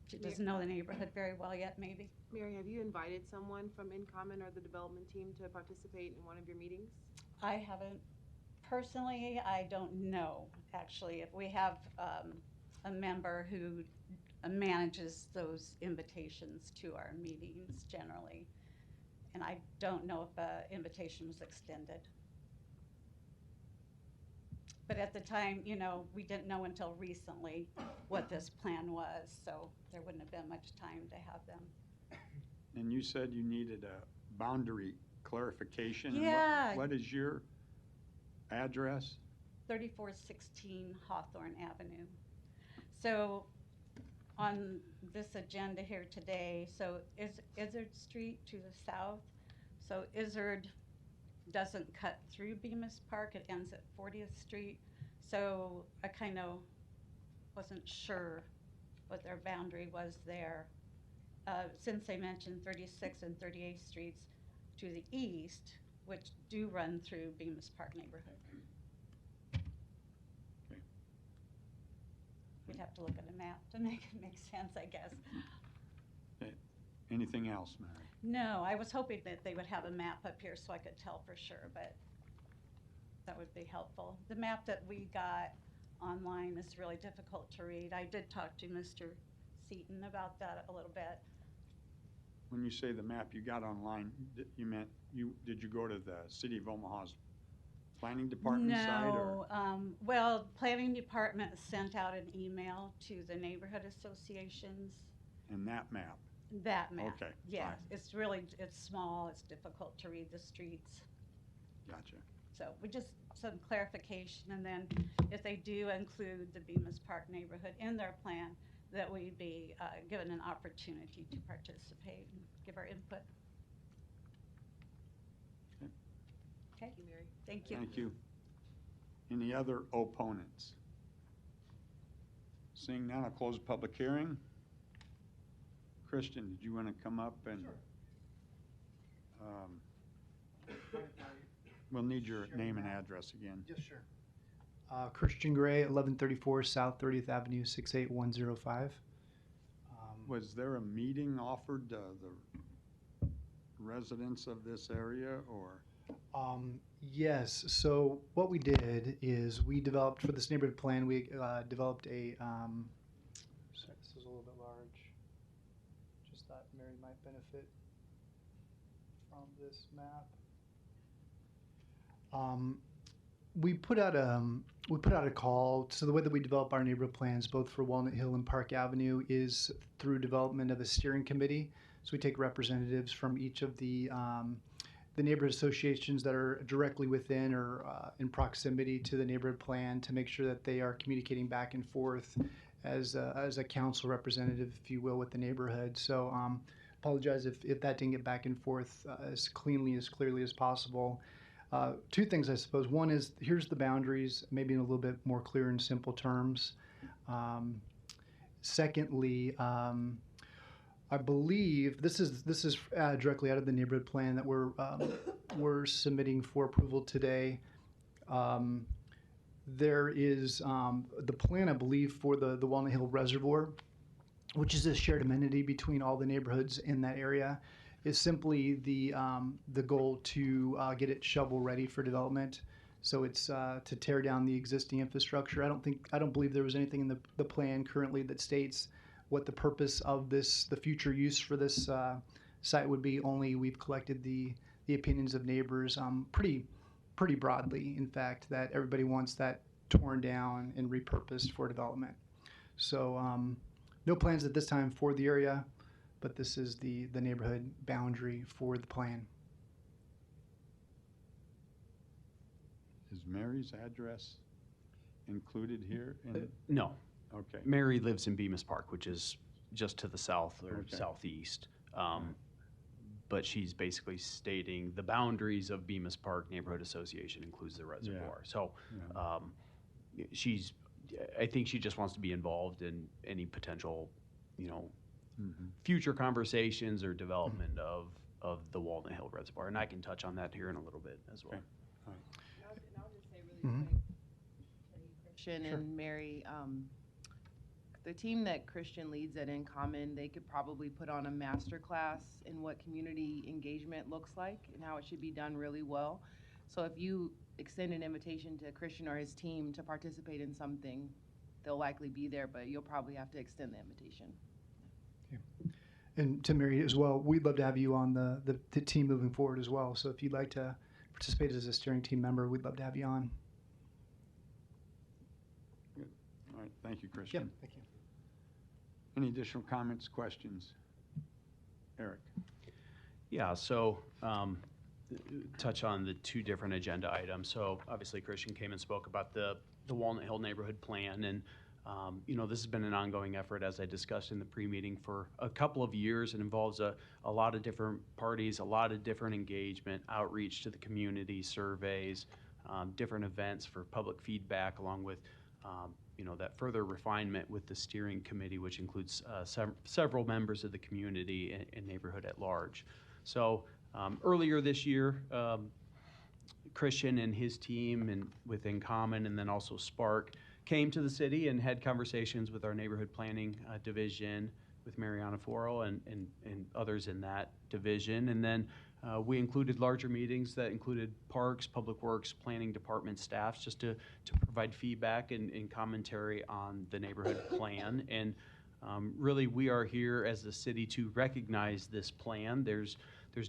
[SPEAKER 7] she doesn't know the neighborhood very well yet, maybe.
[SPEAKER 10] Mary, have you invited someone from In Common or the development team to participate in one of your meetings?
[SPEAKER 7] I haven't. Personally, I don't know, actually. If we have a member who manages those invitations to our meetings generally, and I don't know if an invitation was extended. But at the time, we didn't know until recently what this plan was, so there wouldn't have been much time to have them.
[SPEAKER 1] And you said you needed a boundary clarification.
[SPEAKER 7] Yeah.
[SPEAKER 1] And what is your address?
[SPEAKER 7] 3416 Hawthorne Avenue. So on this agenda here today, so Izzard Street to the south. So Izzard doesn't cut through Bemis Park, it ends at 40th Street. So I kind of wasn't sure what their boundary was there. Since they mentioned 36th and 38th Streets to the east, which do run through Bemis Park neighborhood. We'd have to look at a map to make it make sense, I guess.
[SPEAKER 1] Okay. Anything else, Mary?
[SPEAKER 7] No, I was hoping that they would have a map up here so I could tell for sure, but that would be helpful. The map that we got online is really difficult to read. I did talk to Mr. Seaton about that a little bit.
[SPEAKER 1] When you say the map you got online, you meant did you go to the City of Omaha's planning department side? Or?
[SPEAKER 7] No, well, planning department sent out an email to the neighborhood associations.
[SPEAKER 1] And that map?
[SPEAKER 7] That map.
[SPEAKER 1] Okay.
[SPEAKER 7] Yes,
[SPEAKER 1] fine.
[SPEAKER 7] it's small, it's difficult to read the streets.
[SPEAKER 1] Gotcha.
[SPEAKER 7] So we just, some clarification, and then if they do include the Bemis Park neighborhood in their plan, that we be given an opportunity to participate and give our input.
[SPEAKER 1] Okay.
[SPEAKER 7] Thank you, Mary. Thank you.
[SPEAKER 1] Thank you. Any other opponents? Seeing none, I'll close the public hearing. Christian, did you want to come up and?
[SPEAKER 6] Sure.
[SPEAKER 1] We'll need your name and address again.
[SPEAKER 6] Yes, sure. Christian Gray, 1134 South 30th Avenue, 68105.
[SPEAKER 1] Was there a meeting offered to the residents of this area, or?
[SPEAKER 6] Yes, so what we did is we developed, for this neighborhood plan, we developed a, sorry, this is a little bit large. Just thought Mary might benefit from this map. We put out a call. So the way that we develop our neighborhood plans, both for Walnut Hill and Park Avenue, is through development of a steering committee. So we take representatives from each of the neighborhood associations that are directly within or in proximity to the neighborhood plan to make sure that they are communicating back and forth as a council representative, if you will, with the neighborhood. So apologize if that didn't get back and forth as clearly as possible. Two things, I suppose. One is, here's the boundaries, maybe in a little bit more clear and simple terms. Secondly, I believe this is directly out of the neighborhood plan that we're submitting for approval today. There is the plan, I believe, for the Walnut Hill Reservoir, which is a shared amenity between all the neighborhoods in that area, is simply the goal to get it shovel ready for development. So it's to tear down the existing infrastructure. I don't believe there was anything in the plan currently that states what the purpose of the future use for this site would be. Only we've collected the opinions of neighbors pretty broadly, in fact, that everybody wants that torn down and repurposed for development. So no plans at this time for the area, but this is the neighborhood boundary for the plan.
[SPEAKER 1] Is Mary's address included here?
[SPEAKER 2] No.
[SPEAKER 1] Okay.
[SPEAKER 2] Mary lives in Bemis Park, which is just to the south or
[SPEAKER 1] Okay.
[SPEAKER 2] southeast. But she's basically stating the boundaries of Bemis Park Neighborhood Association includes the reservoir. So I think she just wants to be involved in any potential, future conversations or development of the Walnut Hill Reservoir. And I can touch on that here in a little bit as well.
[SPEAKER 10] And I'll just say really quick, Christian and Mary, the team that Christian leads at In Common, they could probably put on a master class in what community engagement looks like and how it should be done really well. So if you extend an invitation to Christian or his team to participate in something, they'll likely be there, but you'll probably have to extend the invitation.
[SPEAKER 6] And to Mary as well, we'd love to have you on the team moving forward as well. So if you'd like to participate as a steering team member, we'd love to have you on.
[SPEAKER 1] Good. All right. Thank you, Christian.
[SPEAKER 6] Yeah, thank you.
[SPEAKER 1] Any additional comments, questions? Eric.
[SPEAKER 2] Yeah, so touch on the two different agenda items. So obviously Christian came and spoke about the Walnut Hill neighborhood plan, and This has been an ongoing effort, as I discussed in the pre-meeting, for a couple of years. It involves a lot of different parties, a lot of different engagement, outreach to the community, surveys, different events for public feedback, along with that further refinement with the steering committee, which includes several members of the community and neighborhood at large. So earlier this year, Christian and his team and with In Common and then also Spark came to the city and had conversations with our neighborhood planning division, with Mariana Foro and others in that division. And then we included larger meetings that included parks, public works, planning department staffs, just to provide feedback and commentary on the neighborhood plan. And really, we are here as the city to recognize this plan. There's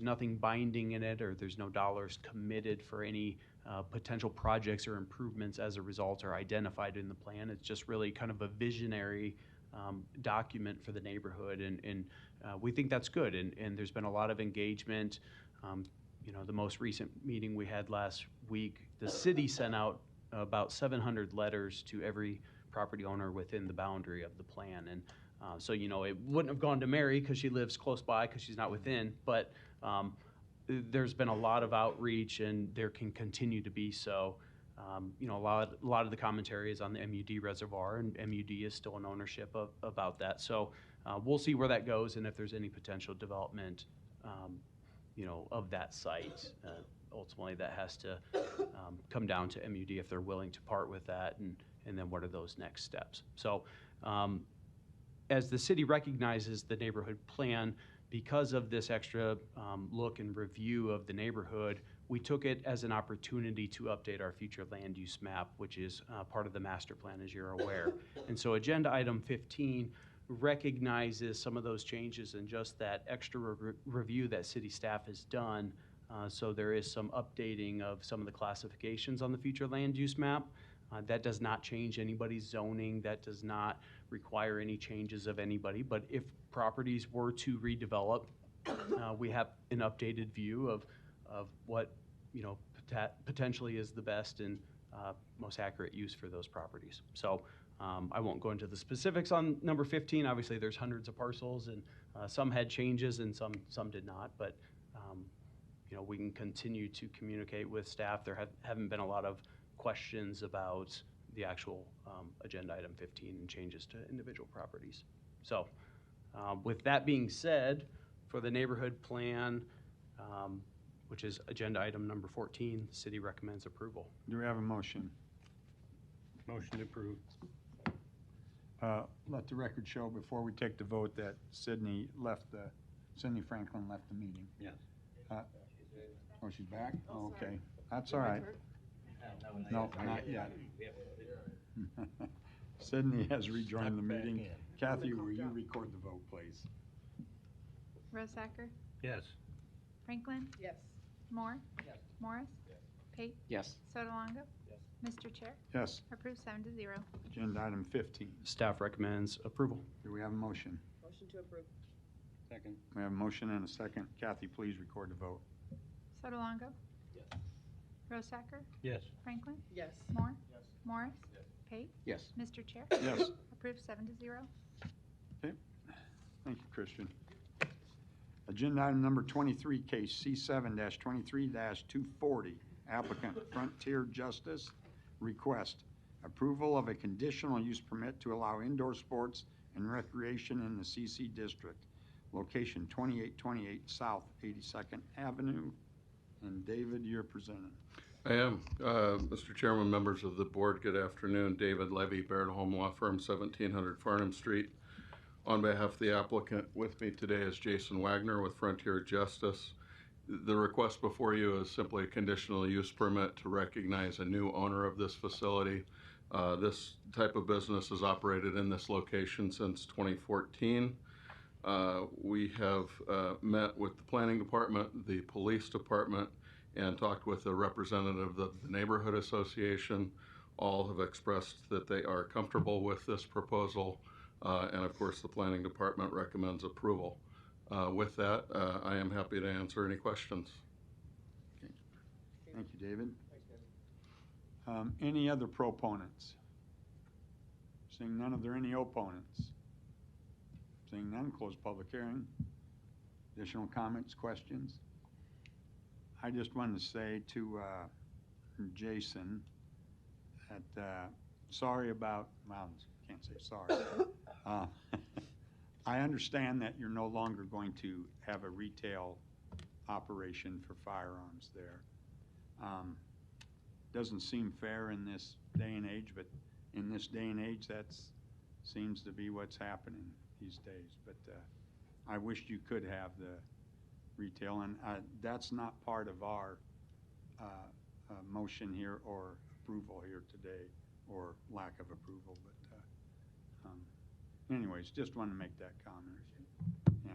[SPEAKER 2] nothing binding in it, or there's no dollars committed for any potential projects or improvements as a result are identified in the plan. It's just really kind of a visionary document for the neighborhood, and we think that's good. And there's been a lot of engagement. The most recent meeting we had last week, the city sent out about 700 letters to every property owner within the boundary of the plan. And so, it wouldn't have gone to Mary because she lives close by, because she's not within, but there's been a lot of outreach, and there can continue to be so. A lot of the commentary is on the MUD reservoir, and MUD is still in ownership about that. So we'll see where that goes, and if there's any potential development, of that site. Ultimately, that has to come down to MUD if they're willing to part with that, and then what are those next steps. So as the city recognizes the neighborhood plan, because of this extra look and review of the neighborhood, we took it as an opportunity to update our future land use map, which is part of the master plan, as you're aware. And so agenda item 15 recognizes some of those changes and just that extra review that city staff has done. So there is some updating of some of the classifications on the future land use map. That does not change anybody's zoning. That does not require any changes of anybody. But if properties were to redevelop, we have an updated view of what potentially is the best and most accurate use for those properties. So I won't go into the specifics on number 15. Obviously, there's hundreds of parcels, and some had changes and some did not. But we can continue to communicate with staff. There haven't been a lot of questions about the actual agenda item 15 and changes to individual properties. So with that being said, for the neighborhood plan, which is agenda item number 14, the city recommends approval.
[SPEAKER 1] Do we have a motion?
[SPEAKER 4] Motion to approve.
[SPEAKER 1] Let the record show before we take the vote that Sydney Franklin left the meeting.
[SPEAKER 4] Yes.
[SPEAKER 1] Oh, she's back? Oh, okay. That's all right. No, not yet. Sydney has rejoined the meeting. Kathy, will you record the vote, please?
[SPEAKER 5] Rosacker?
[SPEAKER 4] Yes.
[SPEAKER 5] Franklin?
[SPEAKER 10] Yes.
[SPEAKER 5] Moore? Yes. Morris?
[SPEAKER 21] Yes.
[SPEAKER 5] Pate?
[SPEAKER 9] Yes.
[SPEAKER 5] Sotolongo?
[SPEAKER 21] Yes.
[SPEAKER 5] Mr. Chair?
[SPEAKER 1] Yes.
[SPEAKER 5] Approved 7-0.
[SPEAKER 1] Agenda item 15.
[SPEAKER 2] Staff recommends approval.
[SPEAKER 1] Do we have a motion?
[SPEAKER 10] Motion to approve.
[SPEAKER 4] Second.
[SPEAKER 1] We have a motion and a second. Kathy, please record the vote.
[SPEAKER 5] Sotolongo?
[SPEAKER 21] Yes.
[SPEAKER 5] Rosacker?
[SPEAKER 4] Yes.
[SPEAKER 5] Franklin?
[SPEAKER 10] Yes.
[SPEAKER 5] Moore?
[SPEAKER 21] Yes.
[SPEAKER 5] Morris?
[SPEAKER 21] Yes.
[SPEAKER 5] Pate?
[SPEAKER 9] Yes.
[SPEAKER 5] Mr. Chair?
[SPEAKER 1] Yes.
[SPEAKER 5] Approved 7-0.
[SPEAKER 1] Okay. Thank you, Christian. Agenda item number 23, case C7-23-240, applicant Frontier Justice, request approval of a conditional use permit to allow indoor sports and recreation in the CC District, location 2828 South 82nd Avenue. And David, you're presenting.
[SPEAKER 3] I am. Mr. Chairman, members of the board, good afternoon. David Levy, Baird Home Law Firm, 1700 Farnham Street. On behalf of the applicant, with me today is Jason Wagner with Frontier Justice. The request before you is simply a conditional use permit to recognize a new owner of this facility. This type of business has operated in this location since 2014. We have met with the planning department, the police department, and talked with a representative of the neighborhood association. All have expressed that they are comfortable with this proposal, and of course the planning department recommends approval. With that, I am happy to answer any questions.
[SPEAKER 1] Okay. Thank you, David. Any other proponents? Seeing none, are there any opponents? Seeing none, close public hearing. Additional comments, questions? I just wanted to say to Jason that sorry about, well, can't say sorry. I understand that you're no longer going to have a retail operation for firearms there. Doesn't seem fair in this day and age, but in this day and age, that seems to be what's happening these days. But I wished you could have the retail, and that's not part of our motion here or approval here today, or lack of approval. But anyways, just wanted to make that comment. Yeah.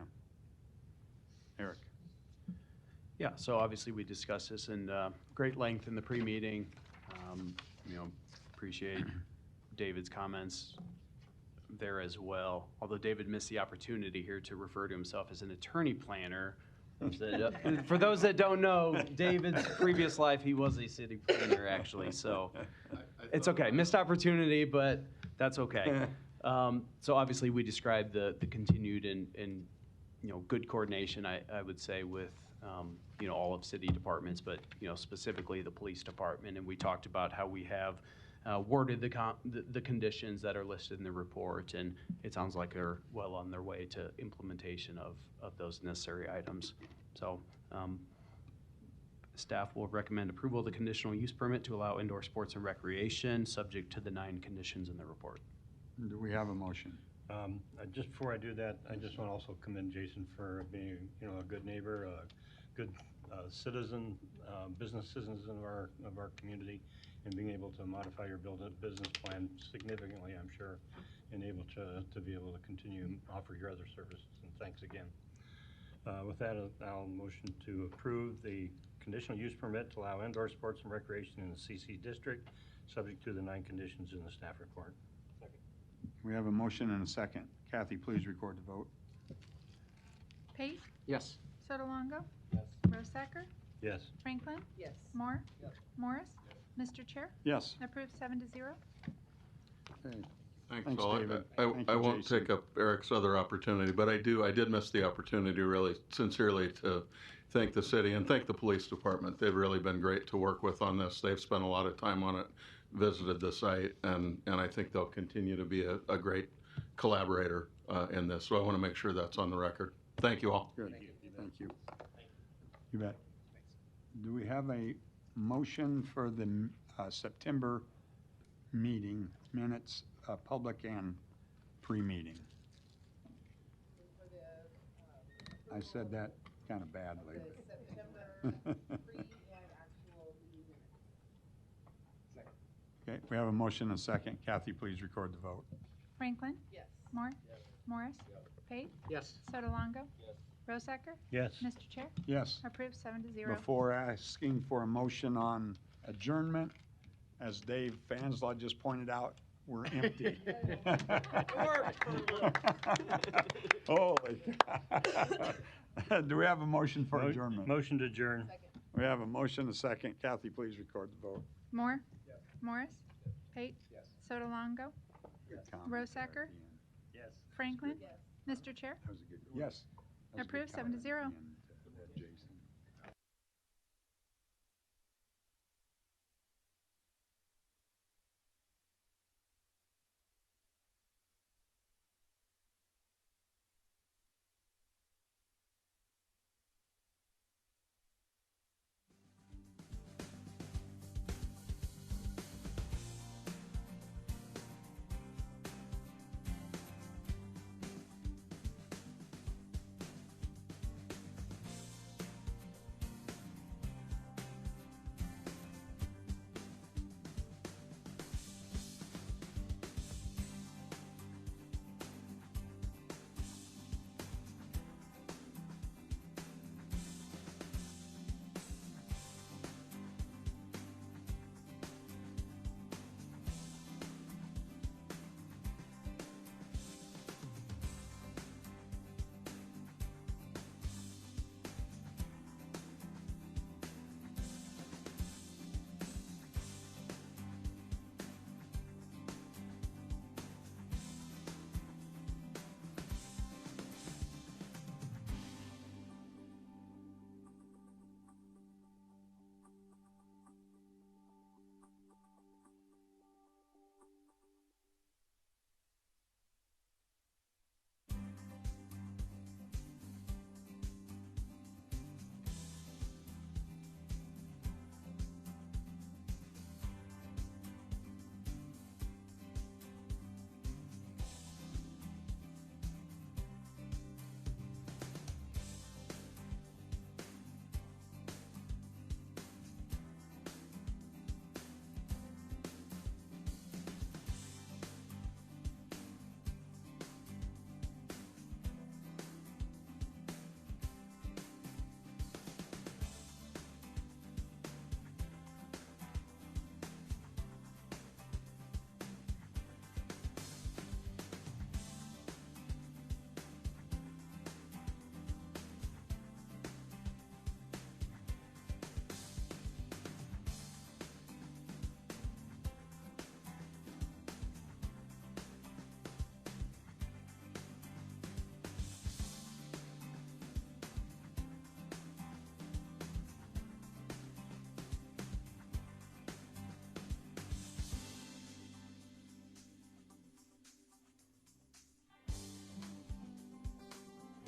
[SPEAKER 1] Eric.
[SPEAKER 2] Yeah, so obviously we discussed this in great length in the pre-meeting. Appreciate David's comments there as well. Although David missed the opportunity here to refer to himself as an attorney planner. For those that don't know, David's previous life, he was a city planner actually, so it's okay. Missed opportunity, but that's okay. So obviously we described the continued and good coordination, I would say, with all of city departments, but specifically the police department. And we talked about how we have worded the conditions that are listed in the report, and it sounds like they're well on their way to implementation of those necessary items. So staff will recommend approval of the conditional use permit to allow indoor sports and recreation, subject to the 9 conditions in the report.
[SPEAKER 1] Do we have a motion?
[SPEAKER 4] Just before I do that, I just want to also commend Jason for being, a good neighbor, a good citizen, business citizens of our community, and being able to modify your business plan significantly, I'm sure, and able to be able to continue and offer your other services. And thanks again. With that, I'll motion to approve the conditional use permit to allow indoor sports and recreation in the CC district, subject to the 9 conditions in the staff report.
[SPEAKER 1] We have a motion and a second. Kathy, please record the vote.
[SPEAKER 5] Pate?
[SPEAKER 9] Yes.
[SPEAKER 5] Sotolongo?
[SPEAKER 9] Yes.
[SPEAKER 5] Rosacker?
[SPEAKER 4] Yes.
[SPEAKER 5] Franklin?
[SPEAKER 10] Yes.
[SPEAKER 5] Moore?
[SPEAKER 9] Yes.
[SPEAKER 5] Morris? Mr. Chair?
[SPEAKER 1] Yes.
[SPEAKER 5] Approved 7-0.
[SPEAKER 1] Okay.
[SPEAKER 3] Thanks, all.
[SPEAKER 1] David.
[SPEAKER 3] I
[SPEAKER 1] Thank you,
[SPEAKER 3] won't
[SPEAKER 1] Jason.
[SPEAKER 3] take up Eric's other opportunity, but I did miss the opportunity really sincerely to thank the city and thank the police department. They've really been great to work with on this. They've spent a lot of time on it, visited the site, and I think they'll continue to be a great collaborator in this. So I want to make sure that's on the record. Thank you all.
[SPEAKER 1] Good. Thank you. You bet. Do we have a motion for the September meeting minutes, public and pre-meeting? I said that kind of badly. Okay, we have a motion and a second. Kathy, please record the vote.
[SPEAKER 5] Franklin?
[SPEAKER 10] Yes.
[SPEAKER 5] Moore? Morris? Pate?
[SPEAKER 9] Yes.
[SPEAKER 5] Sotolongo? Rosacker?
[SPEAKER 4] Yes.
[SPEAKER 5] Mr. Chair?
[SPEAKER 1] Yes.
[SPEAKER 5] Approved 7-0.
[SPEAKER 1] Before asking for a motion on adjournment, as Dave Fanslaw just pointed out, we're empty. Holy cow. Do we have a motion for adjournment?
[SPEAKER 4] Motion to adjourn.
[SPEAKER 10] Second.
[SPEAKER 1] We have a motion and a second. Kathy, please record the vote.
[SPEAKER 5] Moore? Morris? Pate?
[SPEAKER 9] Yes.
[SPEAKER 5] Sotolongo?
[SPEAKER 1] Good comment there at
[SPEAKER 5] Rosacker?
[SPEAKER 1] the end.
[SPEAKER 4] Yes.
[SPEAKER 5] Franklin?
[SPEAKER 10] Yes.
[SPEAKER 5] Mr. Chair?
[SPEAKER 1] That was a good, yes. That was a good
[SPEAKER 5] Approved
[SPEAKER 1] comment at the
[SPEAKER 5] 7-0.
[SPEAKER 1] end.